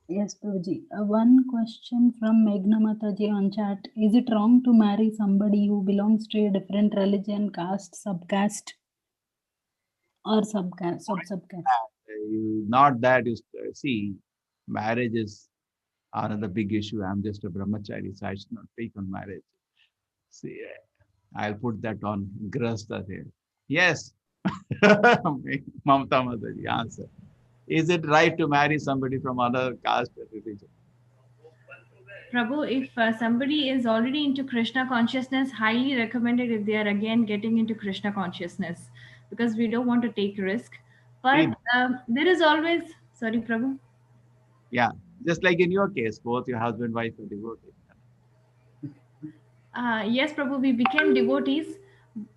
Yes, Prabhuji. One question from Meghna Mataji on chat. Is it wrong to marry somebody who belongs to a different religion, caste, subcaste, or subcaste? Not that you see, marriage is another big issue. I'm just a brahmachari, so I should not speak on marriage. See, I'll put that on Grasta here. Yes. Mamta Mataji, answer. Is it right to marry somebody from other caste or religion? Prabhu, if somebody is already into Krishna consciousness, highly recommended if they are again getting into Krishna consciousness, because we don't want to take risk. But there is always, sorry, Prabhu. Yeah, just like in your case, both your husband and wife are devotees. Yes, Prabhu, we became devotees.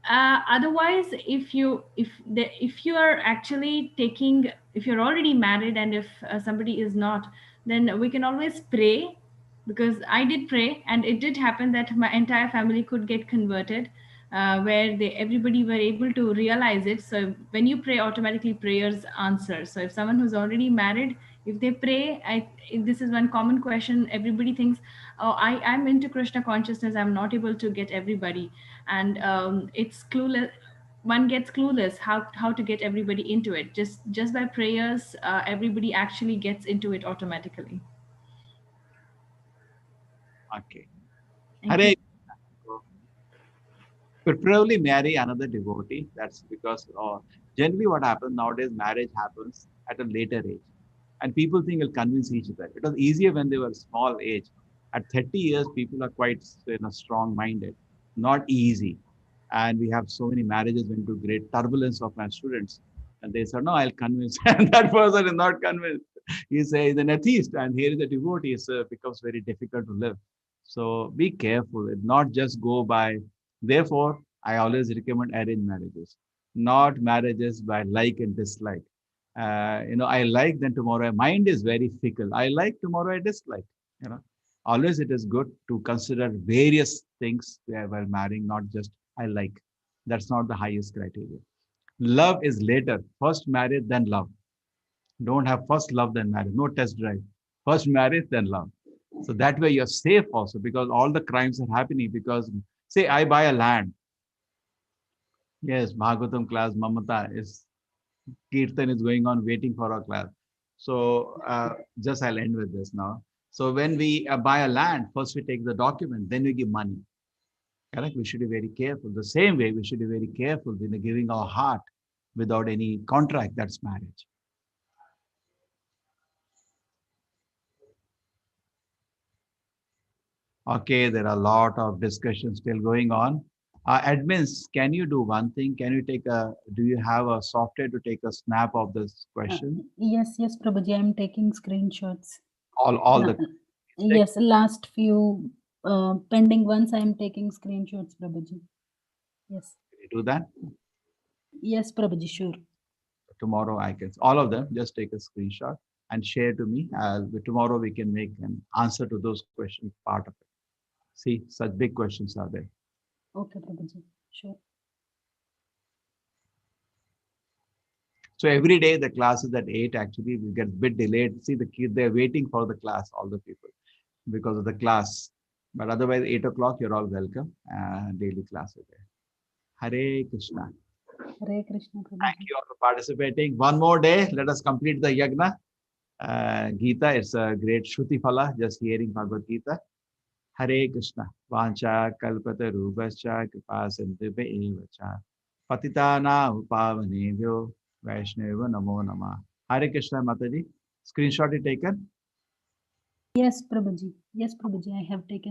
Otherwise, if you are actually taking, if you're already married and if somebody is not, then we can always pray, because I did pray and it did happen that my entire family could get converted, where everybody were able to realize it. So when you pray, automatically prayers answer. So if someone who's already married, if they pray, this is one common question. Everybody thinks, oh, I'm into Krishna consciousness, I'm not able to get everybody, and it's clueless. One gets clueless how to get everybody into it. Just by prayers, everybody actually gets into it automatically. Okay. Hare, preferably marry another devotee. That's because generally what happens nowadays, marriage happens at a later age. And people think they'll convince each other. It was easier when they were small age. At 30 years, people are quite strong-minded. Not easy. And we have so many marriages went to great turbulence of my students. And they said, no, I'll convince. And that person is not convinced. He says he's an atheist. And here is a devotee. So it becomes very difficult to live. So be careful. It not just go by. Therefore, I always recommend arranged marriages, not marriages by like and dislike. I like, then tomorrow. Mind is very fickle. I like, tomorrow I dislike. Always it is good to consider various things while marrying, not just I like. That's not the highest criteria. Love is later. First marriage, then love. Don't have first love, then marriage. No test drive. First marriage, then love. So that way you're safe also, because all the crimes are happening. Because say I buy a land. Yes, Bhagavatam class, Mamata is Kirtan is going on, waiting for our class. So just I'll end with this now. So when we buy a land, first we take the document, then we give money. Correct? We should be very careful. The same way, we should be very careful in giving our heart without any contract. That's marriage. Okay, there are a lot of discussions still going on. Admins, can you do one thing? Can you do you have a software to take a snap of this question? Yes, Prabhuji, I'm taking screenshots. All the Yes, last few pending ones I'm taking screenshots, Prabhuji. Yes. Can you do that? Yes, Prabhuji, sure. Tomorrow I can, all of them, just take a screenshot and share to me. Tomorrow we can make an answer to those questions part of it. See, such big questions are there. Okay, Prabhuji, sure. So every day the class is at 8. Actually, we get a bit delayed. See, the kids, they're waiting for the class, all the people, because of the class. But otherwise, 8 o'clock, you're all welcome. Daily class is there. Hare Krishna. Hare Krishna, Prabhuji. Thank you all for participating. One more day, let us complete the yagna. Gita, it's a great Shruti Phala, just hearing Bhagavad Gita. Hare Krishna. Vancha kalpata rubhascha kripa sindhubhe evacha. Patitana upavanebhyo Vaishnava namo nama. Hare Krishna, Mataji. Screenshot is taken. Yes, Prabhuji. Yes, Prabhuji, I have taken.